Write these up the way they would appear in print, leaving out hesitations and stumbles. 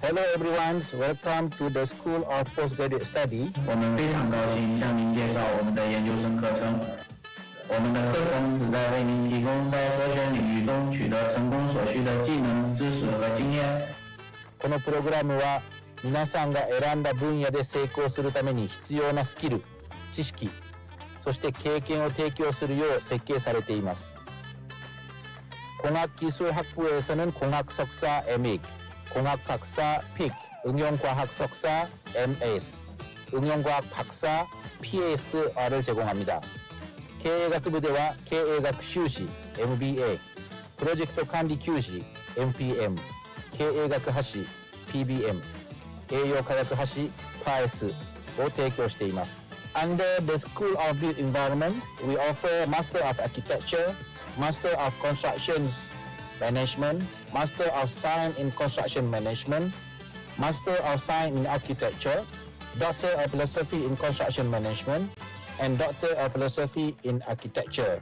Hello everyone, welcome to the School of Postgraduate Study. 我们非常高兴向您介绍我们的研究生课程。我们的课程旨在为您提供在科学领域中取得成功所需的技能、知识和经验。このプログラムは皆さんが選んだ分野で成功するために必要なスキル、知識、そして経験を提供するよう設計されています。공학기술학부에서는 공학 석사 𝗵, 공학 박사 픽, 응용과학 석사 MS, 응용과학 박사 PSR을 제공합니다. 𝐀𝐬𝐬𝐵대와 𝐀𝐬𝐬𝐬 MBA, 프로젝트 관리 교시 MPM, 𝐀𝐬𝐬𝐬𝐬 PBM, 𝐀𝐬𝐬𝐬𝐬 PASを提供しています。Under the School of Built Environment, we offer Master of Architecture, Master of Construction Management, Master of Science in Construction Management, Master of Science in Architecture, Doctor of Philosophy in Construction Management, and Doctor of Philosophy in Architecture.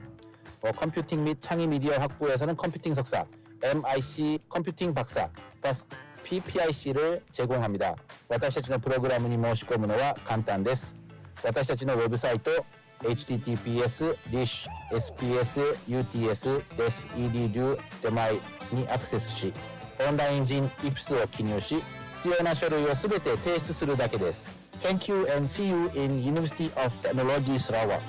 컴퓨팅 및 창의 미디어 학부에서는 컴퓨팅 석사, MIC 컴퓨팅 박사, plus PPIC를 제공합니다. 私たちのプログラムに申し込むのは簡単です。私たちのウェブサイト https://𝑗𝐿𝑒𝑑にアクセスし、オンライン人 𝗍𝐶を記入し、必要な書類をすべて提出するだけです。Thank you and see you in University of Technology Sarawak.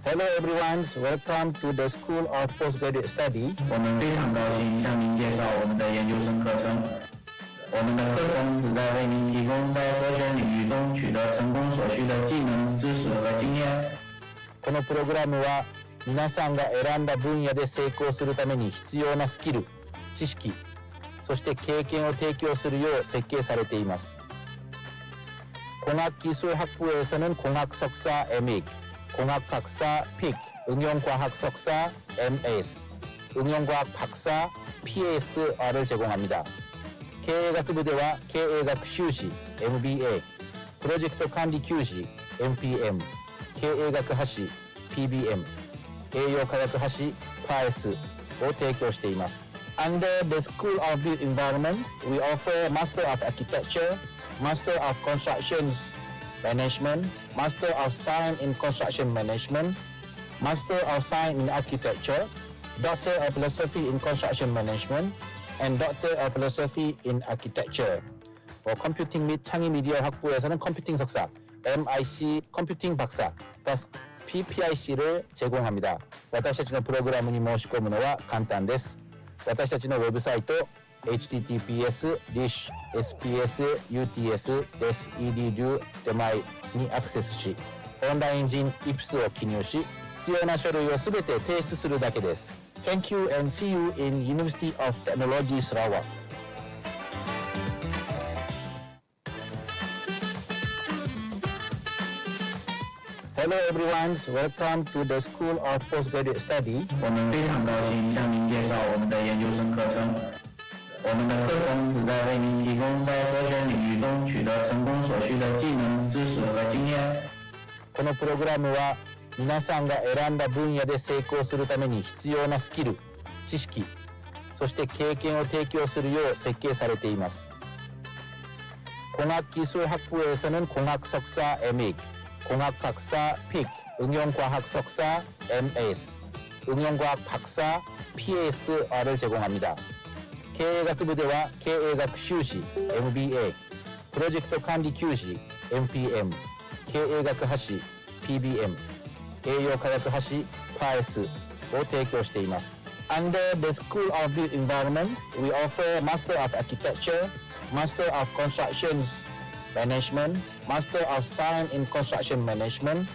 Hello everyone, welcome to the School of Postgraduate Study. 我们非常高兴向您介绍我们的研究生课程。我们的课程旨在为您提供在科学领域中取得成功所需的技能、知识和经验。このプログラムは皆さんが選んだ分野で成功するために必要なスキル、知識、そして経験を提供するよう設計されています。공학기술학부에서는 공학 석사 𝗵, 공학 박사 픽, 응용과학 석사 MS, 응용과학 박사 PSR을 제공합니다. 𝐀𝐬𝐬𝐵대와 𝐀𝐬𝐬𝐬 MBA, 프로젝트 관리 교시 MPM, 𝐀𝐬𝐬𝐬𝐬 PBM, 𝐀𝐬𝐬𝐬𝐬 PASを提供しています。Under the School of Built Environment, we offer Master of Architecture, Master of Construction Management, Master of Science in Construction Management, Master of Science in Architecture, Doctor of Philosophy in Construction Management, and Doctor of Philosophy in Architecture. 컴퓨팅 및 창의 미디어 학부에서는 컴퓨팅 석사, MIC 컴퓨팅 박사, plus PPIC를 제공합니다. 私たちのプログラムに申し込むのは簡単です。私たちのウェブサイト https://𝑗𝐿EDU にアクセスし、オンライン人 𝗍𝐶を記入し、必要な書類をすべて提出するだけです。Thank you and see you in University of Technology Sarawak. Hello everyone, welcome to the School of Postgraduate Study. 我们非常高兴向您介绍我们的研究生课程。我们的课程旨在为您提供在科学領域中取得成功所需的技能、知識和經驗。このプログラムは皆さんが選んだ分野で成功するために必要なスキル、知識、そして経験を提供するよう設計されています。공학기술학부에서는 공학 석사 𝗵, 공학 박사 픽, 응용과학 석사 MS, 응용과학 박사 PSR을 제공합니다. 𝐀𝐬𝐬𝐵대와 𝐀𝐬𝐬𝐬 MBA, 프로젝트 관리 교시 MPM, 𝐀𝐬𝐬𝐬𝐬 PBM, 𝐀𝐬𝐬𝐬𝐬 PASを提供しています。Under the School of Built Environment, we offer Master of Architecture, Master of Construction Management, Master of Science in Construction Management,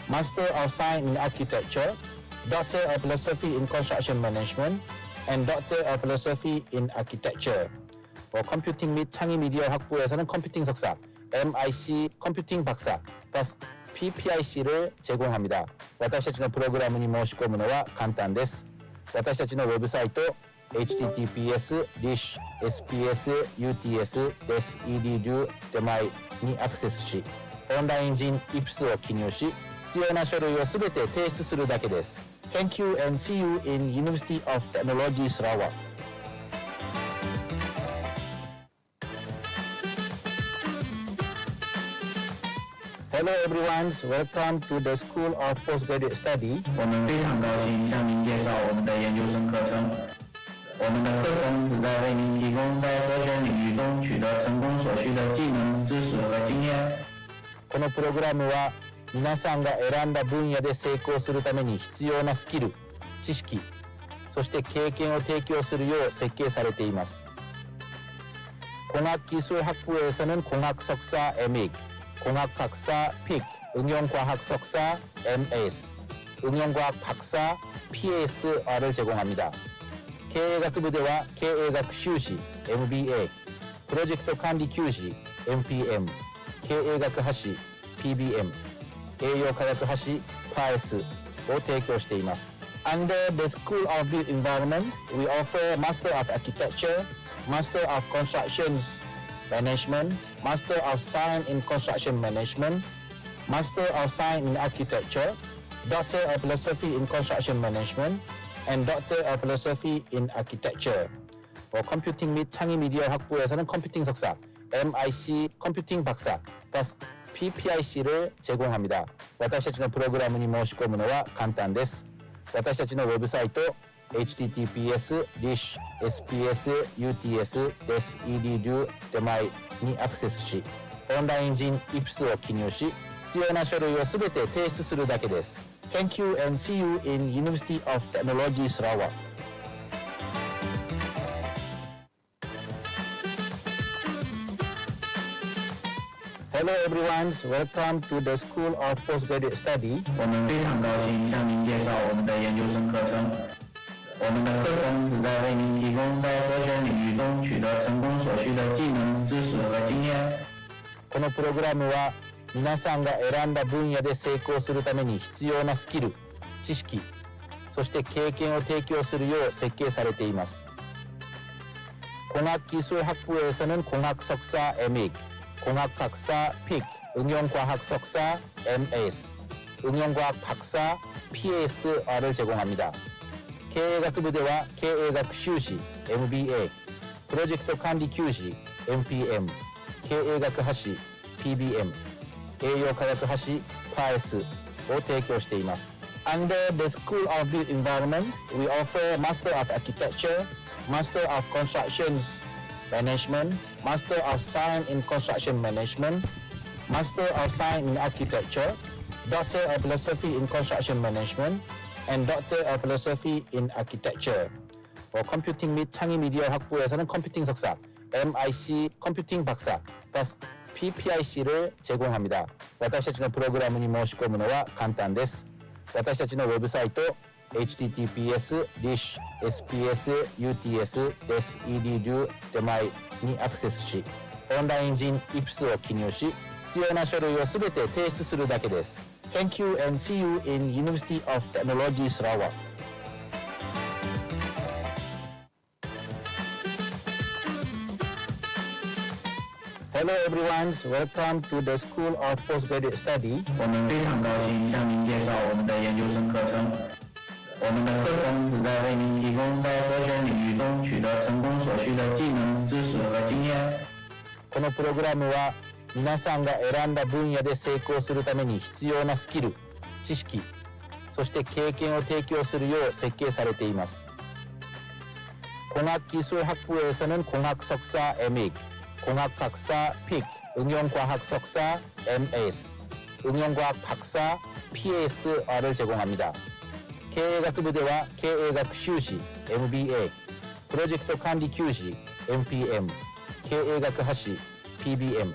Master of Science in Architecture, Doctor of Philosophy in Construction Management, and Doctor of Philosophy in Architecture. 컴퓨팅 및 창의 미디어 학부에서는 컴퓨팅 석사, MIC 컴퓨팅 박사, plus PPIC를 제공합니다. 私たちのプログラムに申し込むのは簡単です。私たちのウェブサイト https://𝑗𝐿EDU にアクセスし、オンライン人 𝗍𝐶を記入し、必要な書類をすべて提出するだけです。Thank you and see you in University of Technology Sarawak. Hello everyone, welcome to the School of Postgraduate Study. 我们非常高兴向您介绍我们的研究生课程。我们的课程旨在为您提供在各项领域中取得成功所需的技能、知識和經驗。このプログラムは皆さんが選んだ分野で成功するために必要なスキル、知識、そして経験を提供するよう設計されています。공학기술학부에서는 공학 석사 𝗵, 공학 박사 픽, 응용과학 석사 𝐻, 응용과학 박사 𝗵𝗴𝗏를 제공합니다. 𝐀𝐬𝐬𝐬𝐵과 𝐀𝐬𝐬𝐬𝐵 MBA, 프로젝트 관리 교시 MPM, 𝐀𝐬𝐬𝐬𝐬𝐵 PBM, 𝐀𝐬𝐬𝐬𝐵 を提供しています。Under the School of Built Environment, we offer Master of Architecture, Master of Construction Management, Master of Science in Construction Management, Master of Science in Architecture, Doctor of Philosophy in Construction Management, and Doctor of Philosophy in Architecture. 컴퓨팅 및 창의 미디어 학부에서는 컴퓨팅 석사, MIC 컴퓨팅 박사, PPIC를 제공합니다. 私たちのプログラムに申し込むのは簡単です。私たちのウェブサイト https://𝗏𝐶𝑀𝐴𝑑𝑢.𝑑𝐚𝐬𝐷𝐻にアクセスし、オンライン人 𝗏𝐻 を記入し、必要な書類をすべて提出するだけです。Thank you and see you in University of Technology Sarawak. Hello everyone, welcome to the School of Postgraduate Study. 我们非常高兴向您介绍我们的研究生課程。我們的課程旨在為您提供在各項領域中取得成功所需的技能、知識和經驗。このプログラムは皆さんが選んだ分野で成功するために必要なスキル、知識、そして経験を提供するよう設計されています。공학기술학부에서는 공학 석사 𝗵, 공학 박사 픽, 응용과학 석사 MS, 응용과학 박사 𝗵𝗴𝗏를 제공합니다. 𝐀𝐬𝐬𝐬𝐵와 𝐀𝐬𝐬𝐬𝐬𝐵 MBA, 프로젝트 관리 교시 MPM, 𝐀𝐬𝐬𝐬𝐬𝐬𝐬𝐬 PBM, 𝐀𝐬𝐬𝐬𝐬𝐬𝐬 を提供しています。Under the School of Built Environment, we offer Master of Architecture, Master of Construction Management, Master of Science in Construction Management, Master of Science in Architecture, Doctor of Philosophy in Construction Management, and Doctor of Philosophy in Architecture. 컴퓨팅 및 창의 미디어 학부에서는 컴퓨팅 석사, MIC 컴퓨팅 박사, PPIC를 제공합니다. 私たちのプログラムに申し込むのは簡単です。私たちのウェブサイト https://𝗏𝐻.ＤESK.EDU.𝑑𝐻 にアクセスし、オンライン人 𝗏𝐻 を記入し、必要な書類をすべて提出するだけです。Thank you and see you in University of Technology Sarawak. Hello everyone, welcome to the School of Postgraduate Study. 我們非常高興向您介紹我們的研究生課程。我們的課程旨在為您提供在各項領域中取得成功所需的技能、知識和經驗。このプログラムは皆さんが選んだ分野で成功するために必要なスキル、知識、そして経験を提供するよう設計されています。공학기술학부에서는 공학 석사 𝗵, 공학 박사 픽, 응용과학 석사 MS, 응용과학 박사 𝗵𝗴𝗏를 제공합니다. 𝐀𝐬𝐬𝐬𝐬𝐬𝐬 MBA, 프로젝트 관리 교시 MPM, 𝗀𝐬𝐬𝐬𝐬𝐬𝗏 PBM,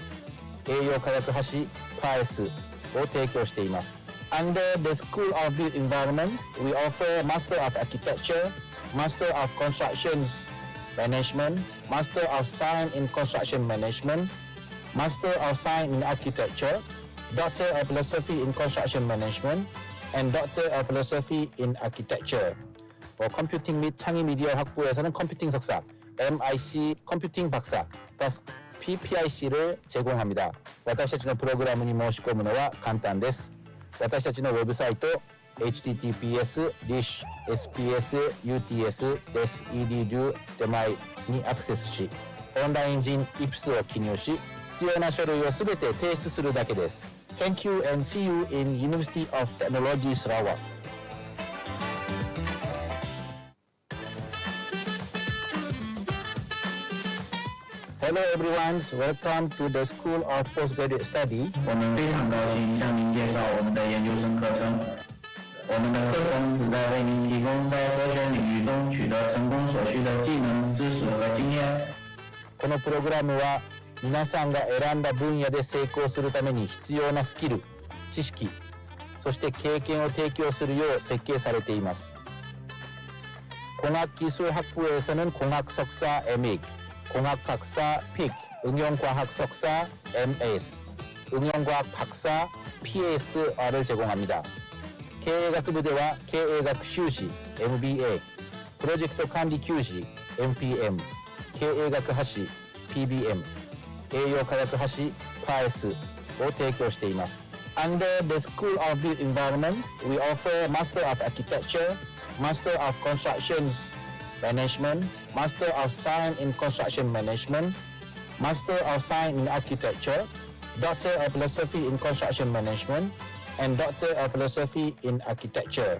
𝗀𝐬𝐬𝐬𝗏 を提供しています。Under the School of Built Environment, we offer Master of Architecture, Master of Construction Management, Master of Science in Construction Management, Master of Science in Architecture, Doctor of Philosophy in Construction Management, and Doctor of Philosophy in Architecture. 컴퓨팅 및 창의 미디어 학부에서는 컴퓨팅 석사, MIC 컴퓨팅 박사, PPIC를 제공합니다. 私たちのプログラムに申し込むのは簡単です。私たちのウェブサイト https://dsps-uts-eds-edu-𝗏𝐻にアクセスし、オンライン人 𝗡𝐻を記入し、必要な書類をすべて提出するだけです。Thank you and see you in University of Technology Sarawak. Hello everyone, welcome to the School of Postgraduate Study. 我们非常高兴向您介绍我们的研究生课程。我们的课程旨在为您提供在科学领域中取得成功所需的技能、知識和經驗。このプログラムは皆さんが選んだ分野で成功するために必要なスキル、知識、そして経験を提供するよう設計されています。공학기술학부에서는 공학 석사 𝗏𝐸, 공학 박사 픽, 응용과학 석사 𝐬𝐴𝑠, 응용과학 박사 PSR을 제공합니다. 𝐀𝐬𝐬𝐬𝐿 𝐾A学修士 MBA, 프로젝트 관리 교시 MPM, 𝐾A学博士 PBM, 𝐀𝐬𝐬𝐬𝐵 𝐻を提供しています。Under the School of Built Environment, we offer Master of Architecture, Master of Construction Management, Master of Science in Construction Management, Master of Science in Architecture, Doctor of Philosophy in Construction Management, and Doctor of Philosophy in Architecture.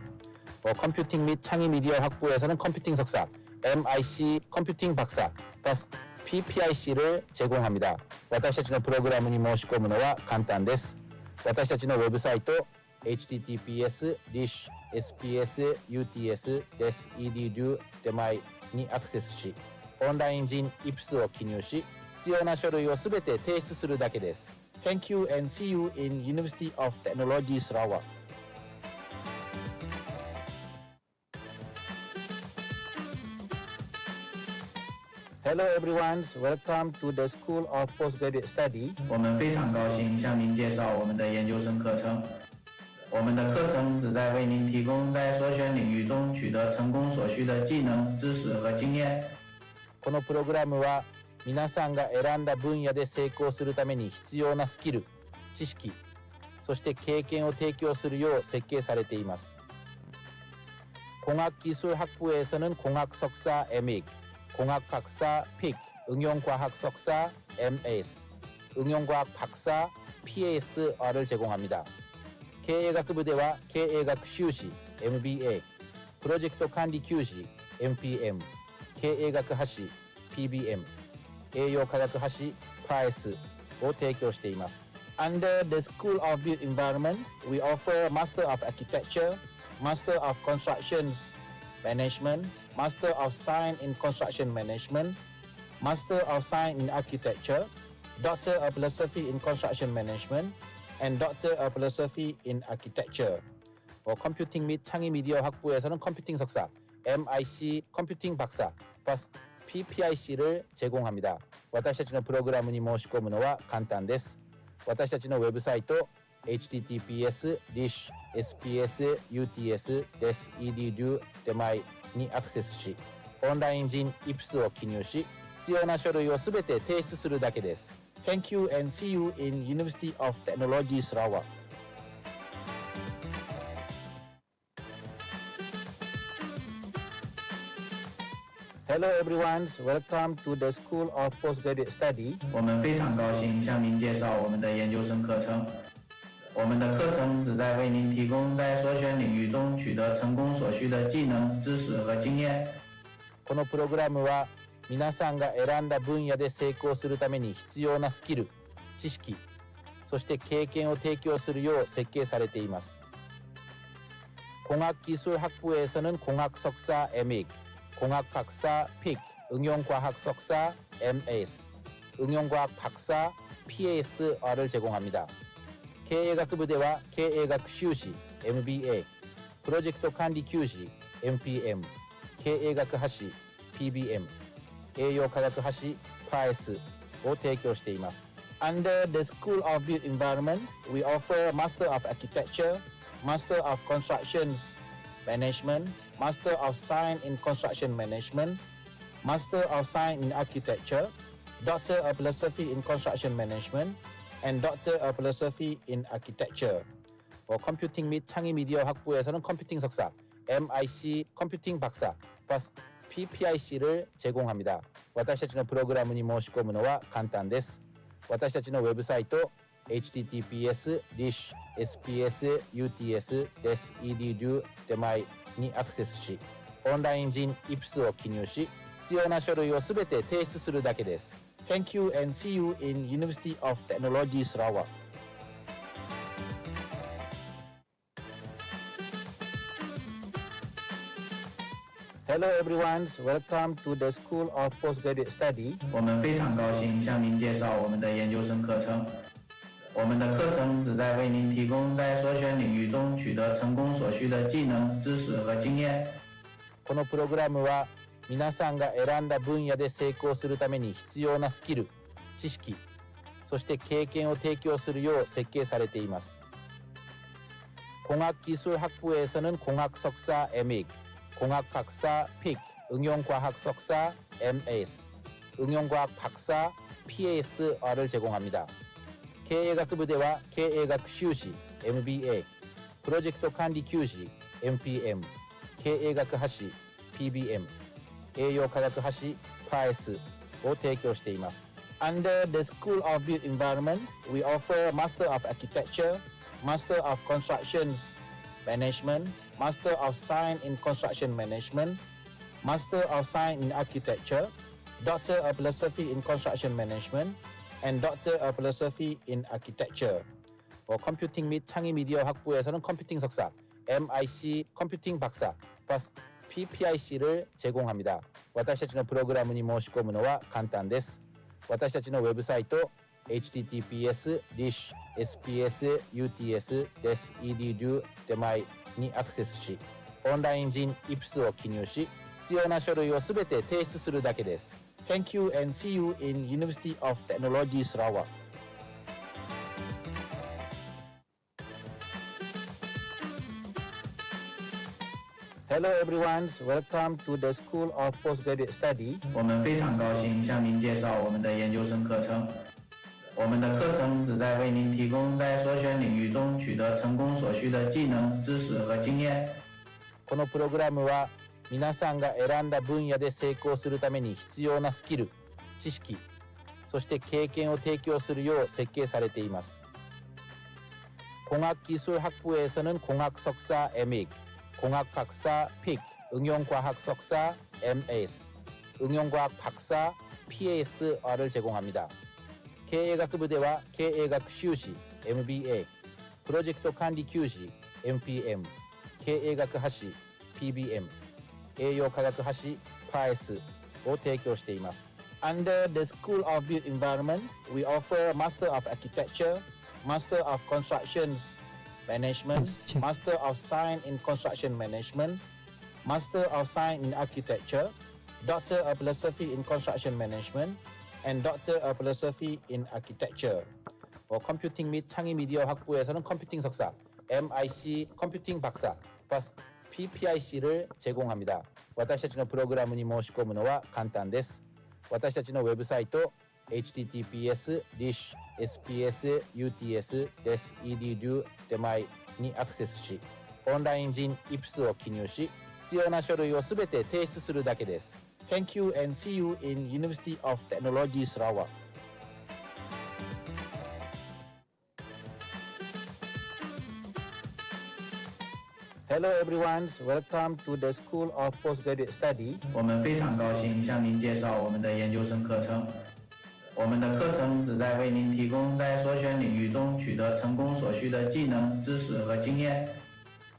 컴퓨팅 및 창의 미디어 학부에서는 컴퓨팅 석사, MIC 컴퓨팅 박사, PPIC를 제공합니다. 私たちのプログラムに申し込むのは簡単です。私たちのウェブサイト https://dsps-uts-edu-𝗏𝐻にアクセスし、オンライン人 𝗡𝐻を記入し、必要な書類をすべて提出するだけです。Thank you and see you in University of Technology Sarawak. Hello everyone, welcome to the School of Postgraduate Study. 我们非常高兴向您介绍我们的研究生课程。我们的课程旨在为您提供在所选領域中取得成功所需的技能、知識和經驗。このプログラムは皆さんが選んだ分野で成功するために必要なスキル、知識、そして経験を提供するよう設計されています。공학기술학부에서는 공학 석사 𝗏𝐸, 공학 박사 픽, 응용과학 석사 𝐬𝐴𝑠, 응용과학 박사 PSR을 제공합니다. 𝐀𝐬𝐬𝐬𝐿 𝐾A学修士 MBA, 프로젝트 관리 교시 MPM, 𝐾A学博士 PBM, 𝐀𝐬𝐬𝐬𝐵 𝐻を提供しています。Under the School of Built Environment, we offer Master of Architecture, Master of Construction Management, Master of Science in Construction Management, Master of Science in Architecture, Doctor of Philosophy in Construction Management, and Doctor of Philosophy in Architecture. 컴퓨팅 및 창의 미디어 학부에서는 컴퓨팅 석사, MIC 컴퓨팅 박사, PPIC를 제공합니다. 私たちのプログラムに申し込むのは簡単です。私たちのウェブサイト https://dsps-uts-edu-𝗏𝐻にアクセスし、オンライン人 𝗡𝐻を記入し、必要な書類をすべて提出するだけです。Thank you and see you in University of Technology Sarawak. Hello everyone, welcome to the School of Postgraduate Study. 我们非常高兴向您介紹我們的研究生課程。我們的課程旨在為您提供在所選領域中取得成功所需的技能、知識和經驗。このプログラムは皆さんが選んだ分野で成功するために必要なスキル、知識、そして経験を提供するよう設計されています。공학기술학부에서는 공학 석사 𝗏𝐸, 공학 박사 픽, 응용과학 석사 𝐬𝐴𝑠, 응용과학 박사 PSR을 제공합니다. 𝐀𝐬𝐬𝐬𝐿 𝐾A学修士 MBA, 프로젝트 관리 교시 MPM, 𝐾A学博士 PBM, 𝐀𝐬𝐬𝐻 𝐻を提供しています。Under the School of Built Environment, we offer Master of Architecture, Master of Construction Management, Master of Science in Construction Management, Master of Science in Architecture, Doctor of Philosophy in Construction Management, and Doctor of Philosophy in Architecture. 컴퓨팅 및 창의 미디어 학부에서는 컴퓨팅 석사, MIC 컴퓨팅 박사, PPIC를 제공합니다. 私たちのプログラムに申し込むのは簡単です。私たちのウェブサイト https://𝗏𝐻SPSUTS-𝐷𝐻にアクセスし、オンライン人 𝗏𝐻を記入し、必要な書類をすべて提出するだけです。Thank you and see you in University of Technology Sarawak. Hello everyone, welcome to the School of Postgraduate Study. 我们非常高兴向您介绍我们的研究生课程。我们的课程旨在为您提供在所选领域中取得成功所需的技能、知识和经验。このプログラムは皆さんが選んだ分野で成功するために必要なスキル、知識、そして経験を提供するよう設計されています。공학기술학부에서는 공학석사 𝗵, 공학박사 픽, 응용과학석사 MS, 응용과학 박사 PSR을 제공합니다. 𝐀𝐬𝐬𝐬𝗍와 𝐀𝐬𝐬𝐬𝐿 MBA, 프로젝트 관리 교시 MPM, 𝐀𝐬𝐬𝐬𝐬𝐿 PBM, 𝐀𝐬𝐬𝐬𝐬𝐿 PASを提供しています。Under the School of Built Environment, we offer Master of Architecture, Master of Construction Management, Master of Science in Construction Management, Master of Science in Architecture, Doctor of Philosophy in Construction Management, and Doctor of Philosophy in Architecture. 컴퓨팅 및 창의 미디어 학부에서는 컴퓨팅 석사, MIC 컴퓨팅 박사, PPIC를 제공합니다. 私たちのプログラムに申し込むのは簡単です。私たちのウェブサイト https://𝗏𝐻ＳPSUTS-𝐷𝐻にアクセスし、オンライン人 𝗏𝐻を記入し、必要な書類をすべて提出するだけです。Thank you and see you in University of Technology Sarawak. Hello everyone, welcome to the School of Postgraduate Study. 我们非常高兴向您介绍我们的研究生課程。我们的课程旨在为您提供在所选领域中取得成功所需的技能、知識和經驗。このプログラムは皆さんが選んだ分野で成功するために必要なスキル、知識、そして経験を提供するよう設計されています。공학기술학부에서는 공학석사 𝗵, 공학박사 픽, 응용과학석사 MS, 응용과학 박사 PSR을 제공합니다. 𝐀𝐬𝐬𝐬𝗍와 𝐀𝐬𝐬𝐬𝐬𝐿 MBA, 프로젝트 관리 교시 MPM, 𝐀𝐬𝐬𝐬𝐬𝐬𝐿 PBM, 𝐀𝐬𝐬𝐬𝐬𝐬𝐬𝐬𝐬 PASを提供しています。Under the School of Built Environment, we offer Master of Architecture, Master of Construction Management, Master of Science in Construction Management, Master of Science in Architecture, Doctor of Philosophy in Construction Management, and Doctor of Philosophy in Architecture. 컴퓨팅 및 창의 미디어 학부에서는 컴퓨팅 석사, MIC 컴퓨팅 박사, PPIC를 제공합니다. 私たちのプログラムに申し込むのは簡単です。私たちのウェブサイト https://𝗏𝐻ＳPSUTS-𝐷𝐻にアクセスし、オンライン人 𝗏𝐻を記入し、必要な書類をすべて提出するだけです。Thank you and see you in University of Technology Sarawak. Hello everyone, welcome to the School of Postgraduate Study. 我们非常高兴向您介绍我们的研究生課程。我们的課程旨在为您提供在所選領域中取得成功所需的技能、知識和經驗。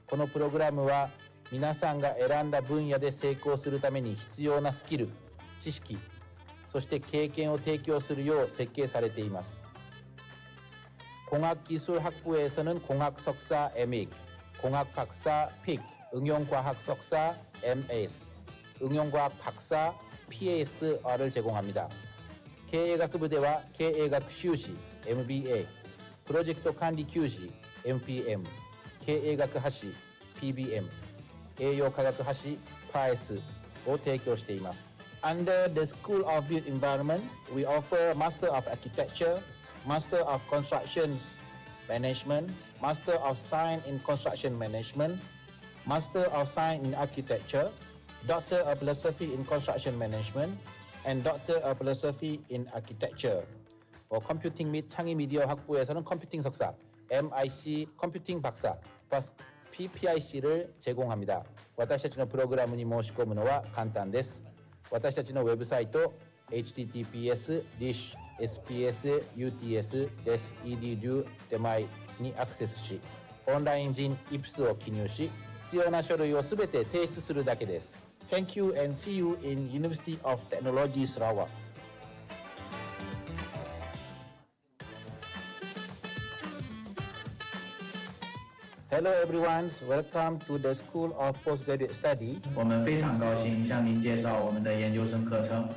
このプログラムは皆さんが選んだ分野で成功するために必要なスキル、知識、そして経験を提供するよう設計されています。공학기술학부에서는 공학석사 𝗵, 공학박사 픽, 응용과학석사 MS, 응용과학 박사 PSR을 제공합니다. 𝐀𝐬𝐬𝐬𝗍와 𝐀𝐬𝐬𝐬𝐬𝗍 MBA, 프로젝트 관리 교시 MPM, 𝐀𝐬𝐬𝐬𝗍 PBM, 𝗏𝐬𝐬𝗍 PASを提供しています。Under the School of Built Environment, we offer Master of Architecture, Master of Construction Management, Master of Science in Construction Management, Master of Science in Architecture, Doctor of Philosophy in Construction Management, and Doctor of Philosophy in Architecture. 컴퓨팅 및 창의 미디어 학부에서는 컴퓨팅 석사, MIC 컴퓨팅 박사, PPIC를 제공합니다. 私たちのプログラムに申し込むのは簡単です。私たちのウェブサイト https://𝗏𝐸𝑠.edu/𝑑𝐚𝐦にアクセスし、オンライン人 𝗏𝐸 を記入し、必要な書類をすべて提出するだけです。Thank you and see you in University of Technology Sarawak. Hello everyone, welcome to the School of Postgraduate Study. 我们非常高兴向您介绍我们的研究生课程。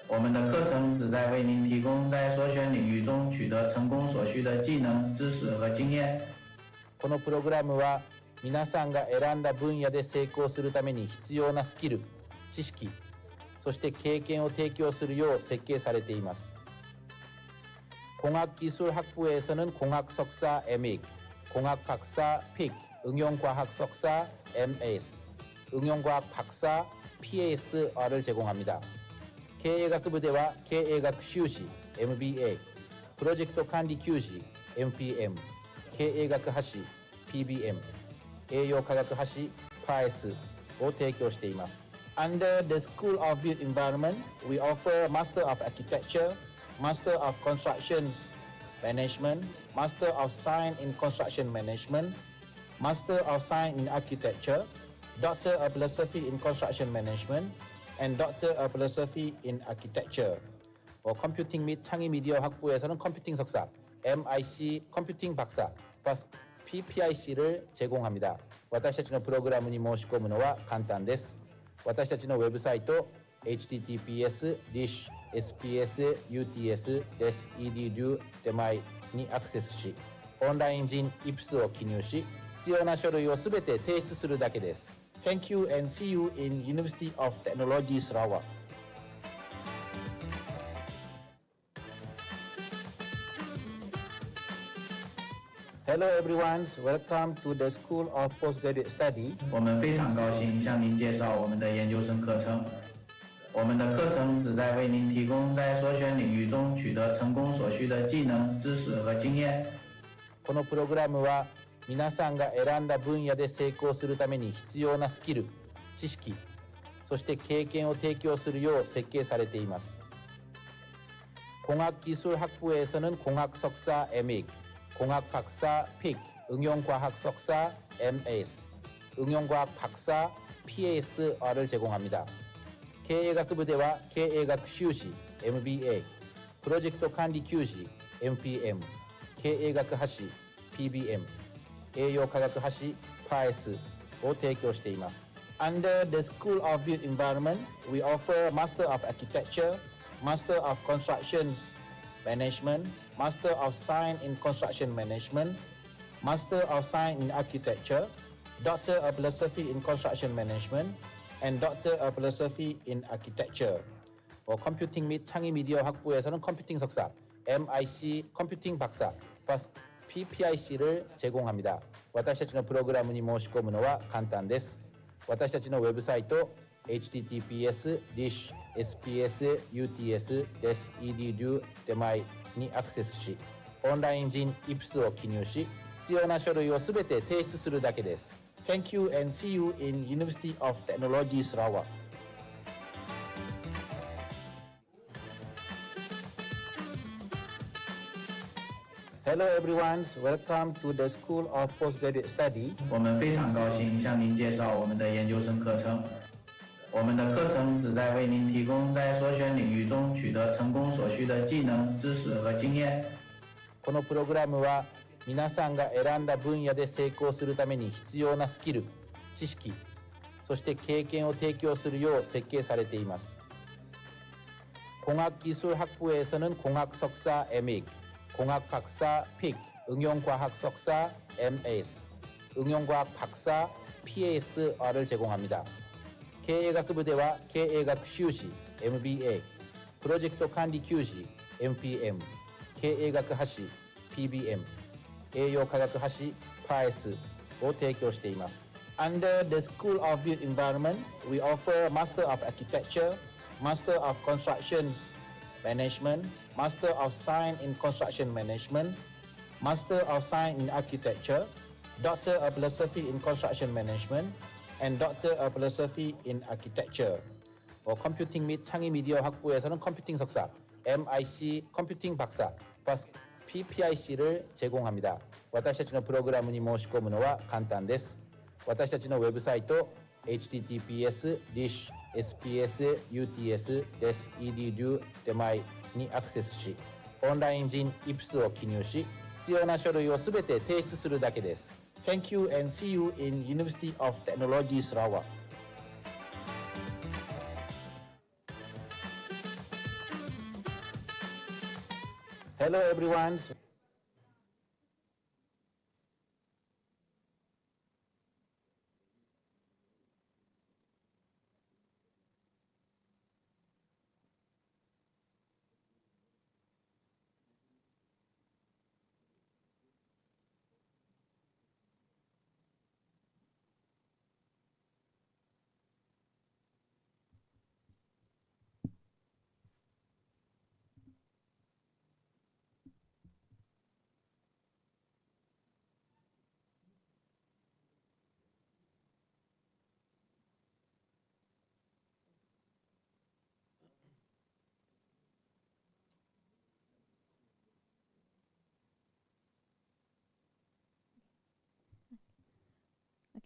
我们的课程旨在为您提供在所选领域中取得成功所需的技能、知識和經驗。このプログラムは皆さんが選んだ分野で成功するために必要なスキル、知識、そして経験を提供するよう設計されています。공학기술학부에서는 공학 석사 𝗵, 공학 박사 픽, 응용과학 석사 MS, 응용과학 박사 PSR을 제공합니다. 𝐀𝐬𝐬𝐬𝐿 𝐾映画修士 MBA, 프로젝트 관리 교시 MPM, 𝐀映画学博士 PBM, 𝐀eu과학博士 PSを提供しています。Under the School of Built Environment, we offer Master of Architecture, Master of Construction Management, Master of Science in Construction Management, Master of Science in Architecture, Doctor of Philosophy in Construction Management, and Doctor of Philosophy in Architecture. 컴퓨팅 및 창의 미디어 학부에서는 컴퓨팅 석사, MIC 컴퓨팅 박사, PPIC를 제공합니다. 私たちのプログラムに申し込むのは簡単です。私たちのウェブサイト https://𝗏𝐸𝑠.edu/𝑑𝐚𝐦にアクセスし、オンライン人 𝗏𝐸 を記入し、必要な書類をすべて提出するだけです。Thank you and see you in University of Technology Sarawak. Hello everyone, welcome to the School of Postgraduate Study. 我们非常高兴向您介绍我们的研究生課程。我们的課程旨在為您提供在所選領域中取得成功所需的技能、知識和經驗。このプログラムは皆さんが選んだ分野で成功するために必要なスキル、知識、そして経験を提供するよう設計されています。공학기술학부에서는 공학 석사 𝗵, 공학 박사 픽, 응용과학 석사 MS, 응용과학 박사 PSR을 제공합니다. 𝐀𝐬𝐬𝐬𝐿 𝐾映画修士 MBA, 프로젝트 관리 교시 MPM, 𝐀映画学博士 PBM, 𝐀eu과학博士 PSを提供しています。Under the School of Built Environment, we offer Master of Architecture, Master of Construction Management, Master of Science in Construction Management, Master of Science in Architecture, Doctor of Philosophy in Construction Management, and Doctor of Philosophy in Architecture. 컴퓨팅 및 창의 미디어 학부에서는 컴퓨팅 석사, MIC 컴퓨팅 박사, PPIC를 제공합니다. 私たちのプログラムに申し込むのは簡単です。私たちのウェブサイト https://𝗏𝐸𝑠.edu/𝑑𝐚𝐦にアクセスし、オンライン人 𝗏𝐸 を記入し、必要な書類をすべて提出するだけです。Thank you and see you in University of Technology Sarawak. Hello everyone, welcome to the School of Postgraduate Study. 我们非常高興向您介紹我們的研究生課程。我們的課程旨在為您提供在所選領域中取得成功所需的技能、知識和經驗。このプログラムは皆さんが選んだ分野で成功するために必要なスキル、知識、そして経験を提供するよう設計されています。공학기술학부에서는 공학 석사 𝗵, 공학 박사 픽, 응용과학 석사 MS, 응용과학 박사 PSR을 제공합니다. 𝐀𝐬𝐬𝐬𝐿 𝗾映画修士 MBA, 프로젝트 관리 교시 MPM, 𝐀eu과학博士 PBM, 栄養科学博士パエスを提供しています。Under the School of Built Environment, we offer Master of Architecture, Master of Construction Management, Master of Science in Construction Management, Master of Science in Architecture, Doctor of Philosophy in Construction Management, and Doctor of Philosophy in Architecture. 컴퓨팅 및 창의 미디어 학부에서는 컴퓨팅 석사, MIC 컴퓨팅 박사, PPIC를 제공합니다. 私たちのプログラムに申し込むのは簡単です。私たちのウェブサイト https://𝐷𝐴𝐻𝑇𝑠.edu/𝑑𝐚𝐻にアクセスし、オンライン人 𝐼PS を記入し、必要な書類をすべて提出するだけです。Thank you and see you in University of Technology Sarawak. Hello everyone.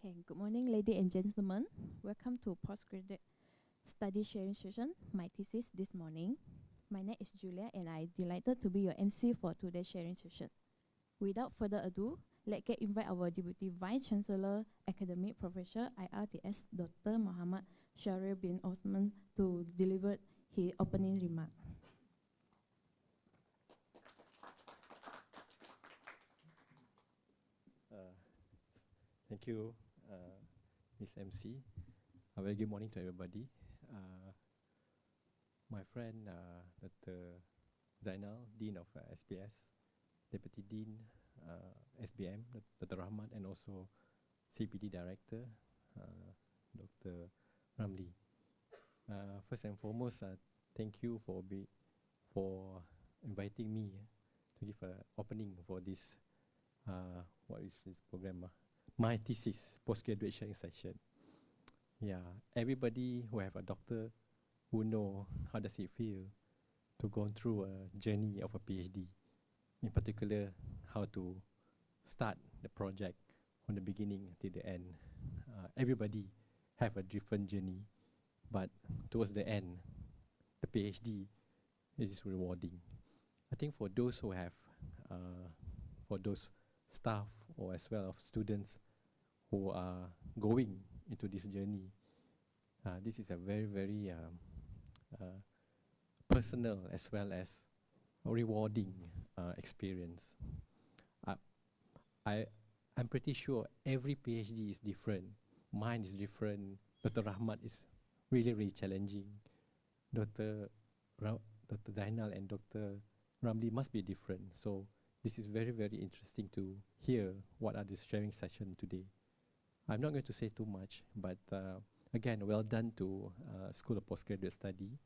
Okay, good morning, ladies and gentlemen. Welcome to postgraduate study sharing session, my thesis this morning. My name is Julia and I'm delighted to be your MC for today's sharing session. Without further ado, let's get invite our Deputy Vice Chancellor, Academic Professor IRTS, Dr. 𝗏𝗵𝗿𝗶𝗴 to deliver his opening remark. Thank you, Ms. MC. A very good morning to everybody. My friend, Dr. Zainal, Dean of SPS, Deputy Dean, SBM, Dr. Rahmat, and also CPD Director, Dr. Ramli. First and foremost, thank you for inviting me to give an opening for this, what is this program? My thesis, postgraduate sharing session. Yeah, everybody who have a doctor who know how does it feel to go through a journey of a PhD. In particular, how to start the project from the beginning till the end. Everybody have a different journey, but towards the end, the PhD is rewarding. I think for those who have, for those staff or as well of students who are going into this journey, this is a very, very personal as well as rewarding experience. I'm pretty sure every PhD is different. Mine is different. Dr. Rahmat is really, really challenging. Dr. Zainal and Dr. Ramli must be different. So this is very, very interesting to hear what are the sharing session today. I'm not going to say too much, but again, well done to School of Postgraduate Study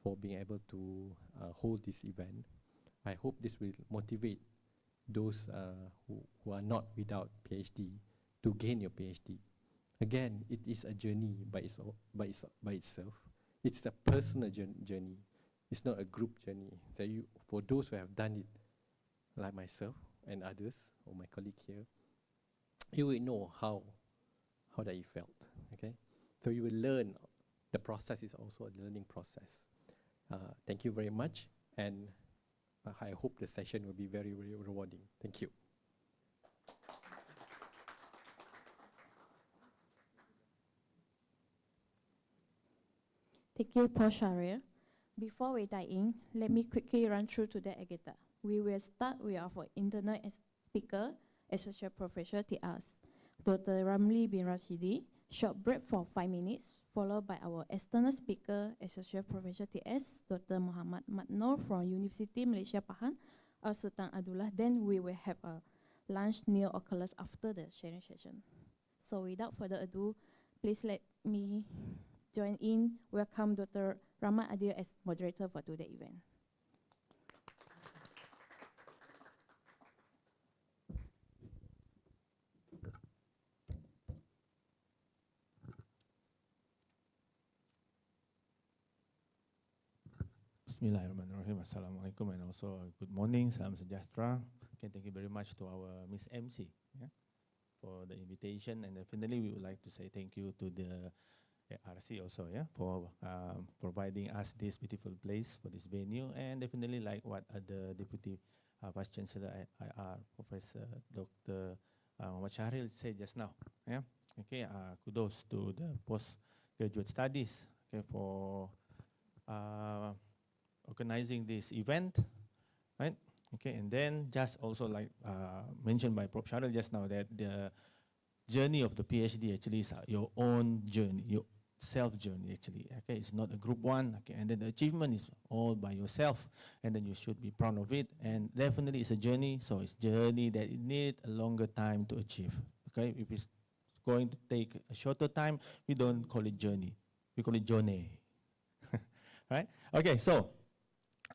for being able to hold this event. I hope this will motivate those who are not without PhD to gain your PhD. Again, it is a journey by itself. It's a personal journey. It's not a group journey. So for those who have done it, like myself and others, or my colleague here, you will know how that you felt, okay? So you will learn. The process is also a learning process. Thank you very much, and I hope the session will be very, very rewarding. Thank you. Thank you, Prof. Shahriar. Before we dive in, let me quickly run through today's agenda. We will start with our internal speaker, Associate Professor TS, Dr. Ramli bin Rashidi, short break for 5 minutes, followed by our external speaker, Associate Professor TS, Dr. 𝗏𝗵𝗿𝗶𝗴 from University Malaysia Pahang, Sultan Abdullah. Then we will have a lunch near occurs after the sharing session. So without further ado, please let me join in welcome Dr. Rahmat Adil as moderator for today's event. Bismillahirrahmanirrahim. Assalamualaikum and also good morning. Salam sejahtera. Okay, thank you very much to our Miss MC for the invitation, and definitely we would like to say thank you to the RC also for providing us this beautiful place for this venue, and definitely like what the Deputy Vice Chancellor IR Professor Dr. 𝗏𝐶𝗏𝗏𝗏𝗏𝗏𝗏 said just now. Okay, kudos to the postgraduate studies for organizing this event, right? Okay, and then just also like mentioned by Prof. Sharil just now, that the journey of the PhD actually is your own journey, your self journey actually. Okay, it's not a group one. Okay, and then the achievement is all by yourself, and then you should be proud of it. And definitely it's a journey, so it's journey that it needs a longer time to achieve. Okay, if it's going to take a shorter time, we don't call it journey, we call it journey. Right? Okay, so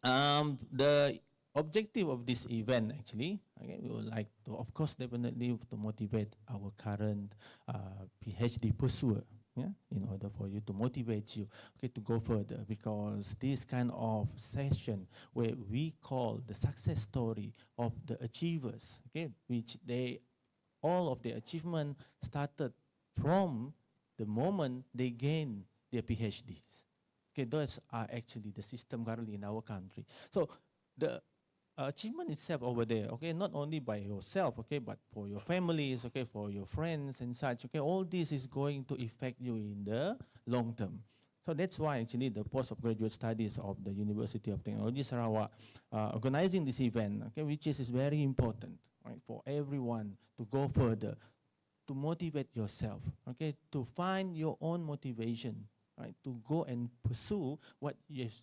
the objective of this event actually, okay, we would like to, of course, definitely to motivate our current PhD pursuer, in order for you to motivate you, okay, to go further, because this kind of session where we call the success story of the achievers, okay, which all of their achievement started from the moment they gain their PhDs. Okay, those are actually the system currently in our country. So the achievement itself over there, okay, not only by yourself, okay, but for your families, okay, for your friends and such, okay, all this is going to affect you in the long term. So that's why actually the postgraduate studies of the University of Technology Sarawak organizing this event, okay, which is very important, right, for everyone to go further, to motivate yourself, okay, to find your own motivation, right, to go and pursue what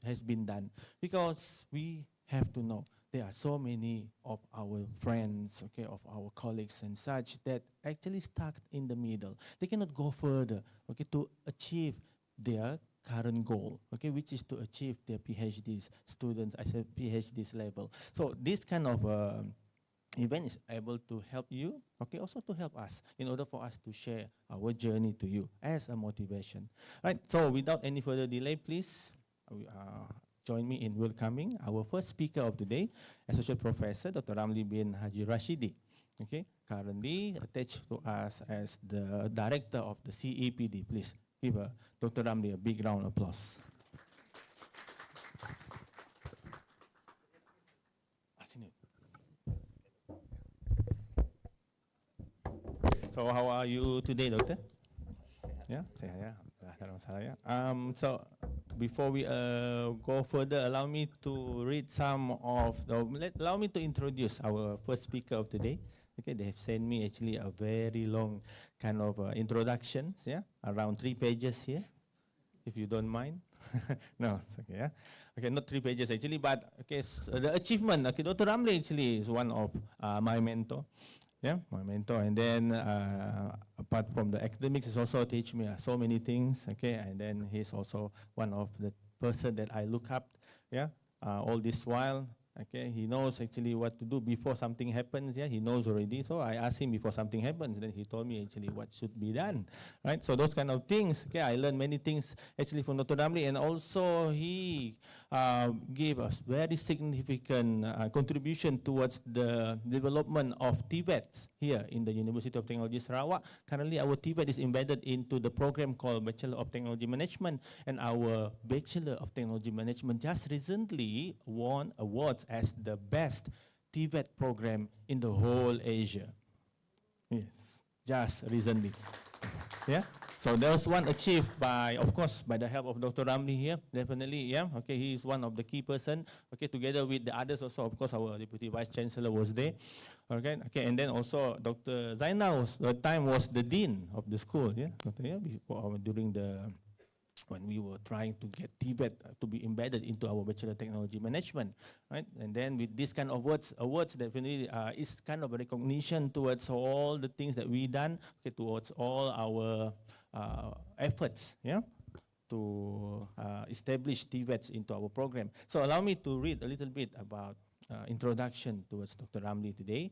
has been done. Because we have to know there are so many of our friends, okay, of our colleagues and such that actually stuck in the middle. They cannot go further, okay, to achieve their current goal, okay, which is to achieve their PhDs, students at a PhDs level. So this kind of event is able to help you, okay, also to help us in order for us to share our journey to you as a motivation. Right, so without any further delay, please join me in welcoming our first speaker of the day, Associate Professor Dr. Ramli bin Haji Rashidi, okay, currently attached to us as the Director of the CAPD. Please give Dr. Ramli a big round of applause. So how are you today, Doctor? Yeah, so before we go further, allow me to read some of allow me to introduce our first speaker of today. Okay, they have sent me actually a very long kind of introductions, around 3 pages here, if you don't mind. No, it's okay, okay, not 3 pages actually, but okay, so the achievement, okay, Dr. Ramli actually is one of my mentor. My mentor, and then apart from the academics, he's also teach me so many things, okay, and then he's also one of the person that I look up, all this while, okay, he knows actually what to do before something happens, he knows already, so I asked him before something happens, then he told me actually what should be done, right, so those kind of things, okay, I learned many things actually from Dr. Ramli, and also he gave us very significant contribution towards the development of TVET here in the University of Technology Sarawak. Currently, our TVET is embedded into the program called Bachelor of Technology Management, and our Bachelor of Technology Management just recently won awards as the best TVET program in the whole Asia. Yes, just recently. So there was one achieved by, of course, by the help of Dr. Ramli here, definitely, okay, he is one of the key person, okay, together with the others also, of course, our Deputy Vice Chancellor was there, okay, and then also Dr. Zainal was the Dean of the school, during the when we were trying to get TVET to be embedded into our Bachelor of Technology Management, right? And then with this kind of awards definitely is kind of a recognition towards all the things that we done, okay, towards all our efforts, yeah, to establish TVETs into our program. So allow me to read a little bit about introduction towards Dr. Ramli today.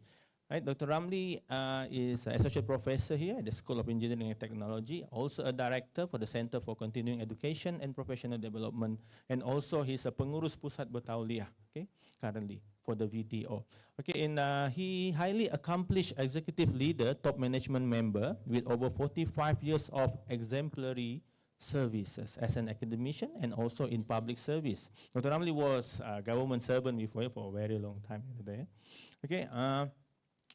Right, Dr. Ramli is an associate professor here at the School of Engineering and Technology, also a director for the Center for Continuing Education and Professional Development, and also he's a pengurus pusat bertauliah, okay, currently for the VTO. Okay, and he highly accomplished executive leader, top management member with over 45 years of exemplary services as an academician and also in public service. Dr. Ramli was a government servant before for a very long time there. Okay.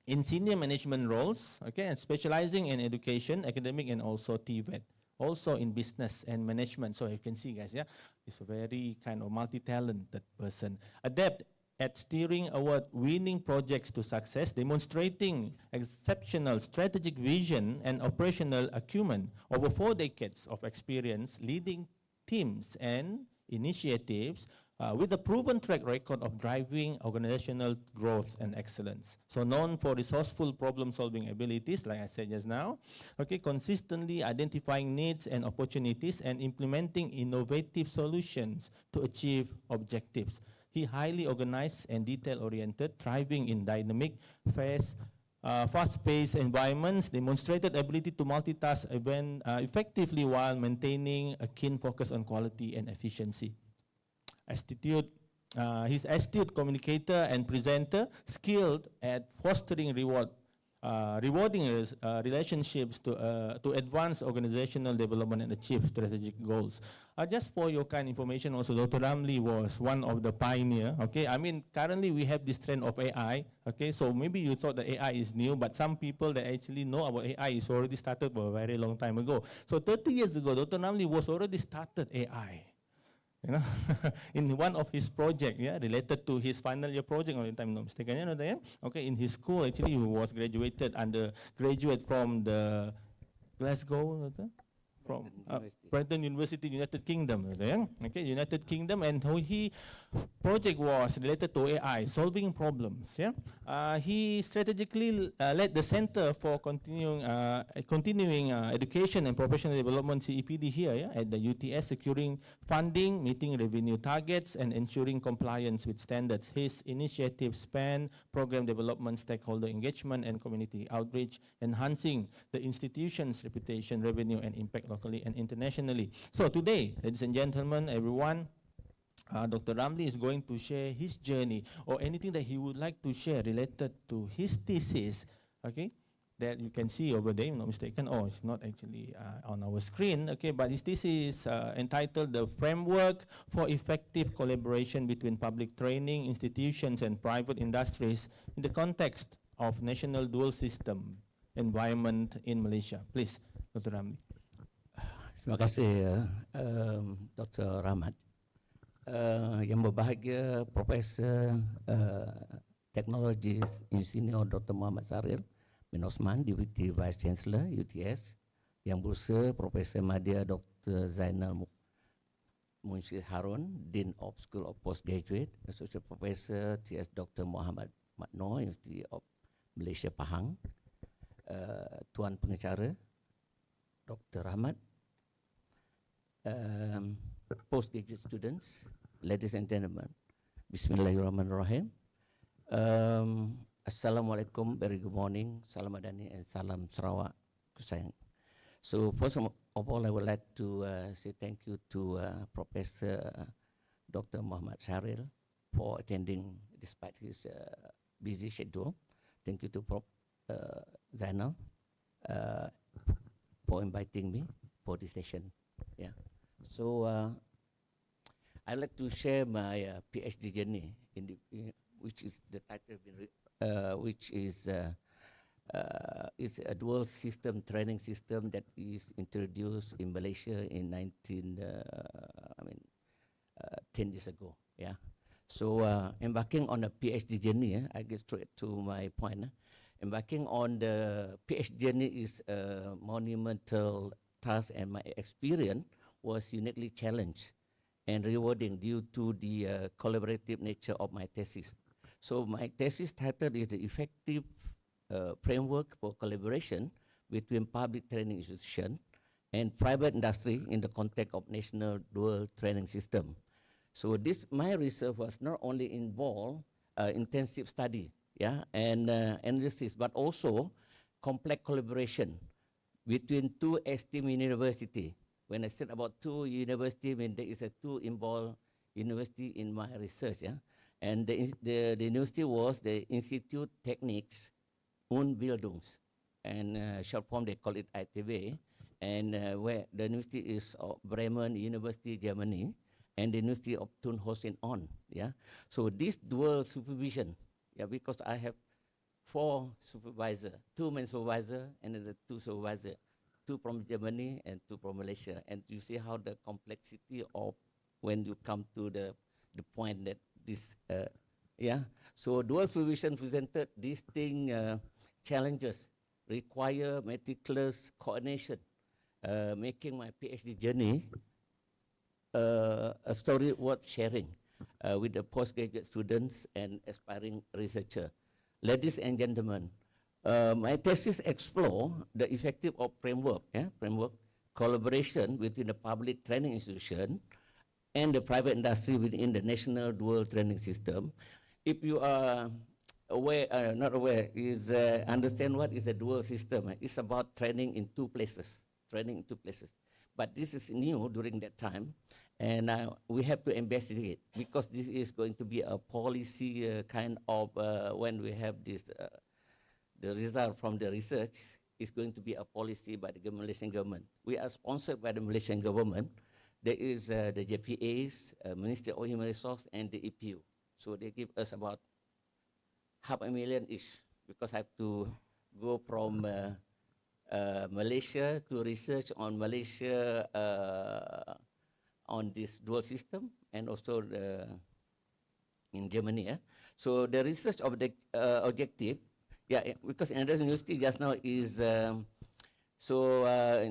In senior management roles, okay, and specializing in education, academic, and also TVET, also in business and management. So you can see, guys, yeah, he's a very kind of multi-talented person, adept at steering award-winning projects to success, demonstrating exceptional strategic vision and operational acumen over 4 decades of experience leading teams and initiatives with a proven track record of driving organizational growth and excellence. So known for resourceful problem-solving abilities, like I said just now, okay, consistently identifying needs and opportunities and implementing innovative solutions to achieve objectives. He highly organized and detail-oriented, thriving in dynamic, fast-paced environments, demonstrated ability to multitask effectively while maintaining a keen focus on quality and efficiency. He's astute communicator and presenter, skilled at fostering rewarding relationships to advance organizational development and achieve strategic goals. Just for your kind information also, Dr. Ramli was one of the pioneer, okay? I mean, currently we have this trend of AI, okay? So maybe you thought that AI is new, but some people that actually know about AI is already started for a very long time ago. So 30 years ago, Dr. Ramli was already started AI. You know, in one of his projects, yeah, related to his final year project, if I'm not mistaken, you know, there, okay, in his school, actually, he was graduate from the Glasgow, from Brighton University, United Kingdom, okay, United Kingdom, and his project was related to AI, solving problems. Yeah, he strategically led the Center for Continuing Education and Professional Development (CEPD) here, yeah, at the UTS, securing funding, meeting revenue targets, and ensuring compliance with standards. His initiatives span program development, stakeholder engagement, and community outreach, enhancing the institution's reputation, revenue, and impact locally and internationally. So today, ladies and gentlemen, everyone, Dr. Ramli is going to share his journey or anything that he would like to share related to his thesis, okay, that you can see over there, if I'm not mistaken. Oh, it's not actually on our screen, okay, but his thesis is entitled The Framework for Effective Collaboration Between Public Training Institutions and Private Industries in the Context of National Dual System Environment in Malaysia. Please, Dr. Ramli. Terima kasih Dr. Rahmat. Yang berbahagia Profesor Teknologi Insinyur Dr. 𝐦𝗵𝐵𝗿 bin Osman, Deputy Vice Chancellor UTS, Yang Berusaha Profesor Madya Dr. 𝗏𝗏𝗏 Munshi Harun, Dean of School of Postgraduate, Associate Professor TS Dr. 𝐦𝗵𝐵𝗿𝗱𝗏, University of Malaysia Pahang, Tuan Pengacara Dr. Rahmat, postgraduate students, ladies and gentlemen, Bismillahirrahmanirrahim. Assalamualaikum, very good morning, salam madani, and salam Sarawak kusayang. So first of all, I would like to say thank you to Professor Dr. 𝐦𝗵𝐵𝗿𝗏𝗏 for attending despite his busy schedule. Thank you to Prof. Zainal for inviting me for this session. Yeah. So I'd like to share my PhD journey, which is the title, which is a dual system training system that is introduced in Malaysia in 10 years ago. Yeah. So embarking on a PhD journey, I get straight to my point. Embarking on the PhD journey is a monumental task, and my experience was uniquely challenged and rewarding due to the collaborative nature of my thesis. So my thesis title is the effective framework for collaboration between public training institutions and private industry in the context of national dual training system. So my research was not only involved intensive study, and analysis, but also complex collaboration between two esteemed universities. When I said about two universities, I mean there is a two involved university in my research, and the university was the Institute Techniques und Bildungs, and short form they call it ITB, and where the university is Bremen University, Germany, and the University of Thun-Hohenzollern, So this dual supervision, because I have 4 supervisors, 2 main supervisors, and then the 2 supervisors, 2 from Germany and 2 from Malaysia, and you see how the complexity of when you come to the point that this, So dual supervision presented distinct challenges, require meticulous coordination, making my PhD journey a story worth sharing with the postgraduate students and aspiring researchers. Ladies and gentlemen, my thesis explore the effective of framework collaboration between the public training institution and the private industry within the national dual training system. If you are aware, not aware, is understand what is a dual system. It's about training in 2 places, But this is new during that time, and we have to investigate, because this is going to be a policy kind of, when we have this, the result from the research is going to be a policy by the Malaysian government. We are sponsored by the Malaysian government. There is the JPAs, Ministry of Human Resources, and the EPU. So they give us about $500,000 each, because I have to go from Malaysia to research on Malaysia on this dual system, and also in Germany. So the research of the objective, because another university just now is another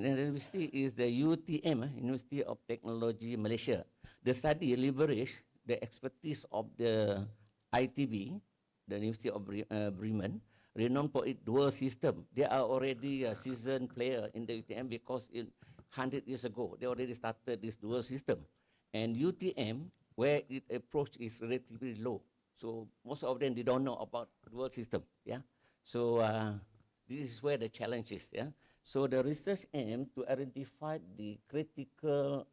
university is the UTM, University of Technology Malaysia. The study leverage the expertise of the ITB, the University of Bremen, renowned for its dual system. They are already a seasoned player in the UTM, because 100 years ago, they already started this dual system. And UTM, where its approach is relatively low. So most of them, they don't know about dual system, So this is where the challenge is, So the research aims to identify the critical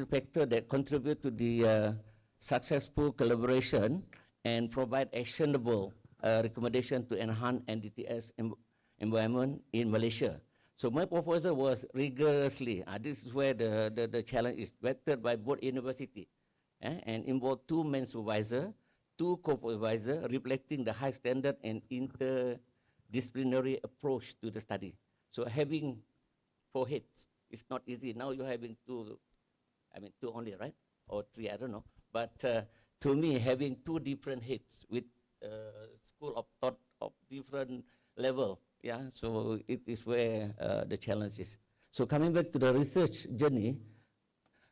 factor that contribute to the successful collaboration and provide actionable recommendation to enhance NDTS environment in Malaysia. So my proposal was rigorously, this is where the challenge is, vetted by both university, and involved 2 main supervisors, 2 co-supervisors, reflecting the high standard and interdisciplinary approach to the study. So having 4 heads, it's not easy. Now you're having 2, 2 only, right? Or 3, I don't know. But to me, having 2 different heads with school of thought of different level, so it is where the challenge is. So coming back to the research journey,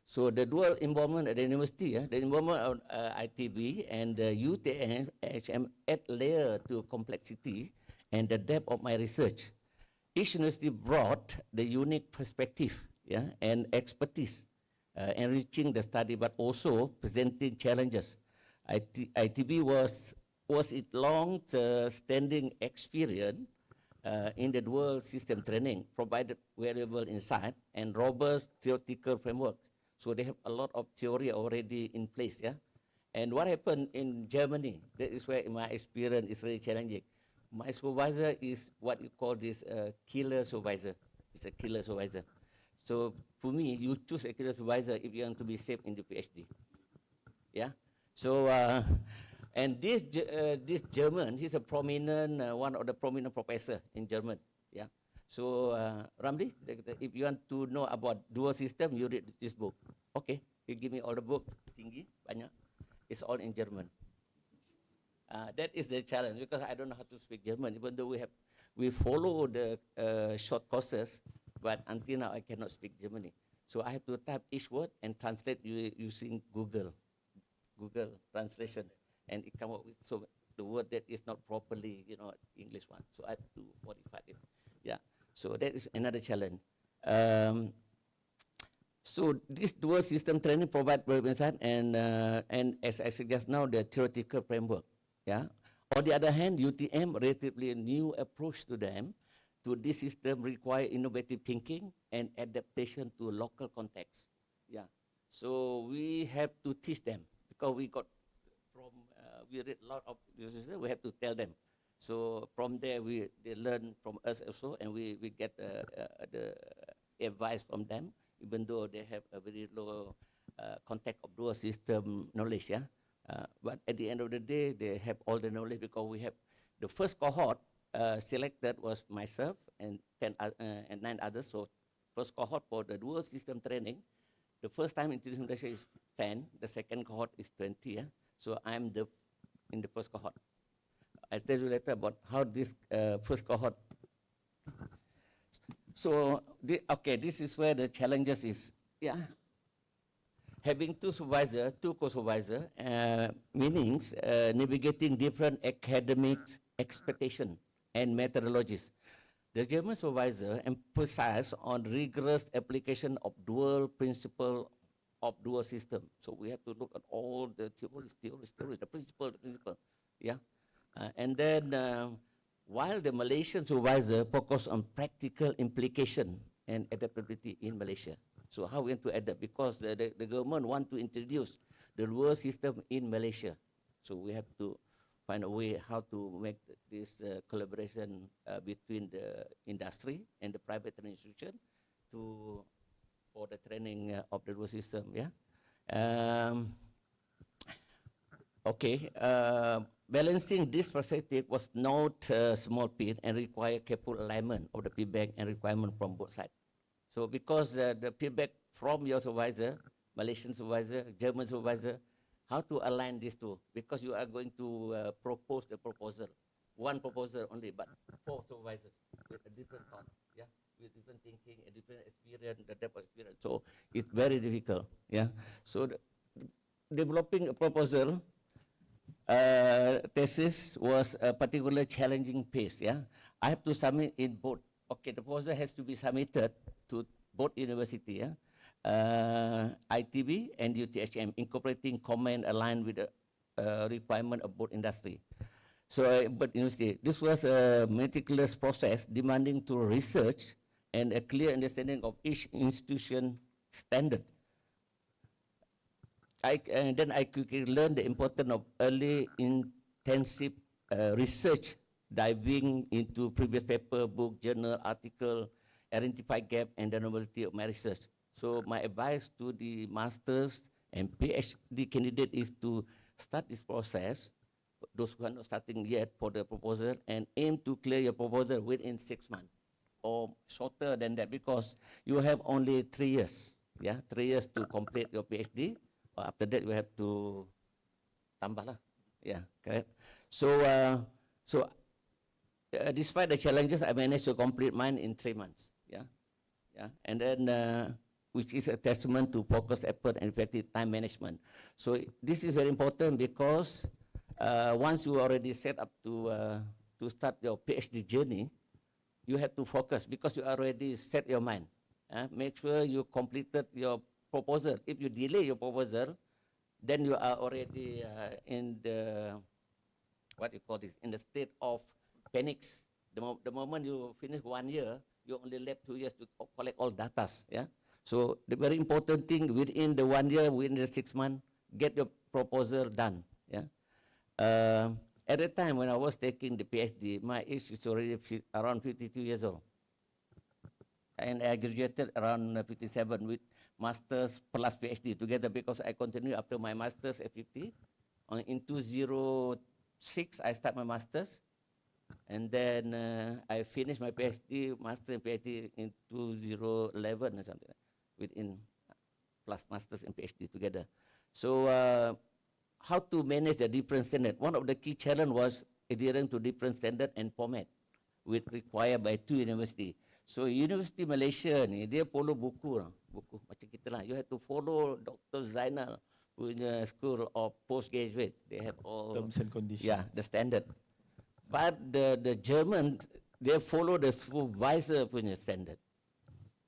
so the dual involvement at the university, the involvement of ITB and the UTHM add layer to complexity and the depth of my research. Each university brought the unique perspective, and expertise, enriching the study, but also presenting challenges. ITB was its long-standing experience in the dual system training, provided valuable insight and robust theoretical framework. So they have a lot of theory already in place, And what happened in Germany, that is where my experience is really challenging. My supervisor is what you call this killer supervisor. It's a killer supervisor. So for me, you choose a killer supervisor if you want to be safe in the PhD. So and this German, he's a prominent one of the prominent professor in German. So Ramli, if you want to know about dual system, you read this book. Okay, you give me all the book, tinggi, banyak. It's all in German. That is the challenge, because I don't know how to speak German. Even though we follow the short courses, but until now I cannot speak Germany. So I have to type each word and translate using Google translation, and it come up with so the word that is not properly, English one. So I have to modify it. Yeah. So that is another challenge. So this dual system training provides very insight and as I said just now, the theoretical framework. Yeah. On the other hand, UTM relatively new approach to them. To this system require innovative thinking and adaptation to local context. Yeah. So we have to teach them because we got from we read a lot of this. We have to tell them. So from there they learn from us also, and we get the advice from them, even though they have a very low contact of dual system knowledge. Yeah. But at the end of the day, they have all the knowledge because we have the first cohort selected was myself and 9 others. So first cohort for the dual system training. The first time introducing Malaysia is 10. The second cohort is 20. Yeah? So I'm in the first cohort. I'll tell you later about how this first cohort. So this is where the challenges is. Yeah. Having two supervisors, two co-supervisors, meanings navigating different academic expectations and methodologies. The German supervisor emphasized on rigorous application of dual principle of dual system. So we have to look at all the theories, the principle. Yeah. And then while the Malaysian supervisor focused on practical implication and adaptability in Malaysia. So how we have to adapt? Because the government want to introduce the dual system in Malaysia. So we have to find a way how to make this collaboration between the industry and the private institution for the training of the dual system. Yeah. Balancing this perspective was not a small feat and required careful alignment of the feedback and requirement from both sides. So because the feedback from your supervisor, Malaysian supervisor, German supervisor, how to align these two? Because you are going to propose the proposal. One proposal only, but 4 supervisors with a different thought, yeah, with different thinking, a different experience, the depth of experience. So it's very difficult, yeah. So developing a proposal thesis was a particularly challenging pace, yeah. I have to submit in both. Okay, the proposal has to be submitted to both university, yeah, ITB and UTHM, incorporating comment aligned with the requirement of both industry. So, but university, this was a meticulous process demanding to research and a clear understanding of each institution standard. And then I quickly learned the importance of early intensive research, diving into previous paper, book, journal, article, identify gap and the novelty of my research. So my advice to the masters and PhD candidate is to start this process, those who are not starting yet for the proposal, and aim to clear your proposal within 6 months or shorter than that, because you have only 3 years, yeah, 3 years to complete your PhD. After that, you have to tambah lah, yeah, correct. So, despite the challenges, I managed to complete mine in 3 months. Yeah, yeah, and then which is a testament to focused effort and effective time management. So this is very important because once you already set up to start your PhD journey, you have to focus because you already set your mind. Make sure you completed your proposal. If you delay your proposal, then you are already in the what you call this, in the state of panics. The moment you finish 1 year, you only left 2 years to collect all data. Yeah. So the very important thing within the 1 year, within the 6 months, get your proposal done. Yeah. At the time when I was taking the PhD, my age is already around 52 years old, and I graduated around 57 with masters plus PhD together, because I continued after my masters at 50. In 2006, I started my masters, and then I finished my PhD, master and PhD in 2011 or something, within plus masters and PhD together. So how to manage the different standard? One of the key challenge was adhering to different standard and format, which required by 2 universities. So University Malaysia ni dia follow buku macam kita lah. You have to follow Dr. Zainal punya School of Postgraduate. They have all Terms and conditions. Yeah, the standard. But the German, they follow the supervisor punya standard.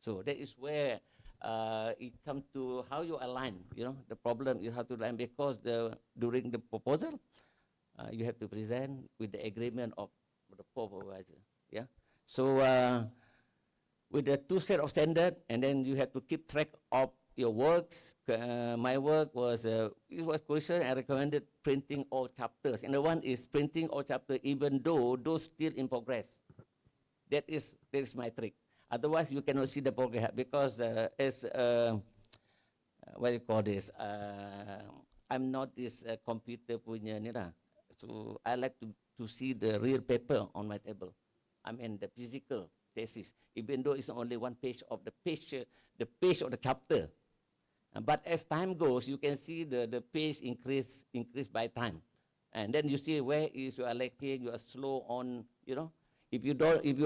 So that is where it comes to how you align. You know, the problem is how to align, because during the proposal, you have to present with the agreement of the supervisor. Yeah. So with the two set of standard, and then you have to keep track of your works. My work was it was crucial. I recommended printing all chapters, and the one is printing all chapters, even though those still in progress. That is my trick. Otherwise, you cannot see the progress, because as what do you call this? I'm not this computer punya ni lah. So I like to see the real paper on my table. I mean the physical thesis, even though it's only one page of the page of the chapter. But as time goes, you can see the page increase by time, and then you see where is you are lacking, you are slow on, you know. If you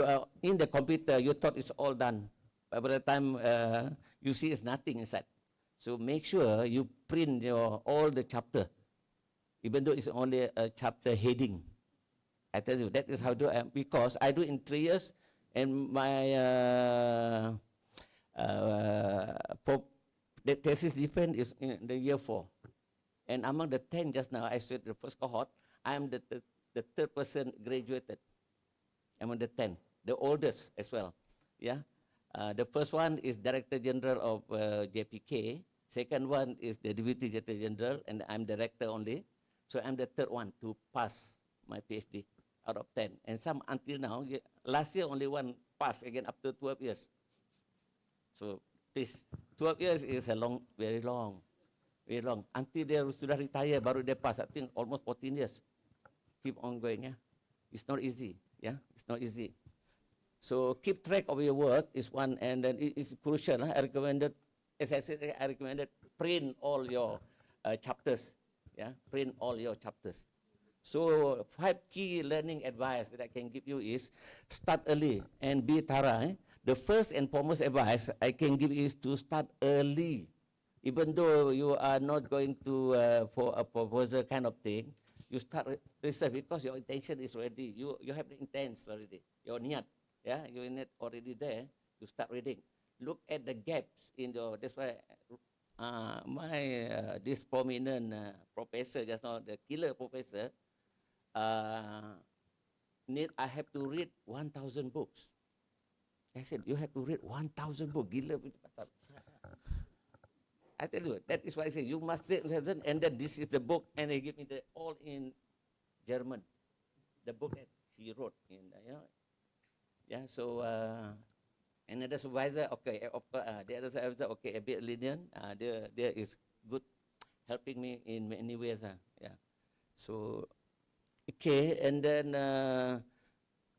are in the computer, you thought it's all done, but by the time you see it's nothing inside. So make sure you print all the chapter, even though it's only a chapter heading. I tell you, that is how do I, because I do in 3 years, and my the thesis defense is in the year 4. And among the 10 just now, I said the first cohort, I am the third person graduated among the 10, the oldest as well. Yeah. The first one is Director General of JPK. Second one is the Deputy Director General, and I'm director only. So I'm the third one to pass my PhD out of 10. And some until now, last year only one passed, again after 12 years. So this 12 years is a long, very long. Until they sudah retire, baru they pass. I think almost 14 years. Keep on going, yeah. It's not easy, yeah. It's not easy. So keep track of your work is one, and then it is crucial. I recommended, as I said, I recommended print all your chapters, yeah. Print all your chapters. So 5 key learning advice that I can give you is start early and be thorough. The first and foremost advice I can give is to start early. Even though you are not going to for a proposal kind of thing, you start research, because your intention is ready. You have the intent already. Your niat, yeah, your niat already there. You start reading. Look at the gaps in your. That's why my this prominent professor just now, the killer professor, I have to read 1,000 books. I said, you have to read 1,000 books. Gila pasal. I tell you, that is why I say you must read, and then this is the book, and they give me the all in German, the book that he wrote in, you know, yeah. So another supervisor, okay, the other supervisor, okay, a bit lenient. There is good, helping me in many ways, yeah. So okay, and then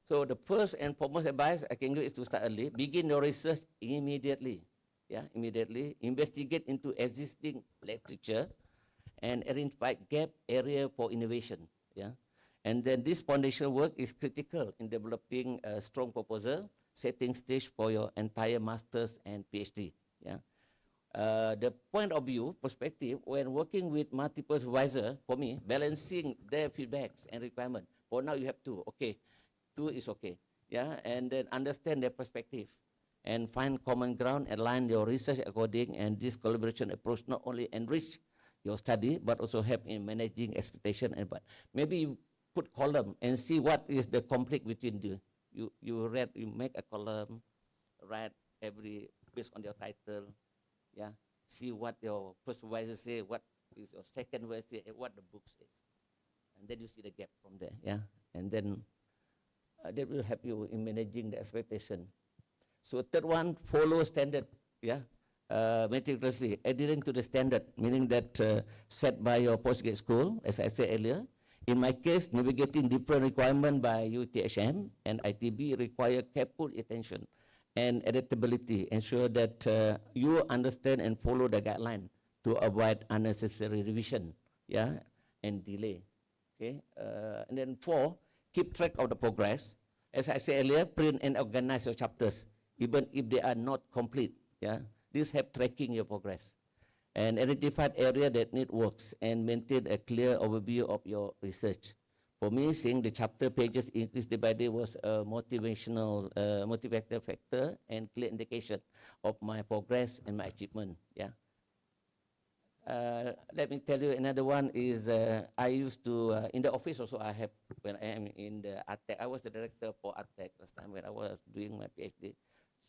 so the first and foremost advice I can give is to start early. Begin your research immediately. Yeah, immediately. Investigate into existing literature and identify gap area for innovation. Yeah, and then this foundational work is critical in developing a strong proposal, setting stage for your entire master's and PhD. Yeah, the point of view perspective when working with multiple supervisors, for me, balancing their feedbacks and requirements. For now, you have 2. Okay, 2 is okay. Yeah, and then understand their perspective and find common ground, align your research according, and this collaboration approach not only enrich your study, but also help in managing expectation. And but maybe you put column and see what is the conflict between you. You make a column, write every based on your title, yeah. See what your first supervisor say, what is your second supervisor say, and what the book says, and then you see the gap from there, yeah. And then that will help you in managing the expectation. So third one, follow standard, yeah, meticulously, adhering to the standard, meaning that set by your postgraduate school, as I said earlier. In my case, navigating different requirements by UTHM and ITB require careful attention and adaptability. Ensure that you understand and follow the guideline to avoid unnecessary revision, yeah, and delay. Okay, and then 4, keep track of the progress. As I said earlier, print and organize your chapters. even if they are not complete. Yeah, this help tracking your progress and identified area that need works and maintain a clear overview of your research. For me, seeing the chapter pages increase day by day was a motivational motivator factor and clear indication of my progress and my achievement. Yeah. Let me tell you another one is I used to, in the office also I have, when I am in the ARTEC, I was the director for ARTEC last time when I was doing my PhD.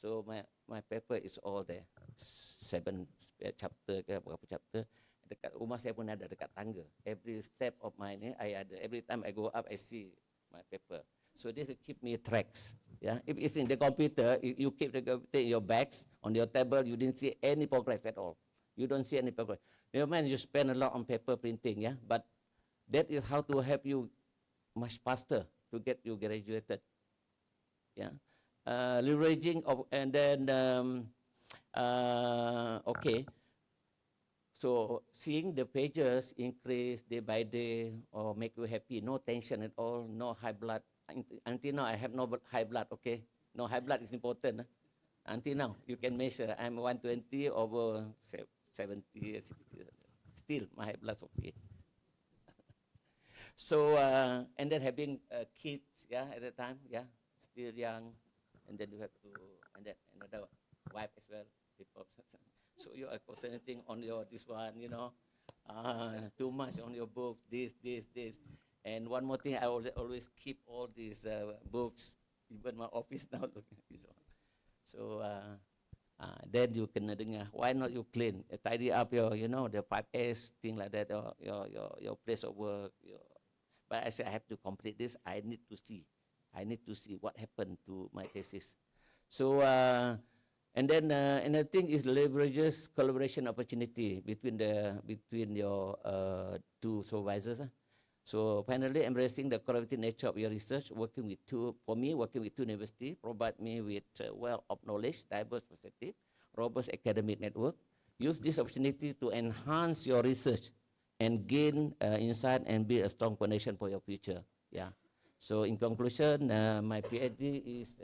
So my paper is all there, 7 chapter, berapa chapter. Dekat rumah saya pun ada, dekat tangga. Every step of mine, I ada. Every time I go up, I see my paper. So this will keep me tracks. Yeah, if it's in the computer, you keep the computer in your bags, on your table, you didn't see any progress at all. You don't see any progress. Never mind, you spend a lot on paper printing, yeah, but that is how to help you much faster to get you graduated. Yeah, leveraging of, and then okay. So seeing the pages increase day by day or make you happy, no tension at all, no high blood. Until now, I have no high blood, okay? No high blood is important. Until now, you can measure. I'm 120 over 70, 60. Still, my high blood's okay. So, and then having kids, yeah, at the time, yeah, still young. And then you have to, and then another wife as well. So you are concentrating on your this one, you know, too much on your books, this. And one more thing, I always keep all these books, even my office now, you know. So then you can dengar, why not you clean, tidy up your, you know, the 5S, thing like that, or your place of work. But I said I have to complete this. I need to see what happened to my thesis. So. And then another thing is leverages collaboration opportunity between your two supervisors. So finally, embracing the collaborative nature of your research, working with two universities, provide me with a wealth of knowledge, diverse perspective, robust academic network. Use this opportunity to enhance your research and gain insight and build a strong foundation for your future. Yeah. So in conclusion, my PhD is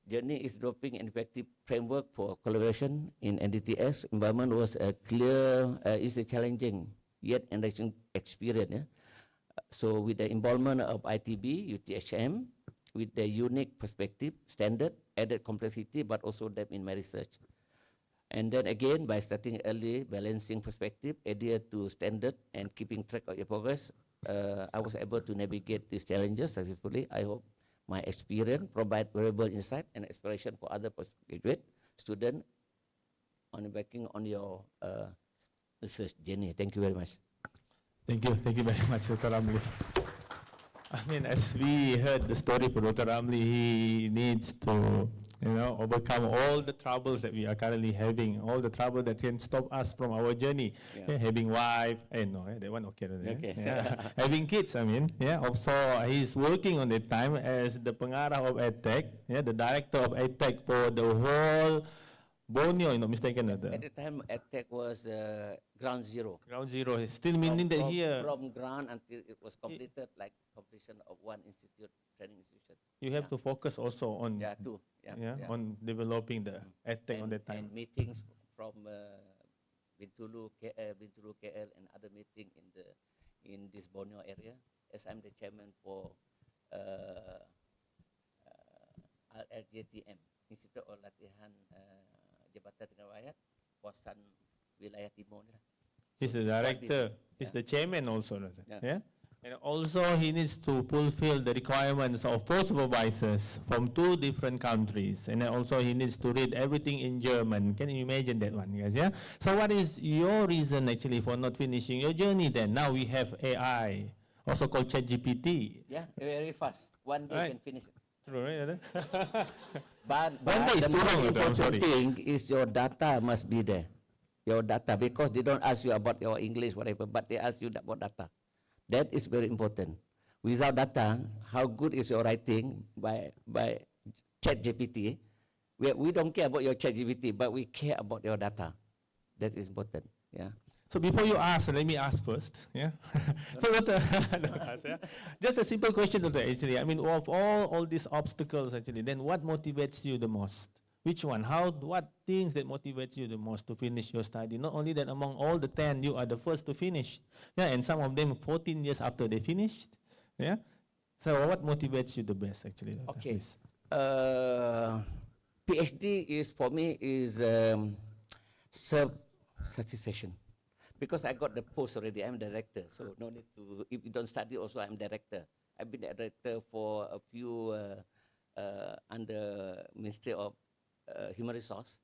journey is developing an effective framework for collaboration in NDTS. Environment was a clear, is a challenging yet enriching experience. Yeah? So with the involvement of ITB, UTHM, with the unique perspective, standard, added complexity, but also depth in my research. And then again, by starting early, balancing perspective, adhere to standard, and keeping track of your progress, I was able to navigate these challenges successfully. I hope my experience provide valuable insight and inspiration for other postgraduate students on embarking on your research journey. Thank you very much. Thank you very much, Dr. Ramli. I mean, as we heard the story for Dr. Ramli, he needs to, you know, overcome all the troubles that we are currently having, all the trouble that can stop us from our journey. Yeah, having wife, that one okay. Okay. Yeah. Having kids, I mean, yeah. Also, he's working on that time as the pengarah of EdTech, yeah, the director of EdTech for the whole Borneo, not mistaken. At the time, EdTech was ground zero. Ground zero, still meaning that here. From ground until it was completed, like completion of one institute, training institution. You have to focus also on on developing the EdTech on that time. And meetings from Bintulu, KL, and other meeting in this Borneo area. As I'm the chairman for RLJTM, Institute of Latihan Jabatan Tengah Rakyat, Kawasan Wilayah Timur. He's the director. He's the chairman also. Yeah. And also he needs to fulfill the requirements of 4 supervisors from 2 different countries. And then also he needs to read everything in German. Can you imagine that one, guys? Yeah. So what is your reason actually for not finishing your journey then? Now we have AI, also called ChatGPT. Yeah, very fast. One day can finish it. True, right? But the most important thing is your data must be there. Your data, because they don't ask you about your English, whatever, but they ask you about data. That is very important. Without data, how good is your writing by ChatGPT? We don't care about your ChatGPT, but we care about your data. That is important. Yeah. So before you ask, let me ask first. Yeah. So Doctor, just a simple question, Doctor. Actually, I mean, of all these obstacles, actually, then what motivates you the most? Which one? What things that motivates you the most to finish your study? Not only that, among all the 10, you are the first to finish. Yeah, and some of them 14 years after they finished. Yeah. So what motivates you the best, actually, Doctor? Okay. Please. PhD is for me is self-satisfaction. Because I got the post already, I'm director, so no need to, if you don't study also, I'm director. I've been director for a few under Ministry of Human Resource,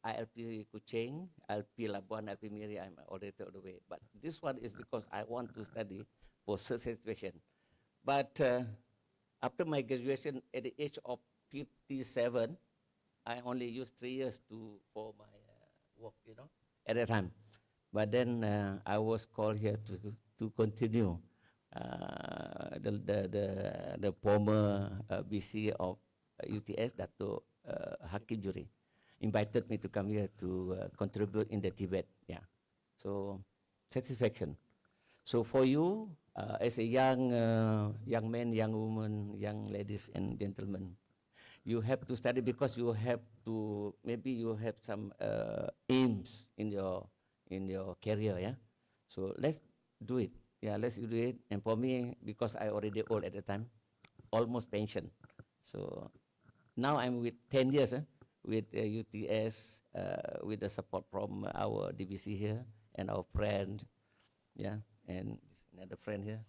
𝗏𝗏𝐾𝐬𝐿P Kuching, Labuan, 𝗏𝗏 Miri, I'm auditor all the way. But this one is because I want to study for self-satisfaction. But after my graduation, at the age of 57, I only used 3 years for my work, you know, at that time. But then I was called here to continue the former BC of UTS, Dato Hakim Juri, invited me to come here to contribute in the Tibet. Yeah, so satisfaction. So for you, as a young man, young woman, young ladies and gentlemen, you have to study because you have to, maybe you have some aims in your career, yeah. So let's do it. Yeah, let's do it. And for me, because I already old at the time, almost pension. So now I'm with 10 years with UTS, with the support from our DBC here and our friend, yeah, and another friend here.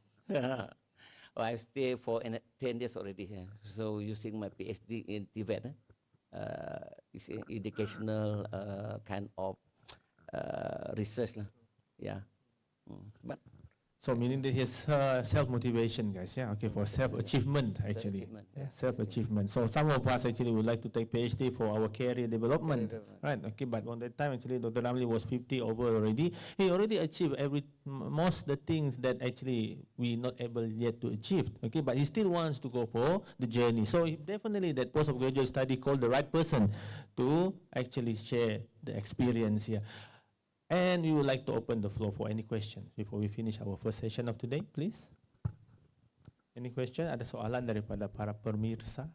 I stay for 10 years already here. So using my PhD in Tibet, it's an educational kind of research, yeah. But So meaning that his self-motivation, guys, yeah, okay, for self-achievement, actually. Self-achievement. So some of us actually would like to take PhD for our career development, right? Okay, but on that time, actually, Dr. Ramli was 50 over already. He already achieved most the things that actually we not able yet to achieve, okay, but he still wants to go for the journey. So definitely that postgraduate study called the right person to actually share the experience here. And we would like to open the floor for any questions before we finish our first session of today, please. Any question? Ada soalan daripada para pemirsa?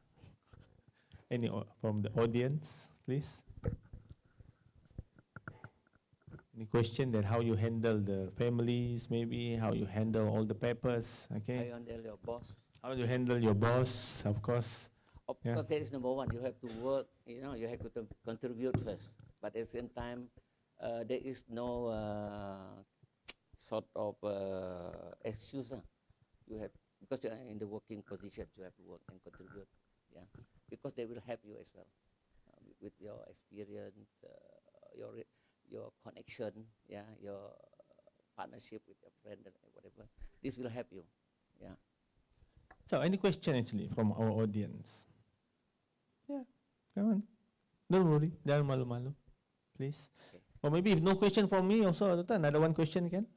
Any from the audience, please? Any question that how you handle the families, maybe how you handle all the papers, okay? how you handle your boss? How you handle your boss, of course. Of course, that is number one. You have to work, you know, you have to contribute first. But at the same time, there is no sort of excuse. You have, because you are in the working position, you have to work and contribute. Yeah, because they will help you as well with your experience, your connection, yeah, your partnership with your friend and whatever. This will help you. Yeah. So any question actually from our audience? Yeah, come on. Don't worry, jangan malu-malu, please. Okay. Or maybe if no question from me also, another one question can?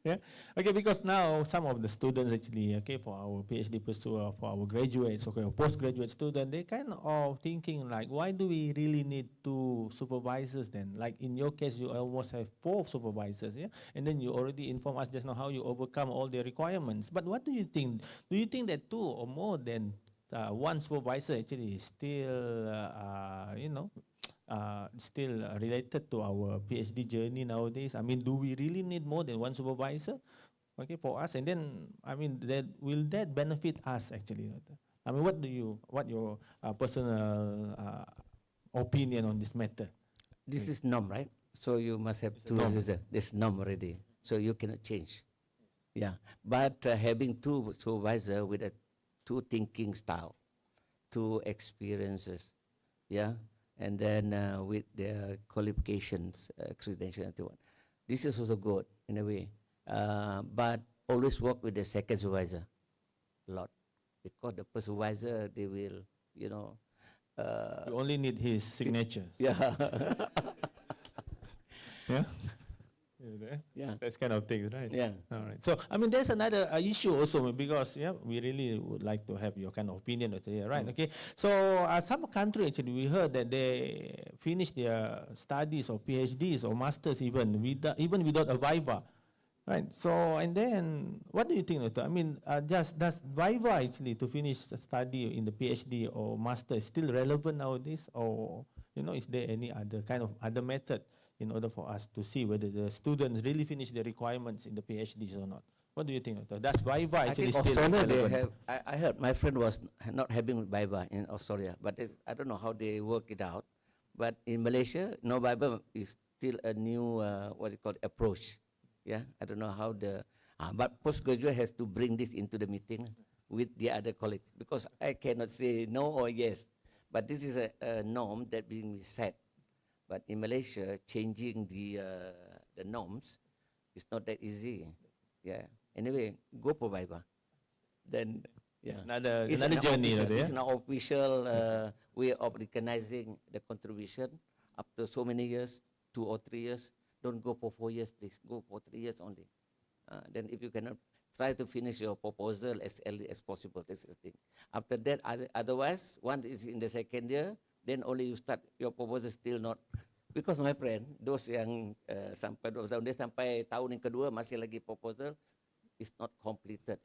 Yeah. Okay, because now some of the students actually, okay, for our PhD pursuer, for our graduates, okay, or postgraduate student, they kind of thinking like, why do we really need 2 supervisors then? Like in your case, you almost have 4 supervisors, yeah? And then you already informed us just now how you overcome all the requirements. But what do you think? Do you think that 2 or more than 1 supervisor actually is still, you know, still related to our PhD journey nowadays? I mean, do we really need more than 1 supervisor, okay, for us? And then, I mean, will that benefit us actually? I mean, what your personal opinion on this matter? This is norm, right? So you must have 2 users. This norm already. So you cannot change. Yeah. But having 2 supervisors with a 2 thinking style, 2 experiences, yeah, and then with their qualifications, credentials, and so on. This is also good in a way. But always work with the second supervisor a lot, because the first supervisor, they will, you know. You only need his signature. Yeah. Yeah. Yeah. That's kind of things, right? Yeah. All right. So, I mean, there's another issue also because we really would like to have your kind of opinion here, right? Okay. So, some country actually we heard that they finish their studies or PhDs or masters even without a viva, right? So, and then what do you think, Doctor? I mean, does viva actually to finish the study in the PhD or master is still relevant nowadays, or is there any other kind of other method in order for us to see whether the students really finish the requirements in the PhDs or not? What do you think, Doctor? Does viva actually I think still Australia they relevant? have. I heard my friend was not having viva in Australia, but I don't know how they work it out. But in Malaysia, no viva is still a new what you call approach. Yeah, I don't know how but postgraduate has to bring this into the meeting with the other colleagues, because I cannot say no or yes. But this is a norm that being set. But in Malaysia, changing the norms is not that easy. Yeah. Anyway, go for viva. Then It's another it's journey. It's an official way of recognizing the contribution after so many years, 2 or 3 years. Don't go for 4 years, please. Go for 3 years only. Then if you cannot, try to finish your proposal as early as possible. That's the thing. After that, otherwise, once it's in the second year, then only you start your proposal still not. Because my friend, those yang sampai 2 tahun, dia sampai tahun yang kedua masih lagi proposal, is not completed.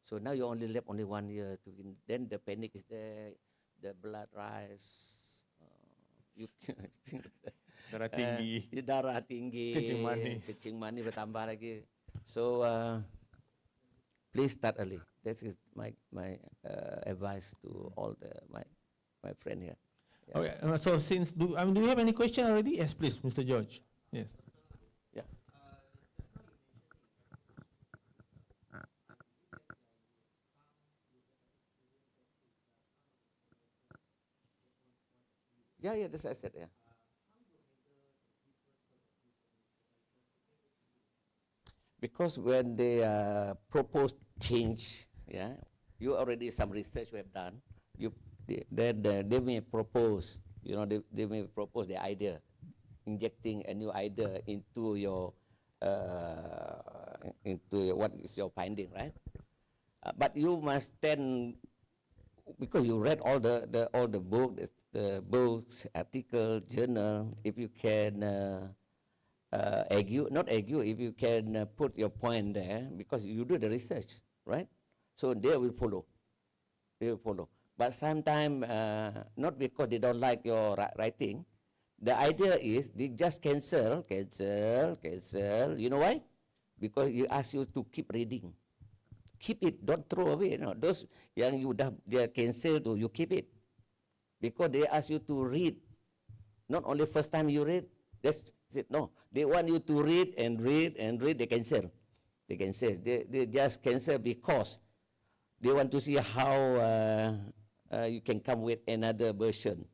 So now you only left only 1 year to win. Then the panic is there, the blood rise, Darah tinggi. Darah tinggi, kencing manis bertambah lagi. So please start early. That is my advice to all my friend here. Yeah. Okay. So since do you have any question already? Yes, please, Mr. George. Yes. Yeah. Yeah, that's what I said, yeah. Because when they propose change, yeah, you already some research we have done. They may propose, they may propose the idea, injecting a new idea into your what is your finding, right? But you must then, because you read all the books, article, journal. If you can if you can put your point there, because you do the research, right? So they will follow. But sometimes, not because they don't like your writing, the idea is they just cancel. You know why? Because you ask you to keep reading. Keep it, don't throw away. Those yang you they cancel to, you keep it. Because they ask you to read. Not only first time you read, that's it. No, they want you to read and read and read, they cancel. They just cancel because they want to see how you can come with another version.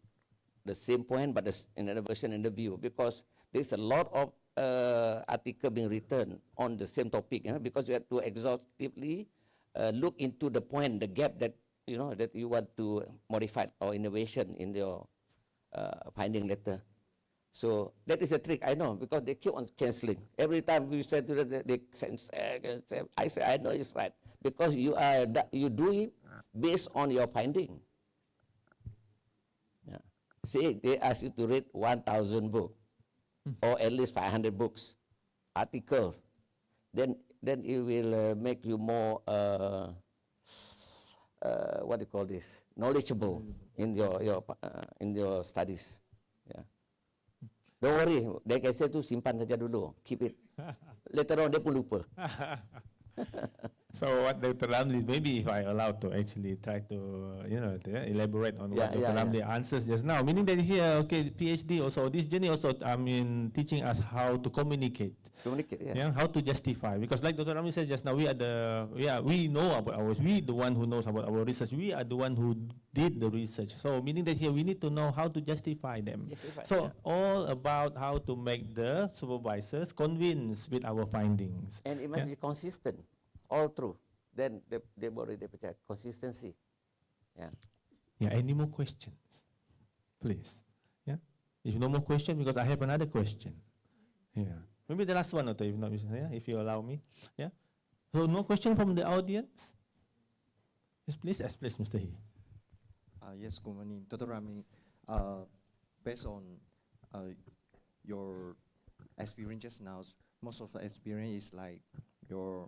The same point, but another version in the view. Because there's a lot of article being written on the same topic, because you have to exhaustively look into the point, the gap that that you want to modify or innovation in your finding letter. So that is a trick, I know, because they keep on cancelling. Every time we say to them, they say, I say, I know it's right, because you do it based on your finding. Yeah. Say they ask you to read 1,000 books, or at least 500 books, articles, then it will make you more what do you call this, knowledgeable in your studies. Yeah. Don't worry, they can say to simpan saja dulu, keep it. Later on dia pun lupa. So what Dr. Ramli, maybe if I allowed to actually try to elaborate on what Dr. Ramli answers just now, meaning that here, okay, PhD also, this journey also, teaching us how to communicate. How to justify, because like Dr. Ramli said just now, we know about ours, we the one who knows about our research, we are the one who did the research. So meaning that here we need to know how to justify them. All about how to make the supervisors convinced with our findings. And it must be consistent all through. Then they already percaya consistency. Yeah. Any more questions, please? Yeah. If no more question, because I have another question. Yeah. Maybe the last one, Doctor, if not, yeah, if you allow me. Yeah. So no question from the audience? Yes, please. Yes, please, Mr. He. Yes, good morning, Dr. Rami. Based on your experience just now, most of the experience is like you're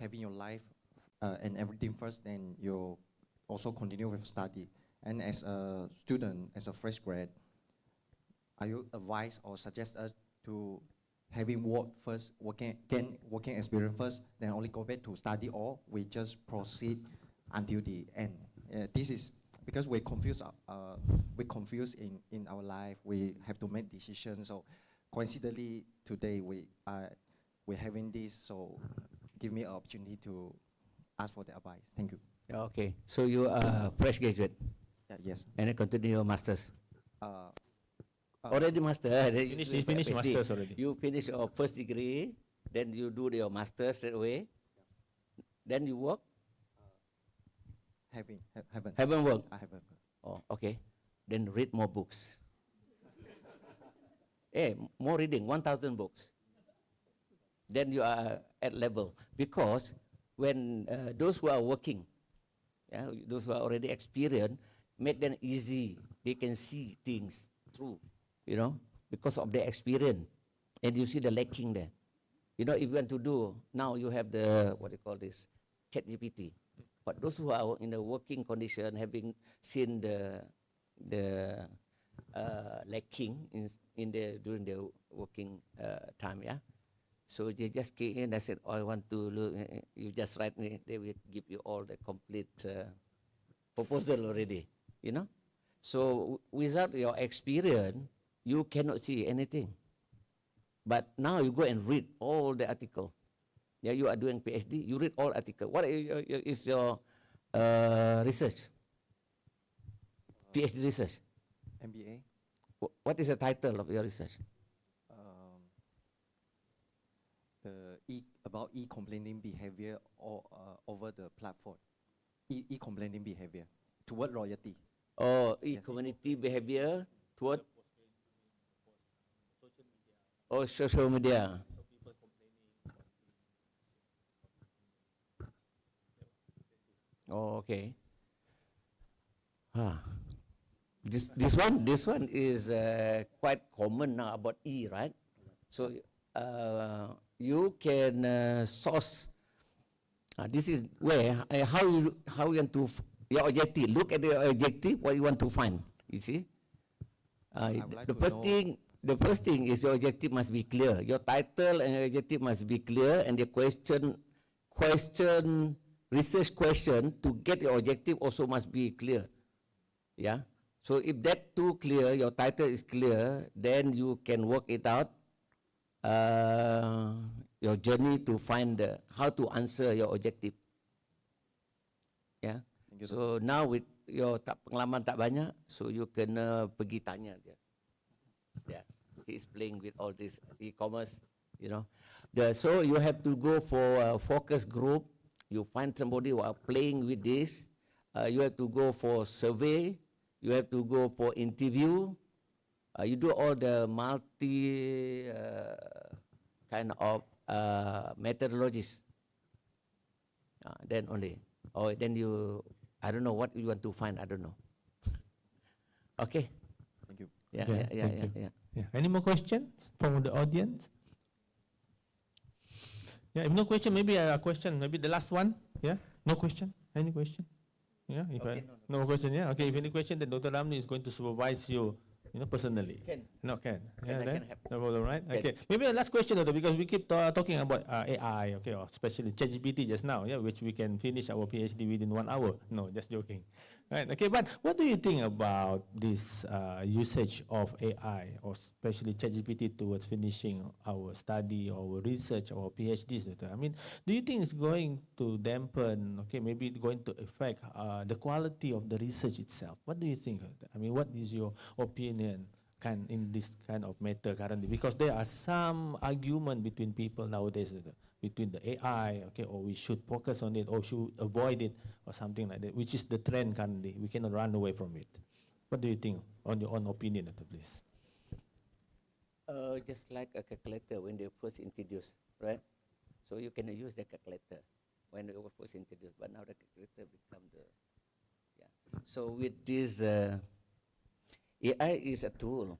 having your life and everything first, then you also continue with study. And as a student, as a fresh grad, are you advise or suggest us to having work first, gain working experience first, then only go back to study, or we just proceed until the end? This is because we're confused in our life. We have to make decisions. So coincidentally today we're having this. So give me an opportunity to ask for the advice. Thank you. Okay, so you are fresh graduate Yes. and then continue your masters. Already master. You finished masters already. You finish your first degree, then you do your master straight away. Then you work. Haven't worked. I haven't. Oh, okay. Then read more books. More reading, 1,000 books. Then you are at level. Because when those who are working, those who are already experienced, make them easy. They can see things through, because of their experience. And you see the lacking there. If you want to do, now you have the, what do you call this, ChatGPT. But those who are in the working condition, having seen the lacking during the working time, so they just came in. I said, I want to look. You just write me. They will give you all the complete proposal already. So without your experience, you cannot see anything. But now you go and read all the article. Yeah, you are doing PhD. You read all article. What is your research? PhD research. MBA. What is the title of your research? About e-complaining behavior over the platform. E-complaining behavior toward royalty. Oh, e-community behavior toward social media. Oh, okay. This one is quite common now about E, right? So you can source. This is where how you want to your objective. Look at your objective. What you want to find. You see. The first thing is your objective must be clear. Your title and your objective must be clear, and the research question to get your objective also must be clear. Yeah. So if that too clear, your title is clear, then you can work it out. Your journey to find how to answer your objective. Yeah. So now with your pengalaman tak banyak, so you kena pergi tanya dia. Yeah. He's playing with all this e-commerce, So you have to go for a focus group. You find somebody who are playing with this. You have to go for survey. You have to go for interview. You do all the multi kind of methodologies. Then only. Or then you, I don't know what you want to find. I don't know. Okay. Thank you. Yeah. Any more questions from the audience? Yeah, if no question, maybe a question. Maybe the last one. Yeah, no question. Any question? Yeah, if okay, no question. Yeah, okay. If any question, then Dr. Ramli is going to supervise you, personally. Can. No, can. Yeah, then? can No problem, right? Can. Okay. Maybe a last question, Doctor, because we keep talking about AI, okay, or especially ChatGPT just now, which we can finish our PhD within 1 hour. No, just joking. Right, okay, but what do you think about this usage of AI, or especially ChatGPT, towards finishing our study, our research, our PhDs? I mean, do you think it's going to dampen, maybe going to affect the quality of the research itself? What do you think? I mean, what is your opinion in this kind of matter currently? Because there are some argument between people nowadays, between the AI, or we should focus on it, or should avoid it, or something like that, which is the trend currently. We cannot run away from it. What do you think on your own opinion, please? Just like a calculator when they first introduced, right? So you can use the calculator when they were first introduced, but now the calculator become the, yeah. So with this, AI is a tool.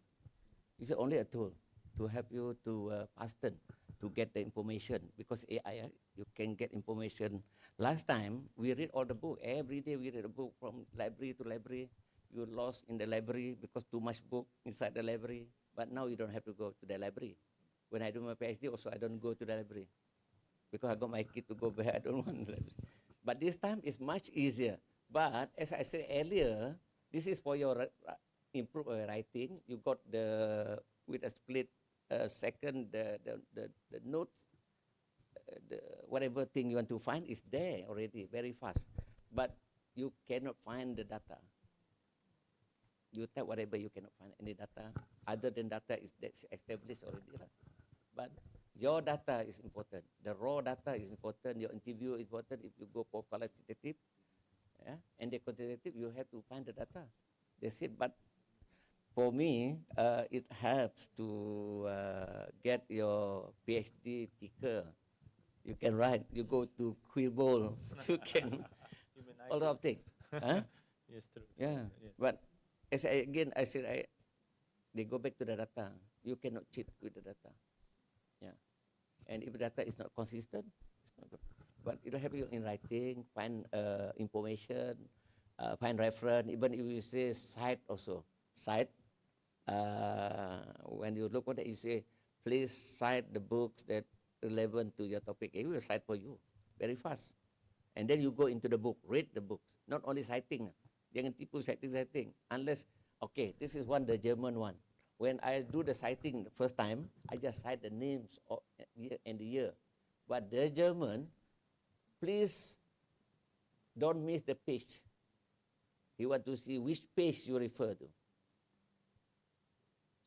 It's only a tool to help you to fasten, to get the information, because AI, you can get information. Last time, we read all the book. Every day we read a book from library to library. You lost in the library because too much book inside the library. But now you don't have to go to the library. When I do my PhD also, I don't go to the library because I got my kid to go back. I don't want the library. But this time it's much easier. But as I said earlier, this is for your improve writing. You got the, with a split second, the notes, whatever thing you want to find is there already, very fast. But you cannot find the data. You type whatever, you cannot find any data. Other than data is that's established already. But your data is important. The raw data is important. Your interview is important. If you go for qualitative, yeah, and the quantitative, you have to find the data. That's it. But for me, it helps to get your PhD thicker. You can write. You go to 𝗏𝐴𝐴, you can all of things. Huh? Yes, true. Yeah, Yes. but as I said, they go back to the data. You cannot cheat with the data. Yeah, and if the data is not consistent, it's not good. But it'll help you in writing, find information, find reference. Even if you say cite also, cite. When you look at it, you say, please cite the books that relevant to your topic. It will cite for you very fast. And then you go into the book, read the books. Not only citing. Jangan tipu citing. Unless, okay, this is one, the German one. When I do the citing the first time, I just cite the names of year and the year. But the German, please don't miss the page. You want to see which page you refer to.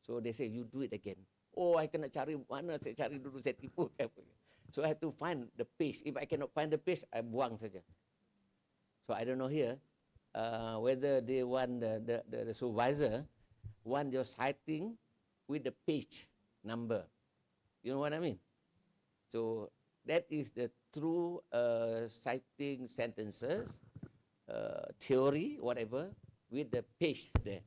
So they say, you do it again. Oh, I cannot cari mana, saya cari dulu, saya tipu. So I have to find the page. If I cannot find the page, I buang saja. So I don't know here, whether they want the supervisor want your citing with the page number. You know what I mean? So that is the true citing sentences, theory, whatever, with the page there.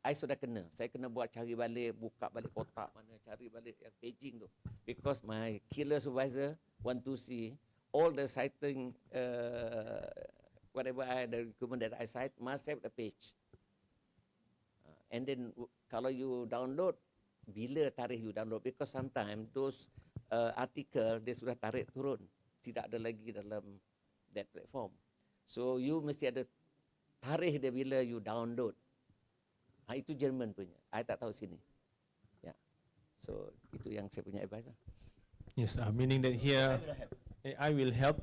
I sudah kena. Saya kena buat cari balik, buka balik kotak mana, cari balik yang paging tu. Because my killer supervisor want to see all the citing, whatever the document that I cite must have the page. And then kalau you download, bila tarikh you download? Because sometimes those article dia sudah tarik turun, tidak ada lagi dalam that platform. So you mesti ada tarikh dia bila you download. Itu Jerman punya. I tak tahu sini. Yeah. So itu yang saya punya advice. Yes, meaning that here AI will help.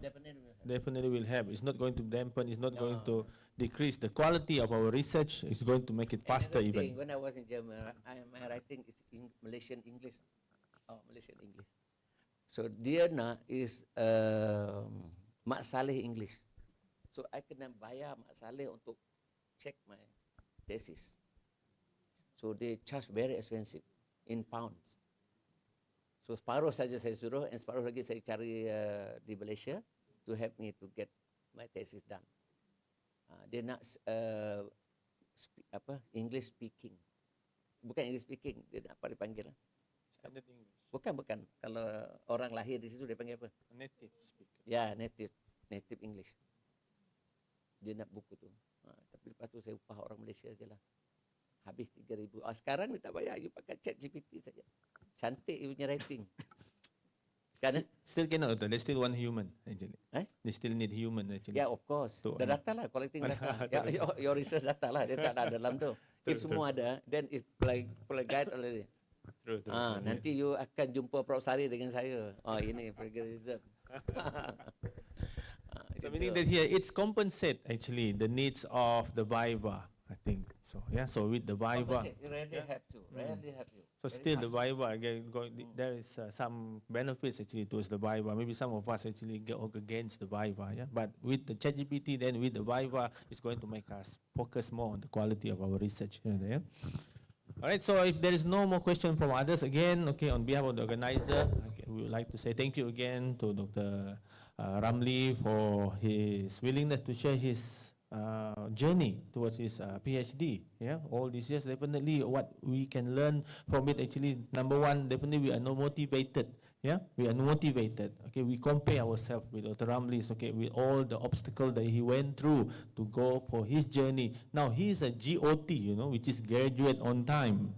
Definitely will help. It's not going to dampen. It's not going to decrease the quality of our research. It's going to make it faster even. When I was in German, my writing is in Malaysian English. Oh, Malaysian English. So Diana is Mak Saleh English. So I kena bayar Mak Saleh untuk check my thesis. So they charge very expensive in pounds. So separuh saja saya suruh, and separuh lagi saya cari di Malaysia to help me to get my thesis done. Dia nak English speaking. Bukan English speaking, dia nak apa dipanggil? Standard English. Bukan. Kalau orang lahir di situ dia panggil apa? Native speaker. Ya, native English. Dia nak buku tu. Tapi lepas tu saya upah orang Malaysia je lah. Habis 3,000. Sekarang ni tak payah, you pakai chat GPT saja. Cantik you punya writing. Kan? Still cannot. They still want human actually. They still need human actually. Yeah, of course. The data lah, collecting data. Your research data lah, dia tak ada dalam tu. If semua ada, then it's like guide already. True. Nanti you akan jumpa Prof. Sari dengan saya. Ini plagiarism. So meaning that here it's compensate actually the needs of the 𝗏𝐵A, I think. So yeah, so with the 𝗏𝐵A, Rarely have to. so Very still the fast. 𝗏𝐵A again there is some benefits actually towards the 𝗏𝐵A. Maybe some of us actually go against the 𝗏𝐵A, yeah. But with the ChatGPT, then with the 𝗏𝐵A, it's going to make us focus more on the quality of our research. Yeah. All right, so if there is no more question from others, again, okay, on behalf of the organizer, okay, we would like to say thank you again to Dr. Ramli for his willingness to share his journey towards his PhD. Yeah, all these years, definitely what we can learn from it, actually, number one, definitely we are not motivated. Yeah, we are motivated. Okay, we compare ourselves with Dr. Ramli's, okay, with all the obstacles that he went through to go for his journey. Now he's a GOT, you know, which is graduate on time.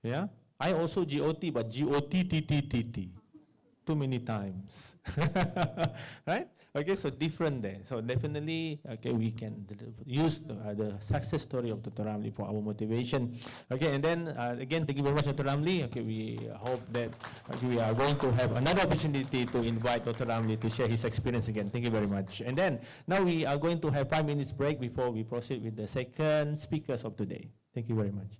Yeah, I also GOT, but GOTTTTT, too many times. Right? Okay, so different there. So definitely, okay, we can use the success story of Dr. Ramli for our motivation. Okay, and then again, thank you very much, Dr. Ramli. Okay, we hope that we are going to have another opportunity to invite Dr. Ramli to share his experience again. Thank you very much. And then now we are going to have 5 minutes break before we proceed with the second speakers of today. Thank you very much.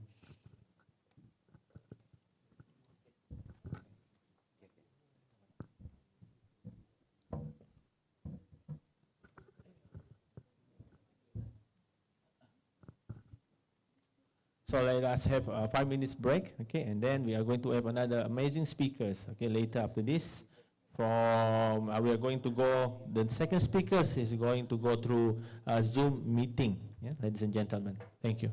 So let us have a 5 minutes break, okay, and then we are going to have another amazing speakers, okay, later after this. From we are going to go. The second speakers is going to go through a Zoom meeting, yeah, ladies and gentlemen. Thank you.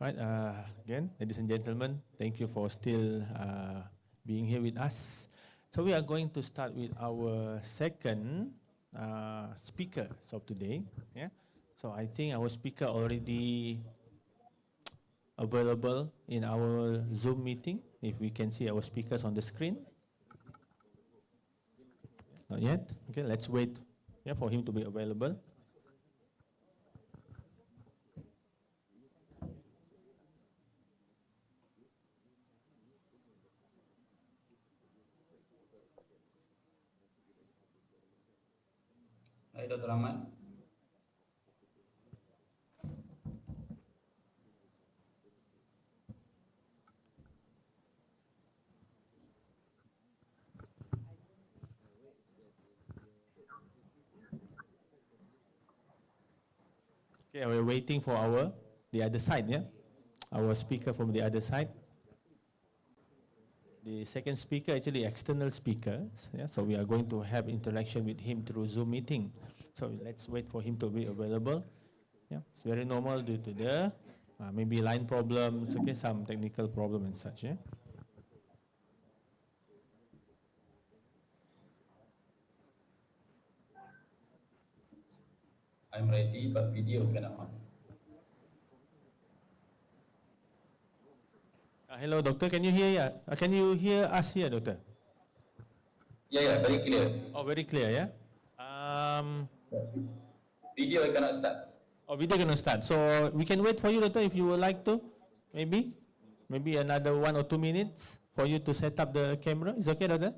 Right, again, ladies and gentlemen, thank you for still being here with us. So we are going to start with our second speaker of today. Yeah. So I think our speaker already available in our Zoom meeting. If we can see our speakers on the screen. Not yet. Okay, let's wait for him to be available. Hai Dr. Ahmad. Okay, we're waiting for the other side, our speaker from the other side. The second speaker actually external speakers, so we are going to have interaction with him through Zoom meeting. So let's wait for him to be available. Yeah, it's very normal due to the maybe line problems, okay, some technical problem and such. Yeah. I'm ready, but video cannot on. Hello, doctor. Can you hear? Can you hear us here, doctor? Yeah, very clear. Oh, very clear. Yeah. Video cannot start. Oh, video cannot start. So we can wait for you, doctor, if you would like to. Maybe another 1 or 2 minutes for you to set up the camera. Is okay, doctor?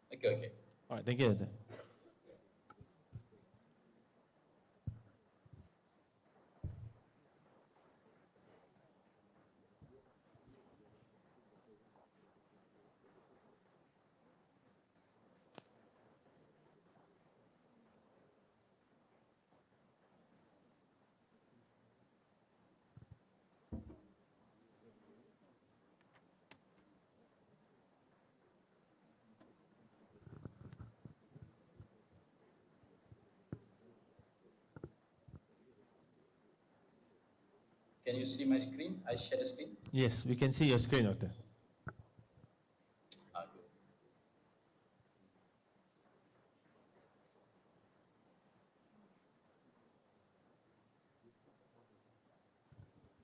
Okay. All right. Thank you, doctor. Can you see my screen? I share the screen. Yes, we can see your screen, doctor. Good.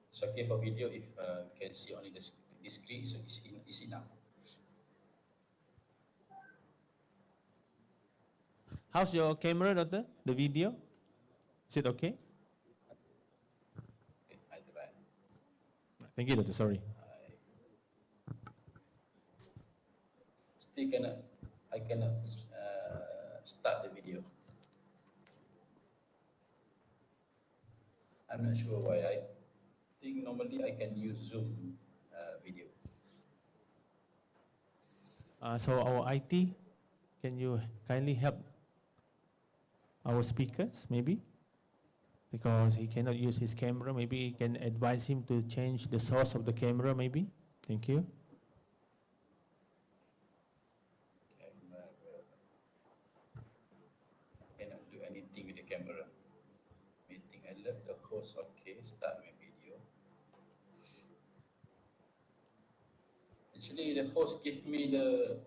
It's okay for video if you can see only the screen, so it's enough. How's your camera, doctor? The video? Is it okay? I try. Thank you, doctor. Sorry. Still I cannot start the video. I'm not sure why. I think normally I can use Zoom video. So our IT, can you kindly help our speakers, maybe? Because he cannot use his camera. Maybe you can advise him to change the source of the camera, maybe? Thank you. Cannot do anything with the camera. Meeting alert, the host, okay, start my video. Actually, the host gave me the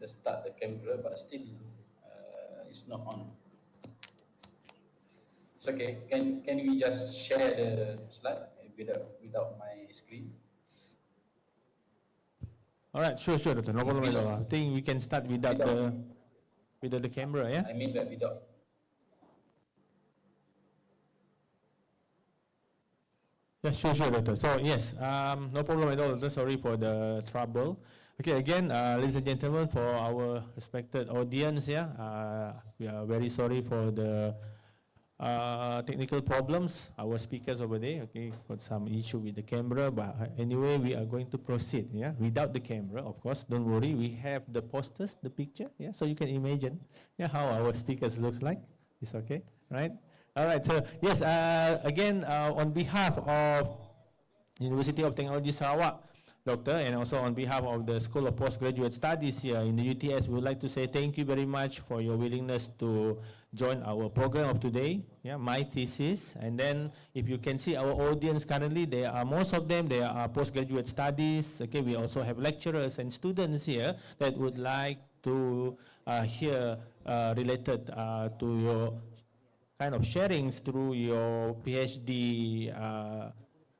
start the camera, but still it's not on. It's okay. Can we just share the slide without my screen? All right, sure, doctor. No problem at all. I think we can start without the camera, yeah? I mean that without. Yeah, sure, doctor. So yes, no problem at all, doctor. Sorry for the trouble. Okay, again, ladies and gentlemen, for our respected audience, we are very sorry for the technical problems. Our speakers over there, okay, got some issue with the camera, but anyway, we are going to proceed, without the camera, of course. Don't worry, we have the posters, the picture, so you can imagine, how our speakers looks like. It's okay, right? All right. So yes, again, on behalf of University of Technology Sarawak, Doctor, and also on behalf of the School of Postgraduate Studies here in the UTS, we would like to say thank you very much for your willingness to join our program of today, my thesis. And then if you can see our audience currently, most of them, they are postgraduate studies. Okay, we also have lecturers and students here that would like to hear related to your kind of sharings through your PhD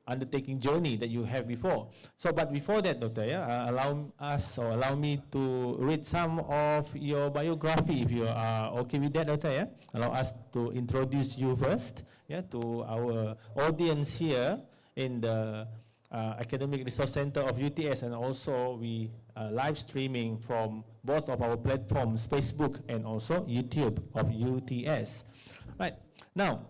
undertaking journey that you have before. So, but before that, Doctor, allow me to read some of your biography, if you are okay with that, Doctor. Allow us to introduce you first, to our audience here in the Academic Resource Center of UTS, and also we live streaming from both of our platforms, Facebook and also YouTube of UTS. Right now.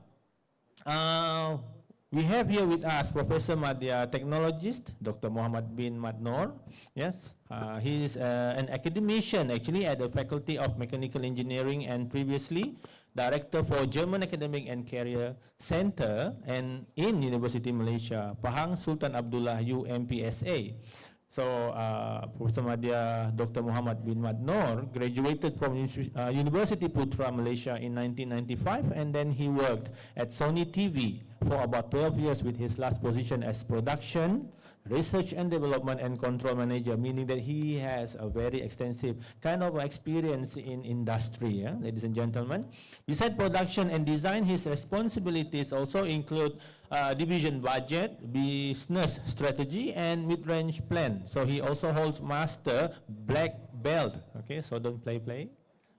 We have here with us Professor Madya Technologist, Dr. 𝗵𝗵𝗿𝗶𝗴𝗏. Yes, he is an academician actually at the Faculty of Mechanical Engineering and previously Director for German Academic and Career Center and in University Malaysia, Pahang Sultan Abdullah UMPSA. So Professor Madya Dr. 𝗵𝗵𝗿𝗶𝗴𝗏 graduated from University Putra Malaysia in 1995, and then he worked at Sony TV for about 12 years with his last position as production, research and development and control manager, meaning that he has a very extensive kind of experience in industry, ladies and gentlemen. Besides production and design, his responsibilities also include division budget, business strategy, and mid-range plan. So he also holds master black belt. Okay, so don't play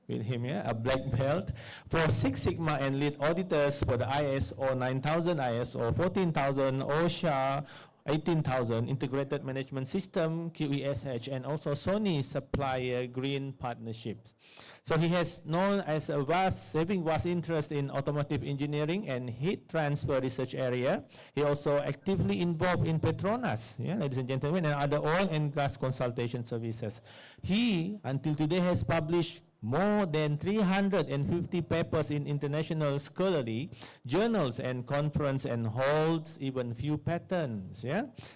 with him, a black belt for Six Sigma and lead auditors for the ISO 9000, ISO 14000, OSHA 18,000, Integrated Management System, QESH, and also Sony Supplier Green Partnerships. So he has known as having vast interest in automotive engineering and heat transfer research area. He also actively involved in Petronas, ladies and gentlemen, and other oil and gas consultation services. He, until today, has published more than 350 papers in international scholarly journals and conference, and holds even few patents.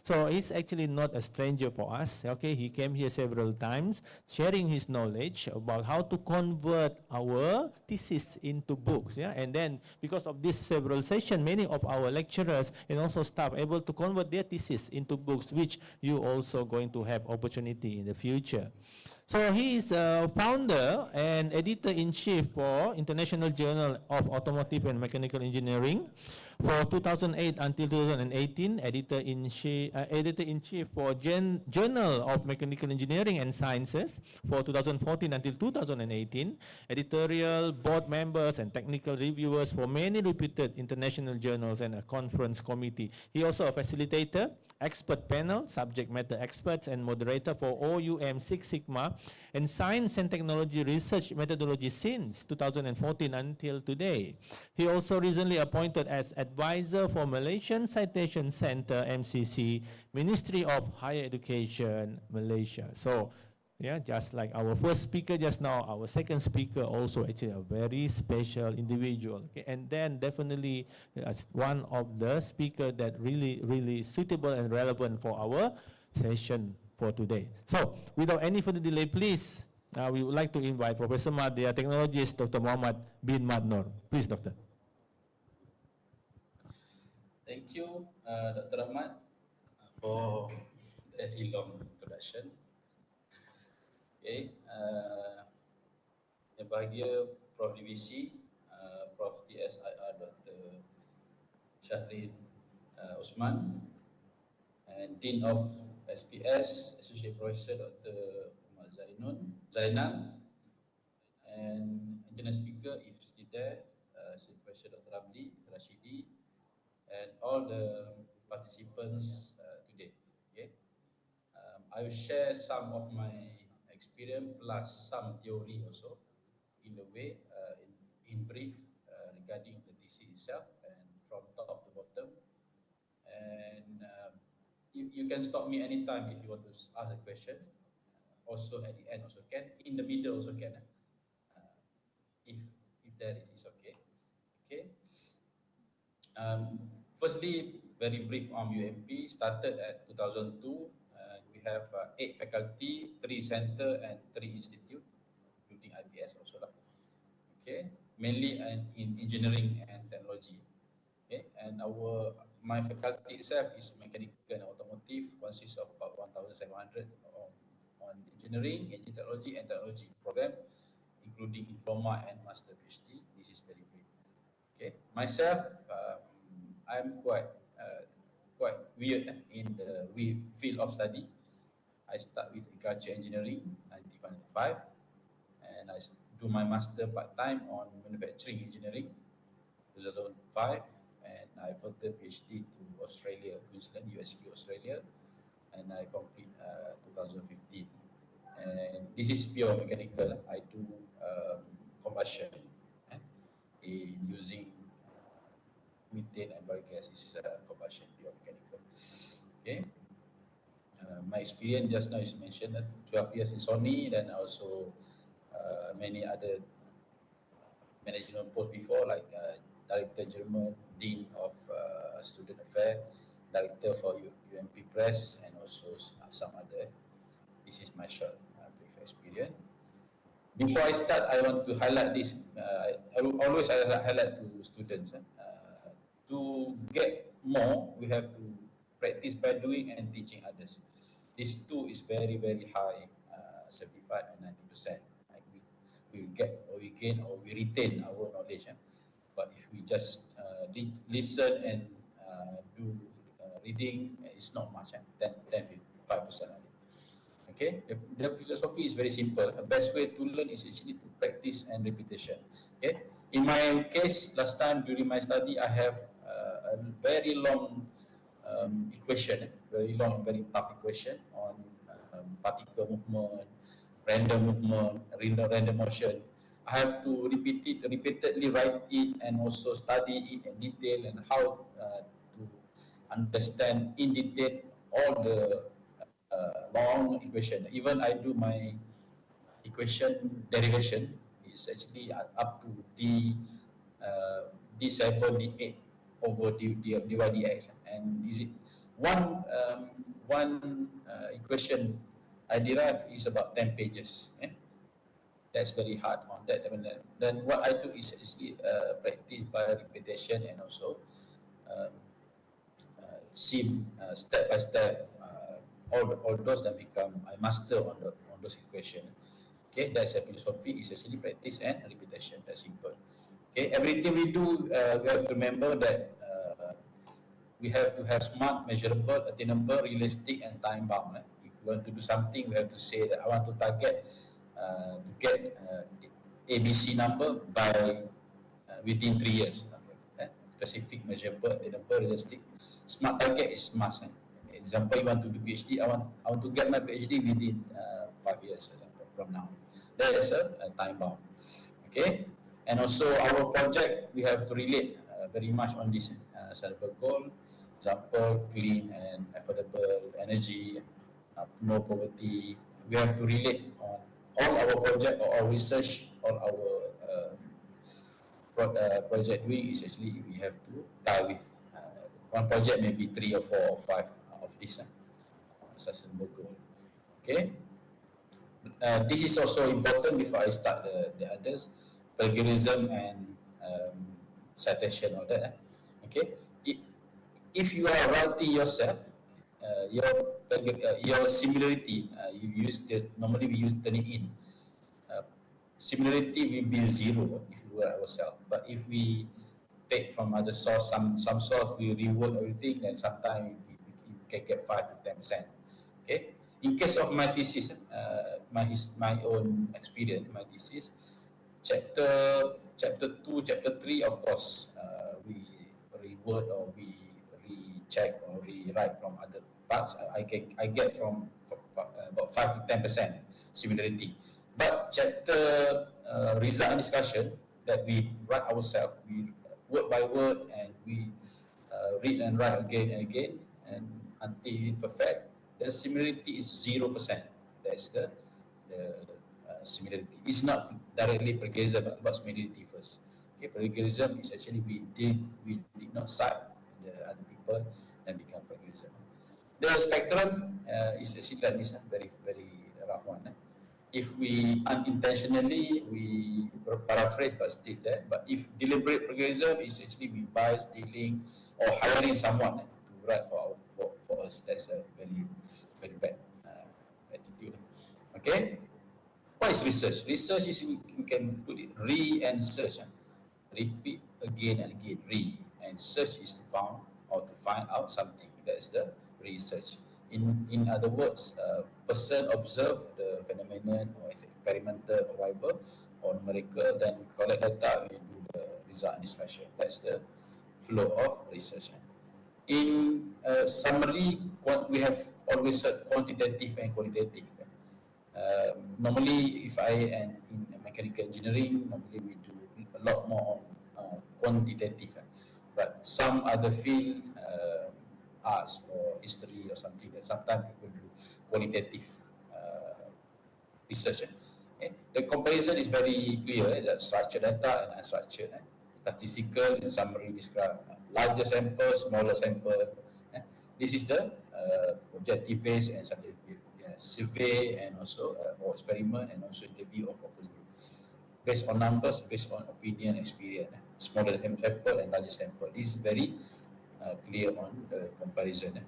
So he's actually not a stranger for us. Okay, he came here several times, sharing his knowledge about how to convert our thesis into books. And then because of this several sessions, many of our lecturers and also staff able to convert their thesis into books, which you also going to have opportunity in the future. So he is a founder and editor-in-chief for International Journal of Automotive and Mechanical Engineering for 2008 until 2018, editor-in-chief for Journal of Mechanical Engineering and Sciences for 2014 until 2018, editorial board members and technical reviewers for many reputed international journals and a conference committee. He also a facilitator, expert panel, subject matter experts, and moderator for OUM Six Sigma and Science and Technology Research Methodology since 2014 until today. He also recently appointed as advisor for Malaysian Citation Center, MCC, Ministry of Higher Education, Malaysia. So, just like our first speaker just now, our second speaker also actually a very special individual. Okay? And then definitely one of the speakers that really suitable and relevant for our session for today. So, without any further delay, please, we would like to invite Professor Madya Technologist, Dr. 𝗵𝗵𝗿𝗶𝗴𝗏. Please, Doctor. Thank you, Dr. Ahmad, for the very long introduction. Okay, yang bahagia Prof. 𝗏𝗏𝗍𝒐, Prof. TSIR Dr. Shahrin Osman, and Dean of SPS, Associate Professor Dr. 𝗏𝗵𝗿𝗶𝗏𝗏, and internal speaker, if still there, Associate Professor Dr. Ramli Rashidi, and all the participants today. Okay, I will share some of my experience plus some theory also in the way, in brief, regarding the thesis itself, and from top to bottom. And you can stop me anytime if you want to ask a question. Also at the end also can, in the middle also can. If there is, it's okay. Okay. Firstly, very brief on UMP. Started at 2002. We we have 8 faculty, 3 center, and 3 institute, including IPS also lah. Okay, mainly in engineering and technology. Okay, and my faculty itself is mechanical and automotive, consists of about 1,700 on engineering, technology, and technology program, including diploma and master PhD. This is very brief. Okay, myself, I'm quite weird in the field of study. I start with agriculture engineering 1995, and I do my master part-time on manufacturing engineering 2005, and I further PhD to Australia, Queensland, USQ Australia, and I complete 2015. And this is pure mechanical. I do combustion in using methane and biogas. This is combustion, pure mechanical. Okay. My experience just now is mentioned 12 years in Sony, then also many other management posts before, like Director German, Dean of Student Affairs, Director for UMP Press, and also some other. This is my short brief experience. Before I start, I want to highlight this. I will always highlight to students. To get more, we have to practice by doing and teaching others. This too is very, very high, certified at 90%. Like we get or we gain or we retain our knowledge. But if we just listen and do reading, it's not much, 5% only. Okay, the philosophy is very simple. The best way to learn is actually to practice and repetition. Okay, in my case, last time during my study, I have a very long equation, very long, very tough equation on particle movement, random movement, random motion. I have to repeatedly write it and also study it in detail and how to understand in detail all the long equation. Even I do my equation derivation is actually up to d7, d8 over dy dx, and is it one equation I derive is about 10 pages. That's very hard on that. Then what I do is actually practice by repetition and also see step by step all those that become I master on those equations. Okay, that's a philosophy. Is actually practice and repetition. That's simple. Okay, everything we do, we have to remember that we have to have smart, measurable, attainable, realistic, and time bound. If we want to do something, we have to say that I want to target to get ABC number by within 3 years. Specific, measurable, attainable, realistic. Smart target is must. Example, you want to do PhD. I want to get my PhD within 5 years, example, from now. That is a time bound. Okay, and also our project, we have to relate very much on this sustainable goal. Example, clean and affordable energy, no poverty. We have to relate on all our project or our research, all our project doing is actually we have to tie with one project, maybe 3 or 4 or 5 of this sustainable goal. Okay. This is also important before I start the others, plagiarism and citation, all that. Okay. If you are writing yourself, your similarity, you use normally we use turning in. Similarity will be 0 if we write ourselves. But if we take from other source, some source we reword everything, then sometimes we can get 5 to 10%. Okay. In case of my thesis, my own experience, my thesis, chapter 2, chapter 3, of course, we reword or we recheck or rewrite from other parts. I get from about 5 to 10% similarity. But chapter result and discussion that we write ourselves, we word by word, and we read and write again and again, and until perfect, the similarity is 0%. That's the similarity. It's not directly plagiarism, but similarity first. Okay, plagiarism is actually we did not cite the other people and become plagiarism. The spectrum is actually like this, very, very rough one. If we unintentionally, we paraphrase but still there. But if deliberate plagiarism is actually we buy, stealing, or hiring someone to write for us. That's a very, very bad attitude. Okay? What is research? Research is we can put it re and search. Repeat again and again, re. And search is to found or to find out something. That's the research. In other words, person observe the phenomenon or experimental or whatever or numerical, then we collect data, we do the result discussion. That's the flow of research. In summary, we have always heard quantitative and qualitative. Normally, if I am in mechanical engineering, normally we do a lot more on quantitative. But some other field, arts or history or something, that sometimes people do qualitative research. Okay. The comparison is very clear, that structured data and unstructured. Statistical and summary describe larger sample, smaller sample. This is the objective-based and subjective. Survey and also or experiment and also interview of focus group. Based on numbers, based on opinion, experience. Smaller sample and larger sample. This is very clear on the comparison.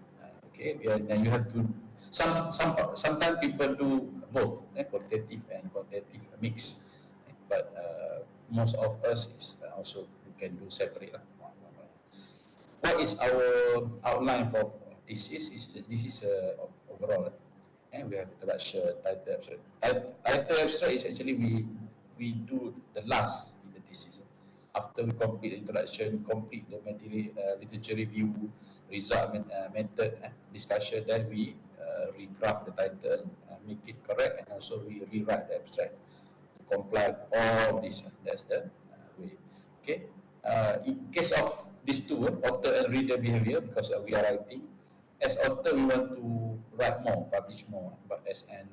Okay, then you have to sometimes people do both, qualitative and quantitative mix, but most of us is also we can do separate. What is our outline for thesis? This is overall. And we have introduction, title, abstract. Title abstract is actually we do the last in the thesis. After we complete the introduction, complete the material, literature review, result, method, discussion, then we recraft the title, make it correct, and also we rewrite the abstract to comply with all this. That's the way. Okay. In case of these two, author and reader behavior, because we are writing, as author we want to write more, publish more, but as an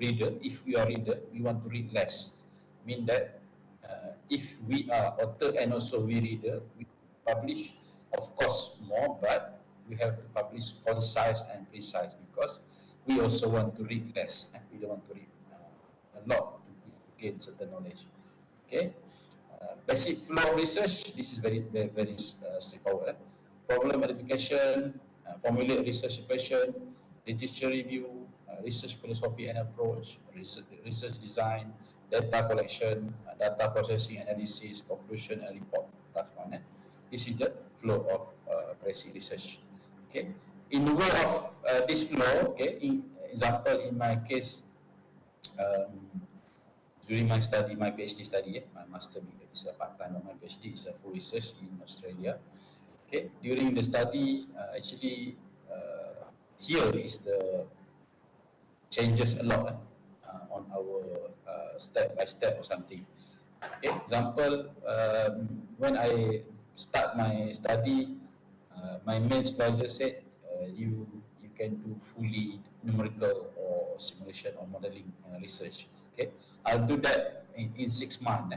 reader, if we are reader, we want to read less. Mean that if we are author and also we reader, we publish, of course, more, but we have to publish concise and precise because we also want to read less. We don't want to read a lot to gain certain knowledge. Okay. Basic flow of research. This is very, very, very straightforward. Problem identification, formulate research question, literature review, research philosophy and approach, research design, data collection, data processing, analysis, conclusion, and report. That's one. This is the flow of basic research. Okay. In the way of this flow, okay. In example, in my case, during my study, my PhD study, my master is a part-time, my PhD is a full research in Australia. Okay. During the study, actually, here is the changes a lot on our step by step or something. Okay. Example, when I start my study, my main supervisor said you can do fully numerical or simulation or modeling research. Okay, I'll do that in 6 months.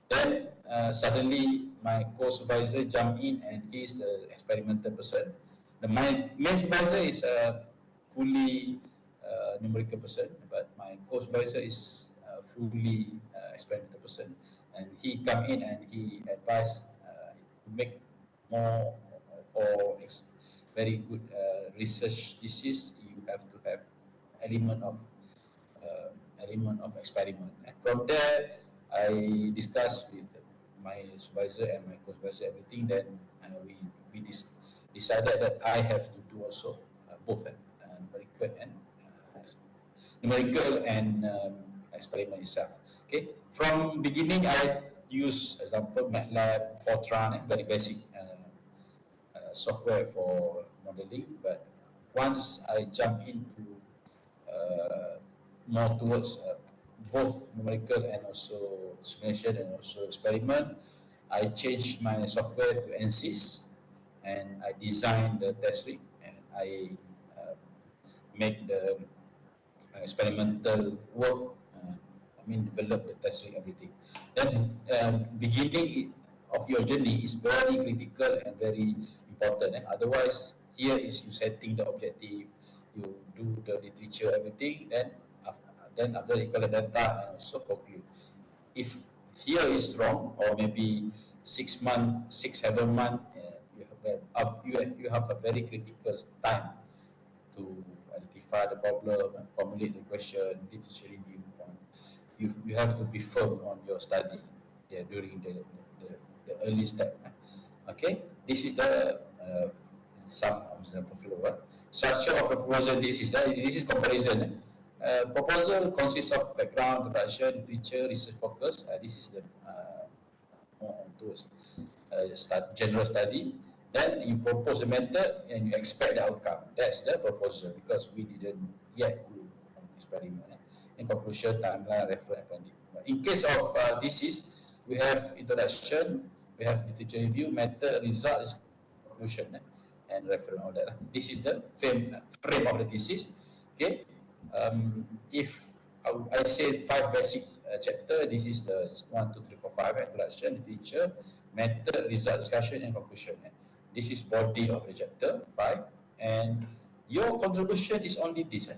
Then suddenly my co-supervisor jumped in and he's the experimental person. My main supervisor is a fully numerical person, but my co-supervisor is fully experimental person. And he come in and he advised to make more or very good research thesis. You have to have element of experiment. And from there, I discussed with my supervisor and my co-supervisor everything. Then we decided that I have to do also both numerical and experiment itself. Okay. From beginning, I use example MATLAB, Fortran, very basic software for modeling. But once I jump into more towards both numerical and also simulation and also experiment, I changed my software to ANSYS and I designed the test rig and I make the experimental work. Develop the test rig, everything. Then beginning of your journey is very critical and very important. Otherwise, here is you setting the objective, you do the literature, everything, then after you collect data and also conclude. If here is wrong, or maybe 6 months, 6-7 months, you have a very critical time to identify the problem, formulate the question, literature review. You have to be firm on your study during the early step. Okay, this is the some of the portfolio. Structure of the proposal. This is comparison. Proposal consists of background, introduction, literature, research focus. This is the more towards general study. Then you propose a method and you expect the outcome. That's the proposal, because we didn't yet do an experiment. In conclusion, timeline, reference, appendix. In case of thesis, we have introduction, we have literature review, method, result, conclusion, and reference, all that. This is the frame of the thesis. Okay. If I say 5 basic chapter, this is 1, 2, 3, 4, 5, introduction, literature, method, result, discussion, and conclusion. This is body of the chapter 5, and your contribution is only this.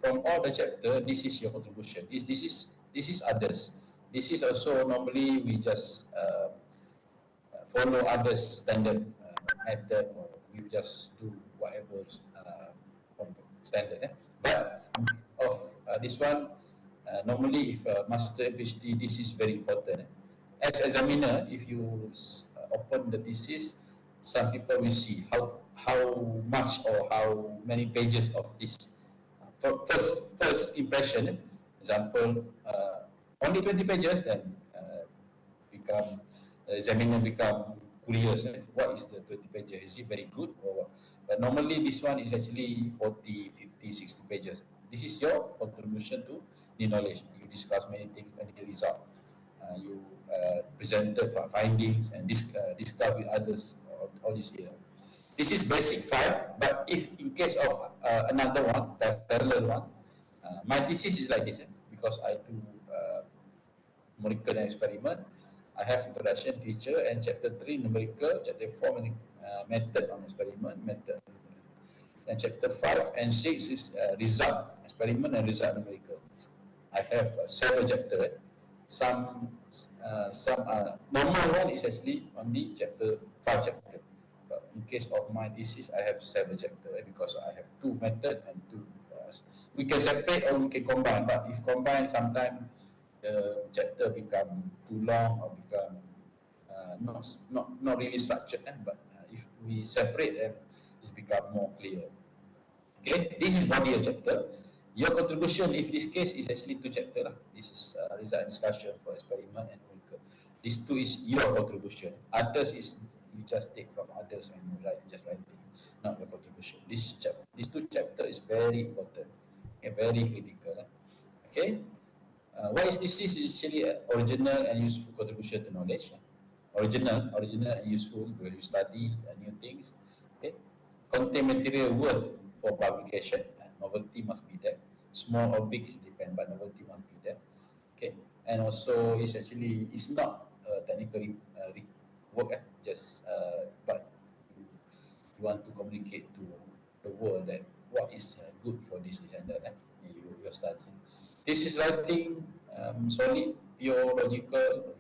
From all the chapter, this is your contribution. This is others. This is also normally we just follow others standard method, or we just do whatever standard. But of this one, normally if master PhD, this is very important. As examiner, if you open the thesis, some people will see how much or how many pages of this. First impression, example, only 20 pages, then become examiner become curious. What is the 20 pages? Is it very good or what? But normally this one is actually 40, 50, 60 pages. This is your contribution to the knowledge. You discuss many things, many results. You presented findings and discuss with others. All this here. This is basic 5, but if in case of another one, parallel one, my thesis is like this, because I do numerical and experiment. I have introduction, teacher, and chapter 3 numerical, chapter 4 method on experiment, method, and chapter 5 and 6 is result, experiment and result numerical. I have several chapters. Some normal one is actually only chapter 5 chapter. But in case of my thesis, I have 7 chapters because I have 2 method and 2. We can separate or we can combine. But if combine, sometimes the chapter become too long or become not really structured. But if we separate them, it's become more clear. Okay, this is body of chapter. Your contribution, if this case, is actually 2 chapters. This is result and discussion for experiment and numerical. These 2 is your contribution. Others is you just take from others and you just writing, not your contribution. These 2 chapters is very important and very critical. Okay, what is this? Is actually original and useful contribution to knowledge. Original and useful when you study new things. Okay, contain material worth for publication. Novelty must be there. Small or big, it depends, but novelty must be there. Okay, and also it's not technically work, but you want to communicate to the world that what is good for this and that you're studying. This is writing solid, pure, logical,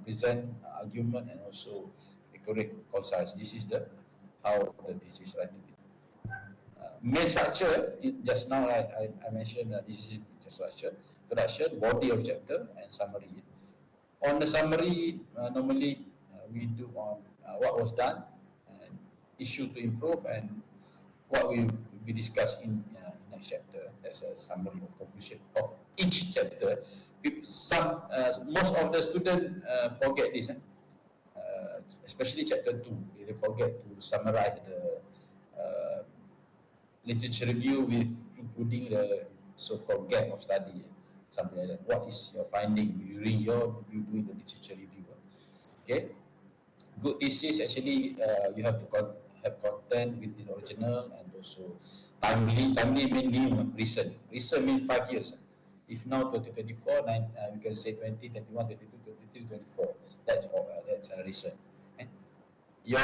present argument, and also accurate, concise. This is how the thesis writing is. Main structure, just now I mentioned this is the structure, introduction, body of chapter, and summary. On the summary, normally we do on what was done, and issue to improve, and what will be discussed in next chapter. That's a summary of conclusion of each chapter. Most of the students forget this, especially chapter 2. They forget to summarize the literature review with including the so-called gap of study, something like that. What is your finding during you doing the literature review? Okay, good thesis actually you have to have content with the original and also timely. Timely means new, recent. Recent means 5 years. If now 2024, you can say 20, 21, 22, 23, 24. That's recent. Your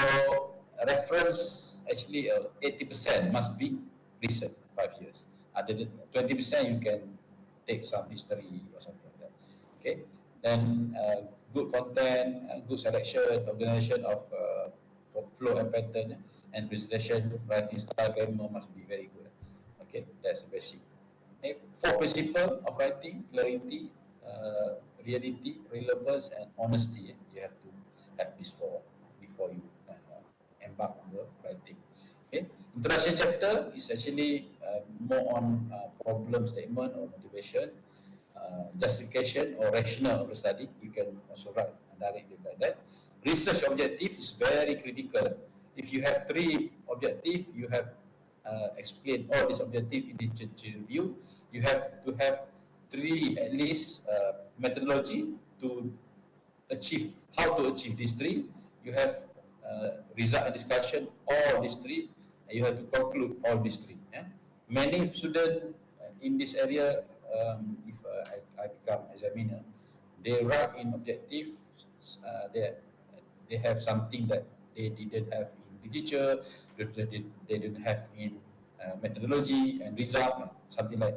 reference actually 80% must be recent, 5 years. Other than 20% you can take some history or something like that. Okay, then good content, good selection, organization of flow and pattern, and presentation, writing style, grammar must be very good. Okay, that's basic. Okay. 4 principles of writing: clarity, reality, relevance, and honesty. You have to have this 4 before you embark on the writing. Okay. Introduction chapter is actually more on problem statement or motivation, justification or rationale of the study. You can also write directly like that. Research objective is very critical. If you have 3 objectives, you have explain all these objectives in literature review. You have to have 3 at least methodology to achieve, how to achieve these 3. You have result and discussion, all these 3, and you have to conclude all these 3. Yeah? Many students in this area, if I become examiner, they write in objective, they have something that they didn't have in literature, they didn't have in methodology and result, something like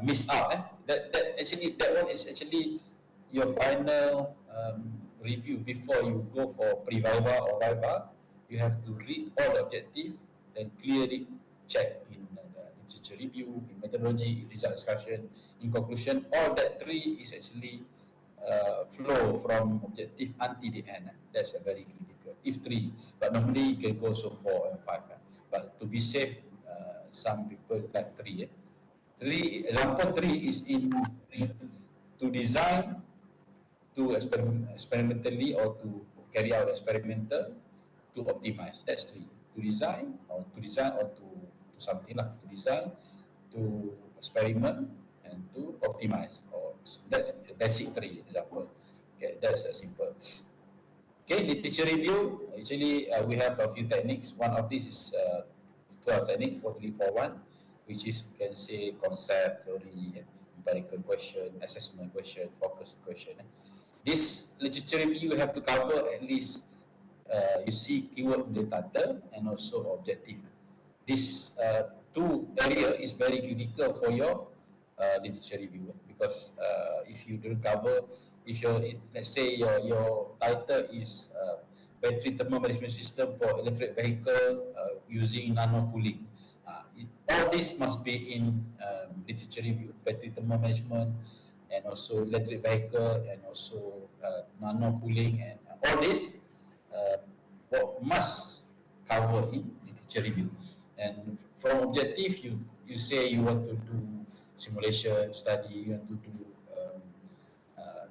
miss out. That one is actually your final review before you go for pre-viva or viva. You have to read all the objective and clearly check in literature review, in methodology, in result discussion, in conclusion. All that 3 is actually flow from objective until the end. That's a very critical. If 3, but normally you can go so 4 and 5. But to be safe, some people like 3. 3 example 3 is in to design, to experimentally or to carry out experimental, to optimize. That's 3. To design or to something like to design, to experiment, and to optimize. Or that's basic 3 example. Okay, that's simple. Okay, literature review. Actually, we have a few techniques. One of these is 12 technique 4341, which is you can say concept, theory, empirical question, assessment question, focus question. This literature review you have to cover at least you see keyword in the title and also objective. This 2 area is very critical for your literature review, because if you don't cover, if your, let's say your title is battery thermal management system for electric vehicle using nano cooling, all this must be in literature review: battery thermal management, and also electric vehicle, and also nano cooling, and all this must cover in literature review. And from objective, you say you want to do simulation study, you want to do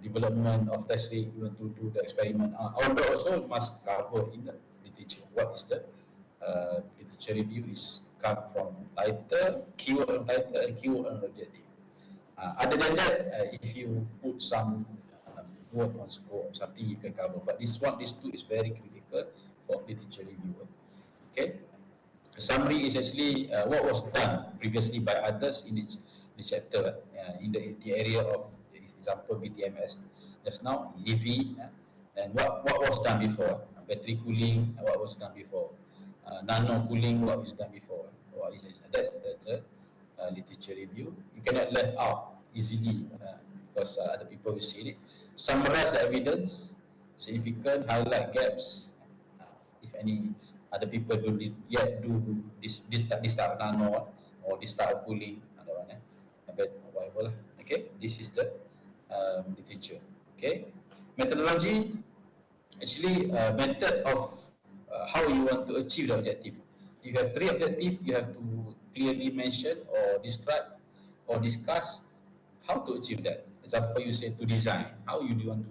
development of test rig, you want to do the experiment. All that also must cover in the literature. What is the literature review is come from title, keyword on title, and keyword on objective. Other than that, if you put some word on scope or something, you can cover. But these 2 is very critical for literature review. Okay. The summary is actually what was done previously by others in this chapter, in the area of, example, BTMS just now, EV, and what was done before, battery cooling, what was done before, nano cooling, what was done before. What is that's a literature review. You cannot left out easily because other people will see it. Summarize the evidence, significant, highlight gaps. If any other people yet do this type of nano or this type of cooling, whatever. Okay, this is the literature. Okay, methodology, actually method of how you want to achieve the objective. You have 3 objectives, you have to clearly mention or describe or discuss how to achieve that. Example, you say to design. How do you want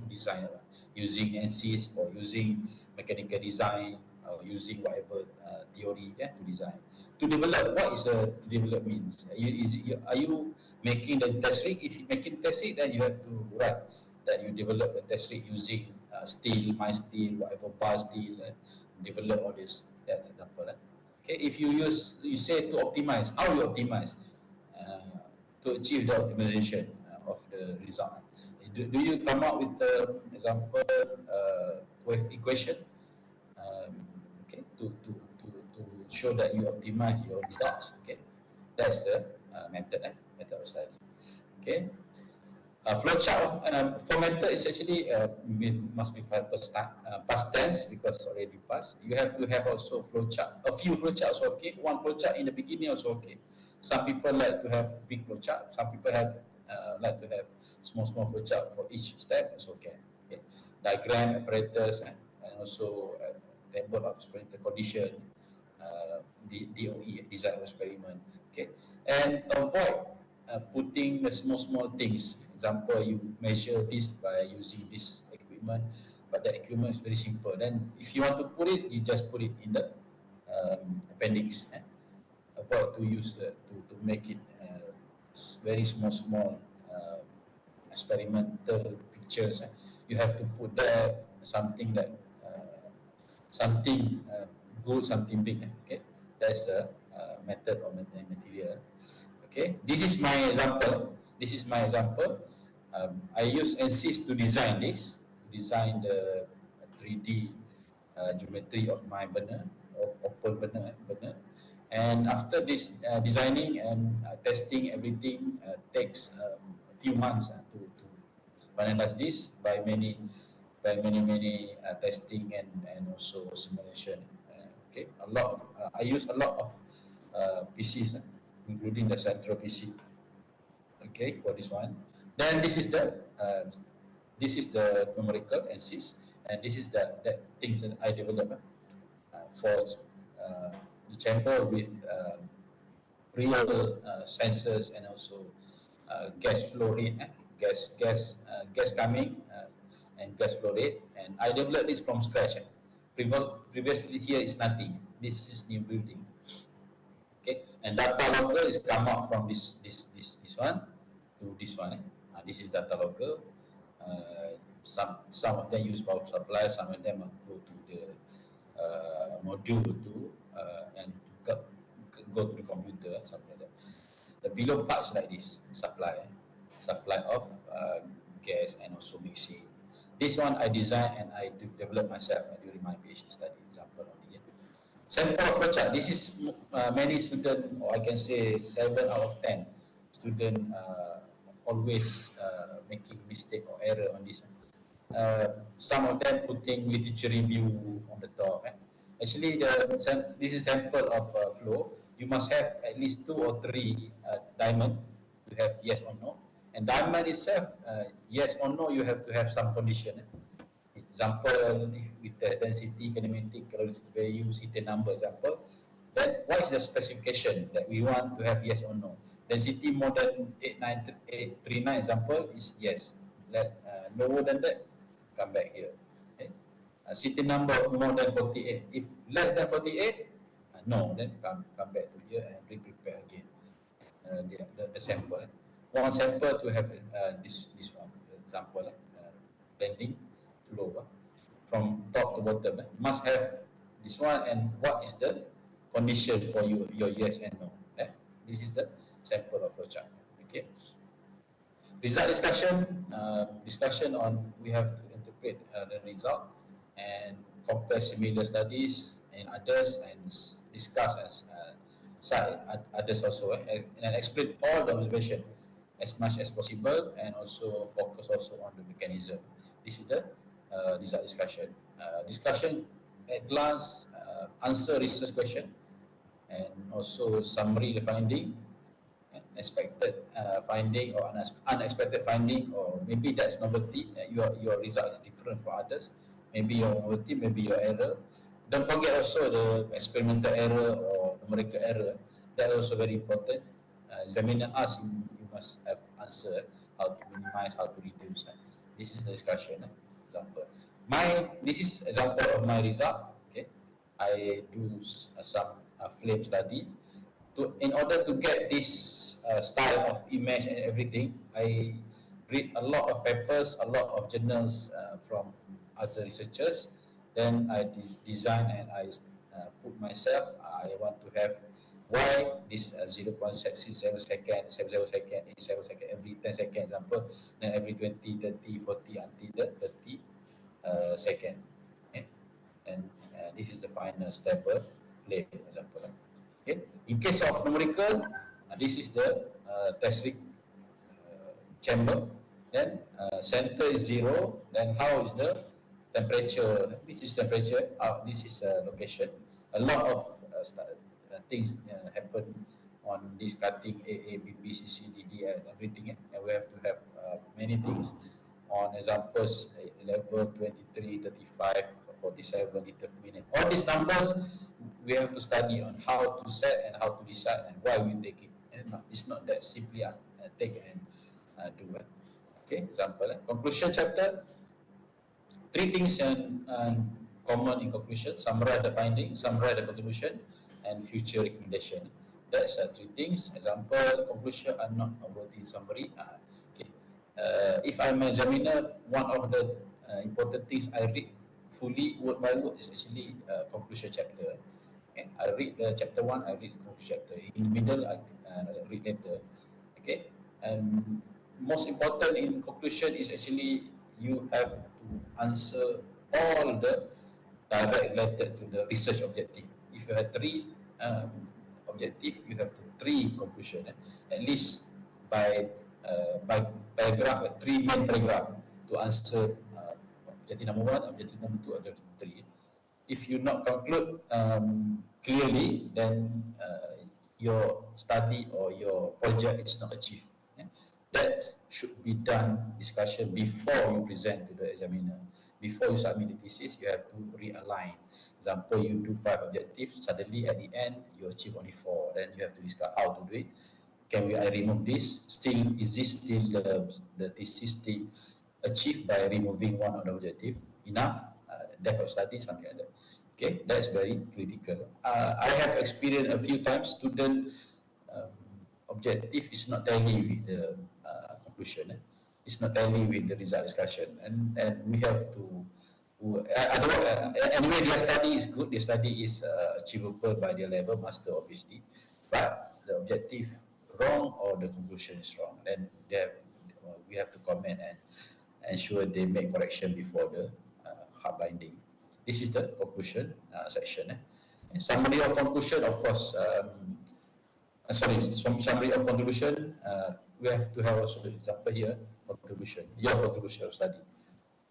to design using ANSYS or using mechanical design or using whatever theory to design. To develop, what is to develop means? Are you making the test rig? If you're making test rig, then you have to write that you develop a test rig using steel, my steel, whatever bar steel, and develop all this. That's example. Okay, if you say to optimize, how you optimize to achieve the optimization of the result. Do you come up with the example equation? Okay, to show that you optimize your results. Okay, that's the method of study. Okay, flowchart for method is actually must be past tense because already passed. You have to have also flowchart. A few flowcharts okay. One flowchart in the beginning also okay. Some people like to have big flowchart. Some people have like to have small flowchart for each step. It's okay. Okay. Diagram, apparatus, and also table of experimental condition, DOE, design of experiment. Okay, and avoid putting the small things. Example, you measure this by using this equipment, but the equipment is very simple. Then, if you want to put it, you just put it in the appendix. Avoid to use to make it very small experimental pictures. You have to put there something that something good, something big. Okay, that's the method or material. Okay, this is my example. I use NCIS to design this, the 3D geometry of my burner, open burner. And after this designing and testing everything takes a few months to finalize this by many testing and also simulation. Okay, I use a lot of PCs, including the central PC. Okay, for this one. Then this is the numerical NCIS, and this is the things that I developed for the chamber with real sensors and also gas flow rate, gas coming and gas flow rate. And I developed this from scratch. Previously here is nothing. This is new building. Okay, and data logger is come out from this one to this one. This is data logger. Some of them use power supply. Some of them go to the module and go to the computer, something like that. The below part is like this: supply of gas and also mixing. This one I designed and I developed myself during my PhD study. Example only. Sample flowchart. This is many students, or I can say 7 out of 10 students always making mistake or error on this. Some of them putting literature review on the top. Actually, this is sample of flow. You must have at least 2 or 3 diamond to have yes or no. And diamond itself, yes or no, you have to have some condition. Example, with the density, kinematic, relative value, CT number, example. Then what is the specification that we want to have yes or no? Density more than 839, example, is yes. Lower than that, come back here. Okay? CT number more than 48. If less than 48, no, then come back to here and re-prepare again the sample. One sample to have this one, example, blending flow from top to bottom. Must have this one, and what is the condition for your yes and no. This is the sample of flowchart. Okay. Result discussion on, we have to interpret the result and compare similar studies and others, and discuss cite others also, and explain all the observation as much as possible, and also focus also on the mechanism. This is the result discussion. Discussion at glance, answer research question, and also summary the finding, expected finding or unexpected finding, or maybe that's novelty. Your result is different from others. Maybe your novelty, maybe your error. Don't forget also the experimental error or numerical error. That is also very important. Examiner asks, you must have answer how to minimize, how to reduce. This is the discussion. Example. This is example of my result. Okay, I do some flame study. In order to get this style of image and everything, I read a lot of papers, a lot of journals from other researchers. Then I design and I put myself. I want to have why this 0.67 second, 70 second, 87 second, every 10 second example, then every 20, 30, 40 until the 30 second. Okay. and this is the final stepper plane, example. Okay. In case of numerical, this is the testing chamber. Then center is 0. Then how is the temperature? This is temperature. This is location. A lot of things happen on this cutting A, B, B, C, C, D, D, and everything. And we have to have many things on examples level 23, 35, 47 liter per minute. All these numbers we have to study on how to set and how to decide and why we take it. And it's not that simply take and do it. Okay, example. Conclusion chapter. 3 things common in conclusion: summarize the findings, summarize the contribution, and future recommendation. That's 3 things. Example, conclusion are not worthy summary. Okay. If I'm an examiner, one of the important things I read fully word by word is actually conclusion chapter. Okay. I read chapter 1, I read conclusion chapter. In the middle, I read later. Okay. And most important in conclusion is actually you have to answer all the direct related to the research objective. If you have 3 objective, you have 3 conclusion. At least by paragraph, 3 main paragraph to answer objective number 1, objective number 2, objective 3. If you not conclude clearly, then your study or your project is not achieved. That should be done discussion before you present to the examiner. Before you submit the thesis, you have to realign. Example, you do 5 objectives, suddenly at the end you achieve only 4. Then you have to discuss how to do it. Can I remove this? Still, is this still the thesis still achieved by removing one of the objective? Enough? Depth of study, something like that. Okay, that's very critical. I have experienced a few times student objective is not tally with the conclusion. It's not tally with the result discussion, and we have to. Anyway, their study is good. Their study is achievable by their level, master or PhD, but the objective wrong or the conclusion is wrong. Then we have to comment and ensure they make correction before the hard binding. This is the conclusion section. And summary of conclusion, of course. Some summary of contribution. We have to have also the example here. Contribution, your contribution of study.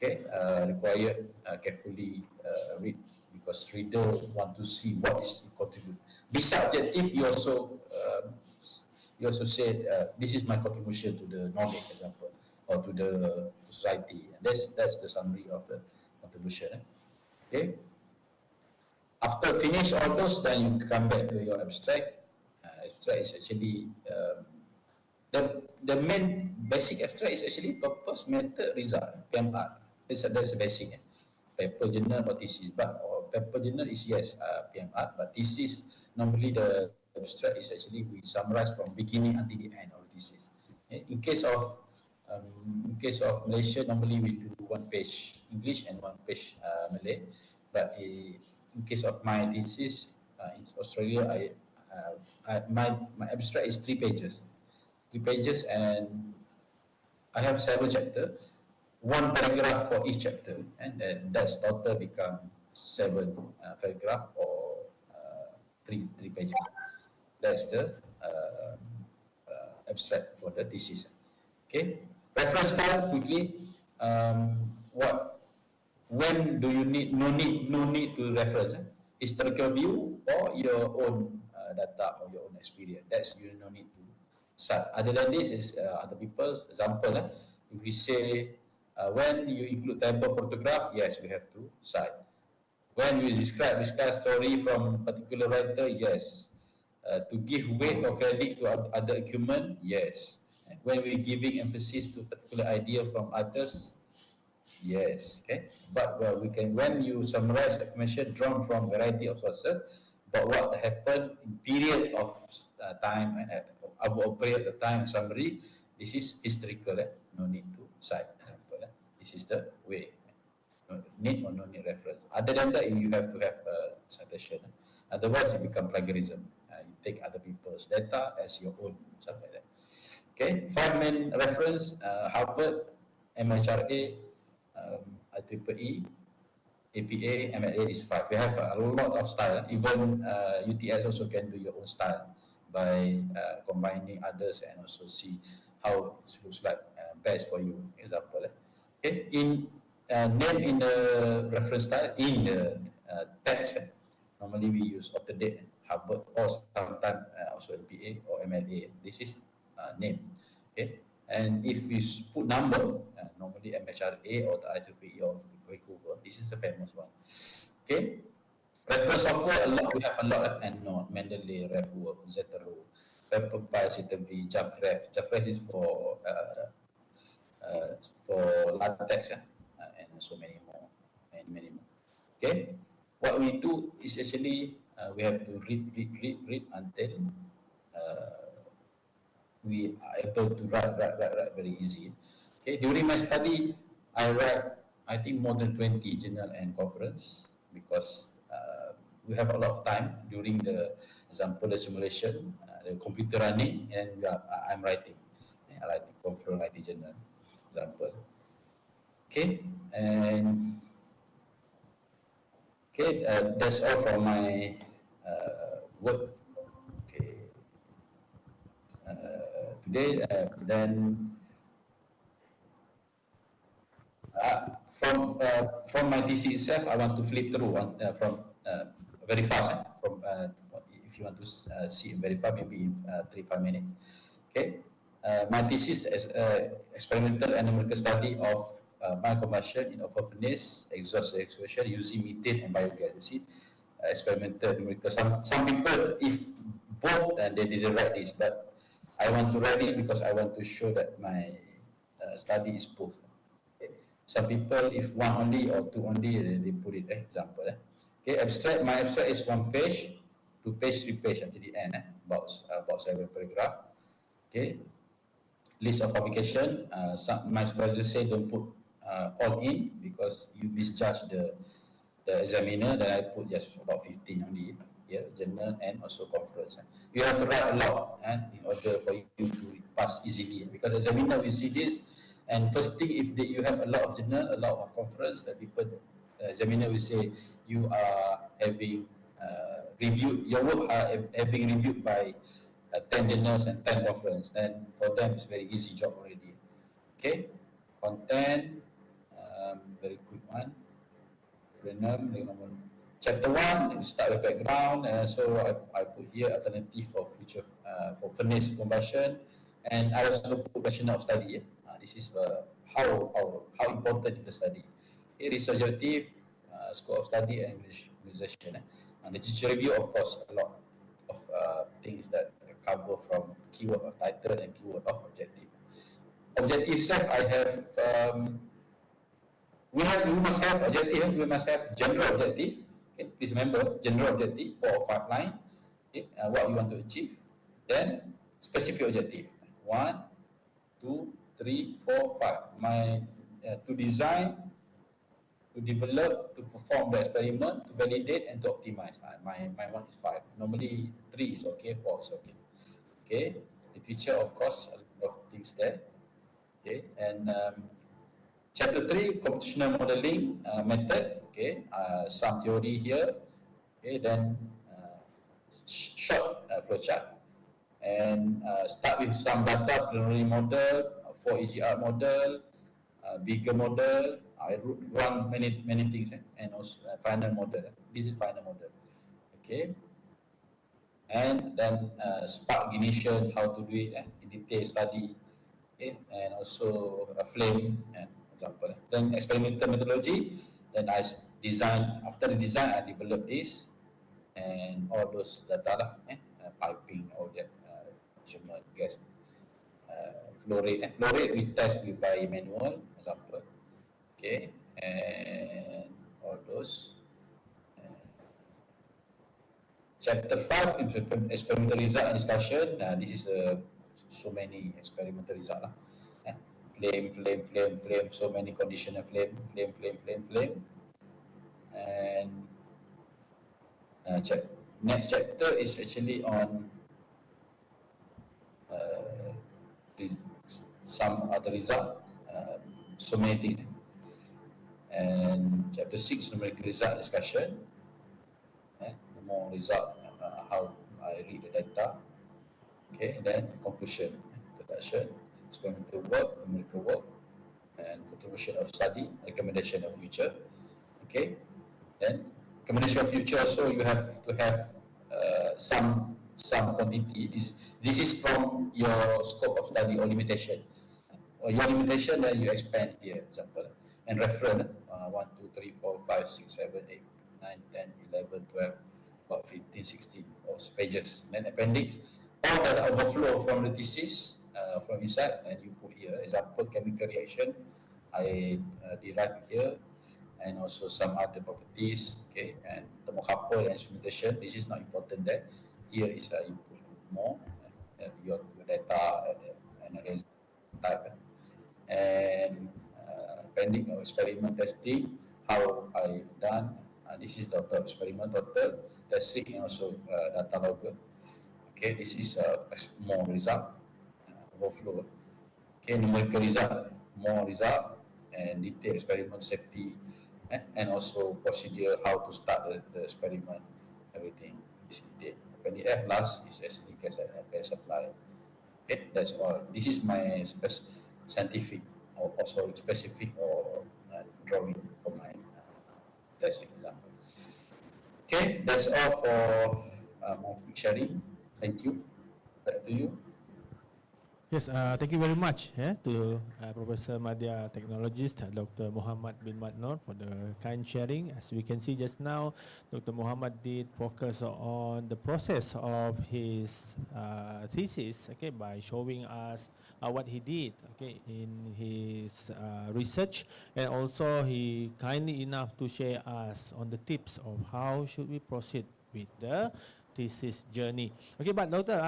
Okay, required carefully read because reader want to see what is you contribute. Besides objective, you also said this is my contribution to the knowledge, example, or to the society. And that's the summary of the contribution. Okay. After finish all those, then you come back to your abstract. Abstract is actually the main basic abstract is actually purpose, method, result, PMR. That's the basic. Paper, journal, or thesis. But paper, journal is yes, PMR. But thesis, normally the abstract is actually we summarize from beginning until the end of the thesis. In case of Malaysia, normally we do 1 page English and 1 page Malay. But in case of my thesis in Australia, my abstract is 3 pages. 3 pages, and I have 7 chapters, 1 paragraph for each chapter, and then that's total become 7 paragraph or 3 pages. That's the abstract for the thesis. Okay, reference style quickly. When do you need? No need to reference. Historical view or your own data or your own experience. That's you no need to cite. Other than this is other people's example. If we say when you include table photograph, yes, we have to cite. When we describe story from particular writer, yes. To give weight or credit to other equipment, yes. And when we giving emphasis to particular idea from others, yes. Okay. But when you summarize information drawn from variety of sources, but what happened in period of time and period of time and summary, this is historical. No need to cite. This is the way. No need or no need reference. Other than that, you have to have citation. Otherwise, it becomes plagiarism. You take other people's data as your own, something like that. Okay. 5 main reference: Harvard, MHRA, IEEE, APA, MLA, this 5. We have a lot of style. Even UTS also can do your own style by combining others and also see how it looks like best for you. Example. Okay, in name in the reference style in the text. Normally we use up-to-date, Hubbard, or sometimes also APA or MLA. This is name. Okay, and if we put number, normally MHRA or the IEEE or Vancouver. This is the famous one. Okay, reference software, we have a lot, and not Mendeley, RefWork, Zetero, PepperPy, CTV, JavaRef. JavaRef is for LaTeX, and so many more, many more. Okay, what we do is actually we have to read until we are able to write very easy. Okay, during my study, I write, I think, more than 20 journal and conference because we have a lot of time during the example, the simulation, the computer running, and I'm writing. I write conference, writing journal, example. Okay, and okay, that's all from my work. Okay, today, then. From my thesis itself, I want to flip through from very fast. If you want to see very fast, maybe in 3-5 minutes. Okay, my thesis is experimental and numerical study of biocombustion in open-furnace exhaust actuation using methane and biogas. You see, experimental numerical. Some people, if both, they didn't write this, but I want to write it because I want to show that my study is both. Some people, if one only or two only, they put it example. Okay, abstract. My abstract is 1 page, 2 page, 3 page until the end. About 7 paragraph. Okay. List of publication. My supervisor say don't put all in because you misjudge the examiner. Then I put just about 15 only. Yeah, journal and also conference. You have to write a lot in order for you to pass easily because the examiner will see this. And first thing, if you have a lot of journal, a lot of conference, that people, examiner will say you are having reviewed, your work are having reviewed by 10 journals and 10 conference. Then for them, it's very easy job already. Okay, content, very quick one. Chapter 1, we start with background. So I put here alternative for future for furnace combustion, and I also put rationale of study. This is how important is the study. Here is objective, scope of study, and organization. And the teacher review, of course, a lot of things that cover from keyword of title and keyword of objective. Objective self, I have. We must have objective. We must have general objective. Okay, please remember general objective 4 or 5 lines. Okay, what you want to achieve. Then specific objective 1, 2, 3, 4, 5. To design, to develop, to perform the experiment, to validate, and to optimize. My one is 5. Normally 3 is okay, 4 is okay. Okay, literature, of course, a lot of things there. Okay, and chapter 3, computational modeling method. Okay, some theory here. Okay, then short flowchart, and start with some data preliminary model, 4 EGR model, bigger model. I run many things, and also final model. This is final model. Okay, and then spark ignition, how to do it, in detail study. Okay, and also a flame, example. Then experimental methodology. Then I design. After the design, I develop this and all those data, piping, all that, gas, flow rate. Flow rate we test by manual, example. Okay, and all those. Chapter 5, experimental result and discussion. This is so many experimental result. Flame, so many conditional flame. And next chapter is actually on some other result, so many things. And chapter 6, numerical result discussion. More result, how I read the data. Okay, and then conclusion, introduction, experimental work, numerical work, and contribution of study, recommendation of future. Okay, then recommendation of future also you have to have some quantity. This is from your scope of study or limitation. Or your limitation, then you expand here, example. And reference 1, 2, 3, 4, 5, 6, 7, 8, 9, 10, 11, 12, about 15, 16 or pages. Then appendix, all the overflow from the thesis from inside, and you put here example chemical reaction. I derive here, and also some other properties. Okay, and thermocouple and instrumentation. This is not important there. Here is you put more your data analysis type. And pending or experiment testing, how I done. This is total experiment, total testing, and also data logger. Okay, this is more result, overflow. Okay, numerical result, more result, and detailed experiment safety, and also procedure, how to start the experiment, everything is detailed. When the F last is actually gas supply. Okay, that's all. This is my scientific or also specific or drawing for my testing example. Okay, that's all for my quick sharing. Thank you. Back to you. Yes, thank you very much to Professor Madya Technologist, Dr. 𝗵𝗵𝗿𝗏 for the kind sharing. As we can see just now, Dr. Mohammed did focus on the process of his thesis, okay, by showing us what he did, okay, in his research, and also he kindly enough to share us on the tips of how should we proceed with the thesis journey. Okay, but Doctor,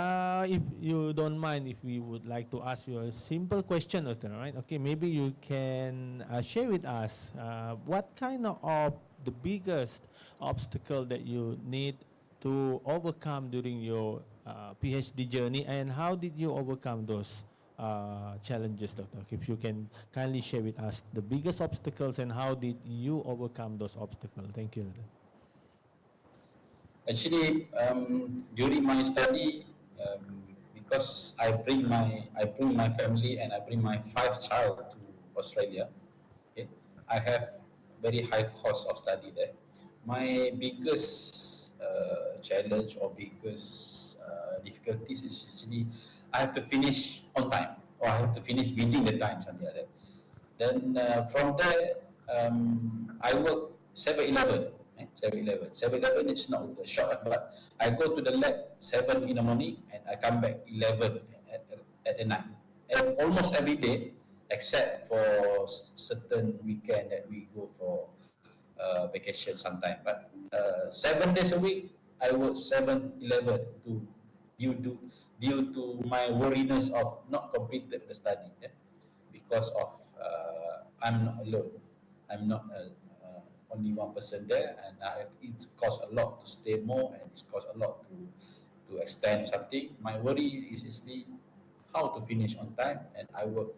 if you don't mind, if we would like to ask you a simple question, Doctor, right? Okay, maybe you can share with us what kind of the biggest obstacle that you need to overcome during your PhD journey, and how did you overcome those challenges, Doctor? If you can kindly share with us the biggest obstacles and how did you overcome those obstacles. Thank you, Doctor. Actually, during my study, because I bring my family and I bring my 5 child to Australia, okay, I have very high cost of study there. My biggest challenge or biggest difficulties is actually I have to finish on time, or I have to finish within the time, something like that. Then from there, I work 7-11. 7-11 is not short, but I go to the lab 7 in the morning and I come back 11 at the night. And almost every day, except for certain weekend that we go for vacation sometime. But 7 days a week, I work 7-11 due to my worriness of not completed the study, because of I'm not alone. I'm not only one person there, and it costs a lot to stay more, and it costs a lot to extend something. My worry is actually how to finish on time, and I work.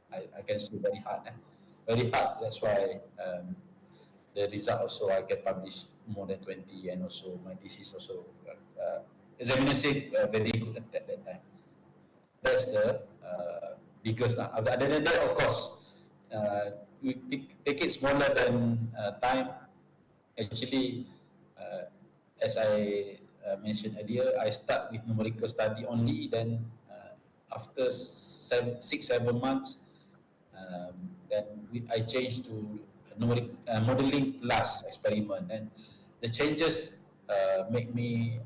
I can say very hard, very hard. That's why the result also I can publish more than 20, and also my thesis also examiner said very good at that time. That's the biggest. Other than that, of course. We take it smaller than time. Actually, as I mentioned earlier, I start with numerical study only. Then after 6-7 months, then I changed to modeling plus experiment, and the changes make me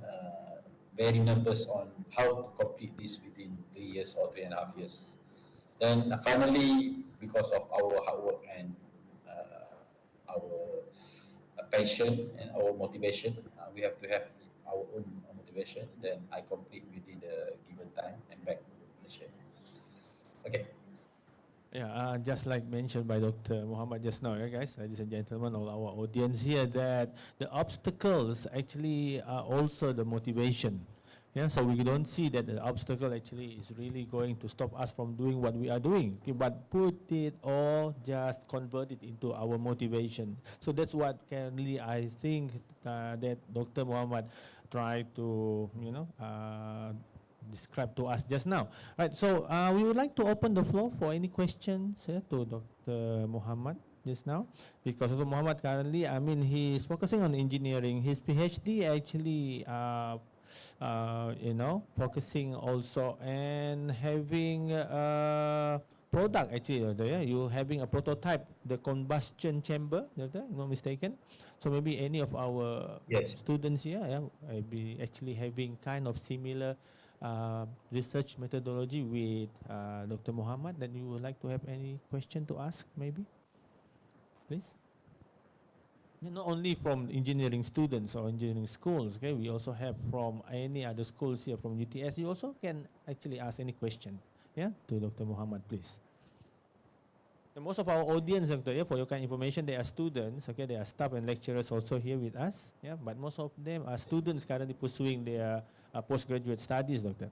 very nervous on how to complete this within 3 years or 3.5 years. Then finally, because of our hard work and our passion and our motivation, we have to have our own motivation. Then I complete within the given time and back to Malaysia. Okay. Yeah, just like mentioned by Dr. Mohammed just now, guys, ladies and gentlemen, all our audience here, that the obstacles actually are also the motivation. Yeah, so we don't see that the obstacle actually is really going to stop us from doing what we are doing, okay, but put it or just convert it into our motivation. So that's what currently I think that Dr. Muhammad tried to, describe to us just now. Right, so we would like to open the floor for any questions to Dr. Muhammad just now, because Dr. Muhammad currently, I mean, he's focusing on engineering. His PhD actually focusing also and having a product actually. You having a prototype, the combustion chamber, not mistaken. So maybe any of our students here, be actually having kind of similar research methodology with Dr. Muhammad. That you would like to have any question to ask, maybe, please. Not only from engineering students or engineering schools, okay, we also have from any other schools here from UTS. You also can actually ask any question, to Dr. Muhammad, please. And most of our audience, for your kind of information, they are students, okay, they are staff and lecturers also here with us, but most of them are students currently pursuing their postgraduate studies, doctor.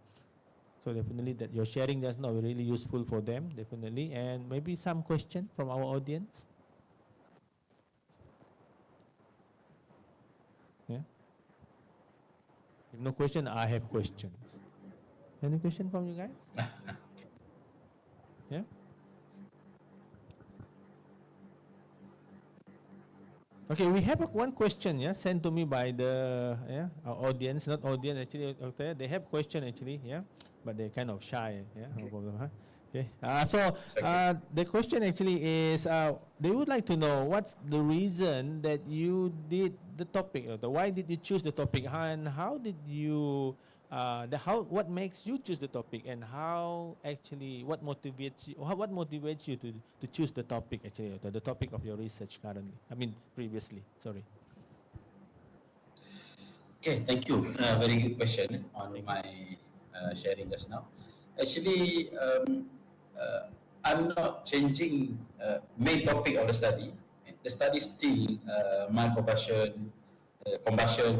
So definitely that your sharing just now really useful for them, definitely, and maybe some question from our audience. If no question, I have questions. Any question from you guys? Yeah? Okay, we have one question, sent to me by the our audience, not audience actually. Okay, they have question actually, but they're kind of shy, no problem, Okay. The question actually is, they would like to know what's the reason that you did the topic. Why did you choose the topic, and how did you, what makes you choose the topic, and how actually what motivates you to choose the topic actually, the topic of your research currently. I mean previously. Sorry. Okay, thank you. Very good question on my sharing just now. Actually, I'm not changing main topic of the study. The study still mild combustion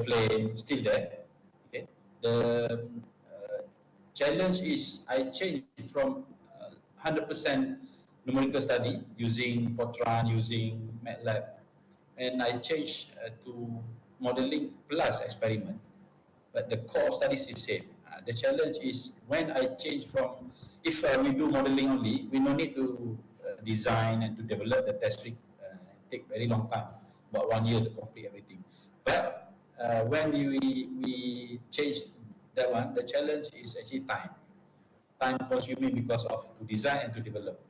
flame, still there. Okay. The challenge is I changed from 100% numerical study using Fortran, using MATLAB, and I changed to modeling plus experiment. But the core studies is same. The challenge is when I change from, if we do modeling only, we no need to design and to develop the test rig. Take very long time, about 1 year to complete everything. But when we change that one, the challenge is actually time consuming because of to design and to develop.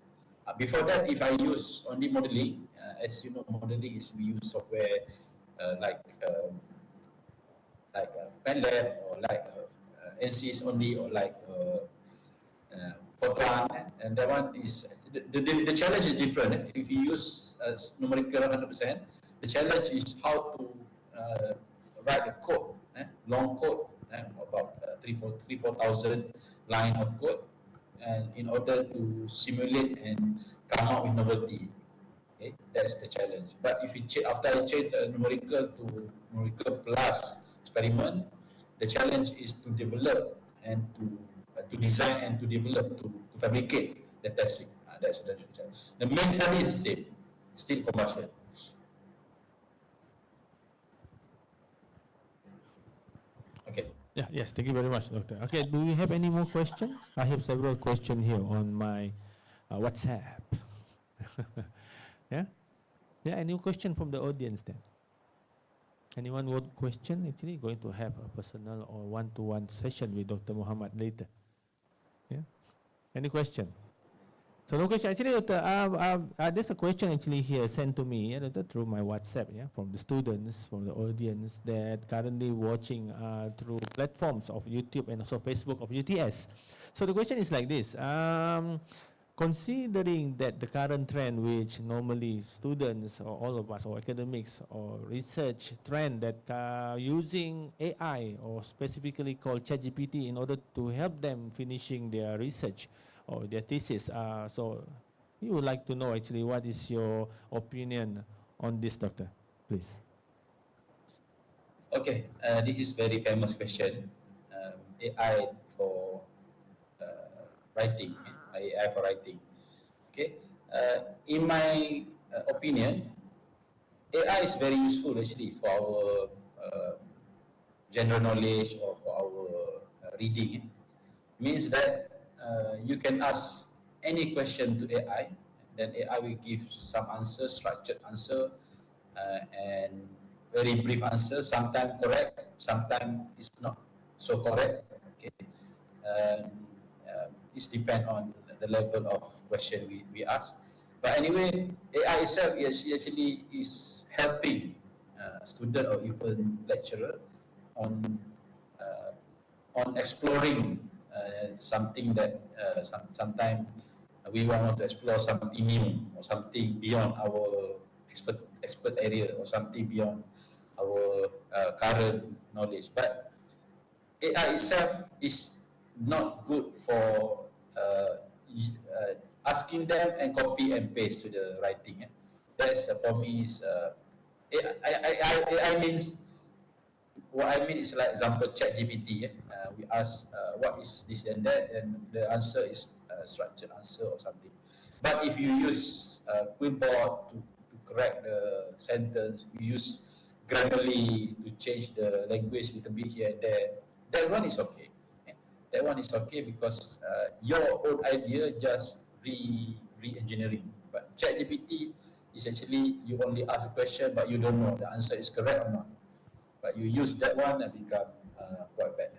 Before that, if I use only modeling, as you know, modeling is we use software like MATLAB or like NCS only, or like Fortran, and that one is the challenge is different. If you use numerical 100%, the challenge is how to write a code, long code, about 3,000-4,000 line of code, and in order to simulate and come out with novelty. Okay, that's the challenge. But if you after I change numerical to numerical plus experiment, the challenge is to develop and to design and to develop to fabricate the test rig. That's the challenge. The main study is the same, still combustion. Okay. Yeah. Yes. Thank you very much, doctor. Okay. Do we have any more questions? I have several questions here on my WhatsApp. Yeah. Any question from the audience then? Anyone would question? Actually, going to have a personal or one-to-one session with Dr. Muhammad later. Yeah. Any question? So no question. Actually, there's a question actually here sent to me through my WhatsApp, from the students, from the audience that currently watching through platforms of YouTube and also Facebook of UTS. So the question is like this. Considering that the current trend, which normally students or all of us or academics or research trend that using AI or specifically called ChatGPT in order to help them finishing their research or their thesis. So we would like to know actually what is your opinion on this, doctor, please. Okay, this is very famous question. AI for writing, AI for writing. Okay, in my opinion, AI is very useful actually for our general knowledge or for our reading. Means that you can ask any question to AI, then AI will give some answer, structured answer, and very brief answer. Sometimes correct, sometimes it's not so correct. Okay, it depends on the level of question we ask. But anyway, AI itself actually is helping student or even lecturer on exploring something that sometimes we want to explore something new or something beyond our expert area or something beyond our current knowledge. But AI itself is not good for asking them and copy and paste to the writing. That's for me is AI means, what I mean is like example ChatGPT. We ask what is this and that, and the answer is structured answer or something. But if you use Quillboard to correct the sentence, you use Grammarly to change the language a little bit here and there, that one is okay. That one is okay because your own idea just re-engineering. But ChatGPT is actually you only ask a question, but you don't know the answer is correct or not. But you use that one and become quite bad.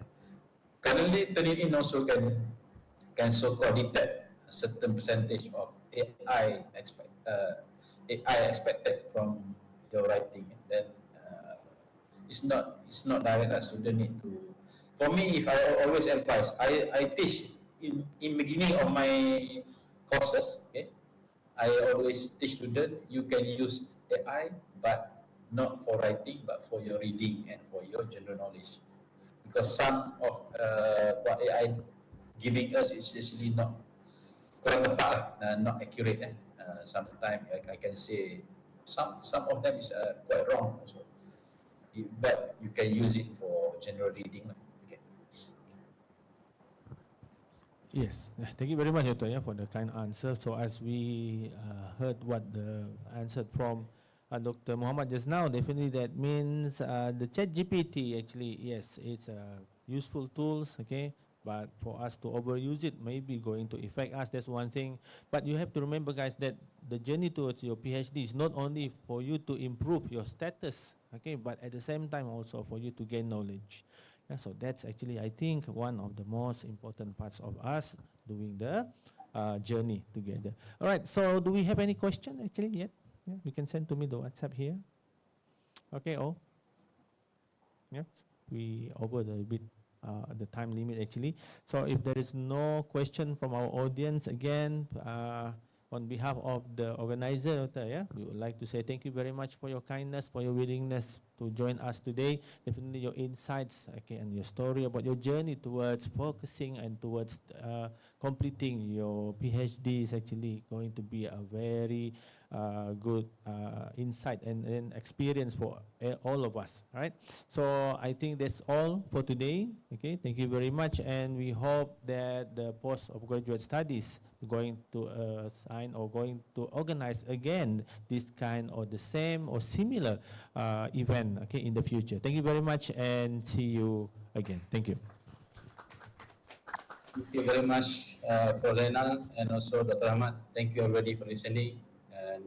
Currently, Turnitin also can so-called detect a certain percentage of AI expected from your writing. Then it's not direct. Student need to. For me, if I always advise, I teach in beginning of my courses. Okay, I always teach student you can use AI, but not for writing, but for your reading and for your general knowledge. Because some of what AI giving us is actually not kurang tepat, not accurate. Sometimes I can say some of them is quite wrong also. But you can use it for general reading. Okay. Yes, thank you very much, Dr. For the kind answer. So as we heard what the answer from Dr. Muhammad just now, definitely that means the ChatGPT actually, yes, it's a useful tools, okay, but for us to overuse it may be going to affect us, that's one thing. But you have to remember, guys, that the journey towards your PhD is not only for you to improve your status, okay, but at the same time also for you to gain knowledge. Yeah, so that's actually, I think, one of the most important parts of us doing the journey together. All right, so do we have any question actually yet? Yeah, you can send to me the WhatsApp here. Okay, yeah, we over the bit the time limit actually. So if there is no question from our audience, again, on behalf of the organizer, yeah, we would like to say thank you very much for your kindness, for your willingness to join us today. Definitely your insights, okay, and your story about your journey towards focusing and towards completing your PhD is actually going to be a very good insight and experience for all of us, right? So I think that's all for today. Okay, thank you very much, and we hope that the post of graduate studies going to sign or going to organize again this kind or the same or similar event, okay, in the future. Thank you very much, and see you again. Thank you. Thank you very much, Prof. Zainal, and also Dr. Ahmad. Thank you already for listening. And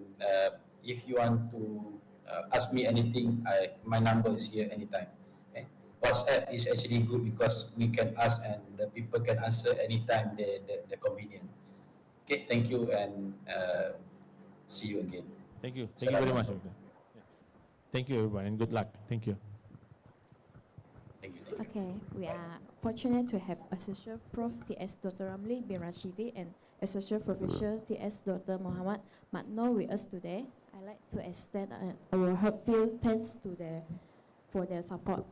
if you want to ask me anything, my number is here anytime. Okay? WhatsApp is actually good because we can ask and the people can answer anytime they're convenient. Okay, thank you, and see you again. Thank you. Thank you very much, Doctor. Thank you, everyone, and good luck. Thank you. Thank you. Okay, we are fortunate to have Associate Prof. T.S. Dr. Ramli bin Rashidi and Associate Professor T.S. Dr. 𝐬𝐵𝐵𝐴𝐴 with us today. I'd like to extend our heartfelt thanks to for their support.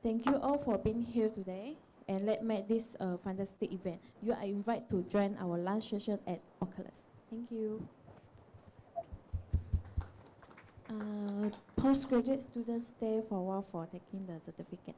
Thank you all for being here today, and let's make this a fantastic event. You are invited to join our lunch session at Oculus. Thank you. Postgraduate students stay for a while for taking the certificate.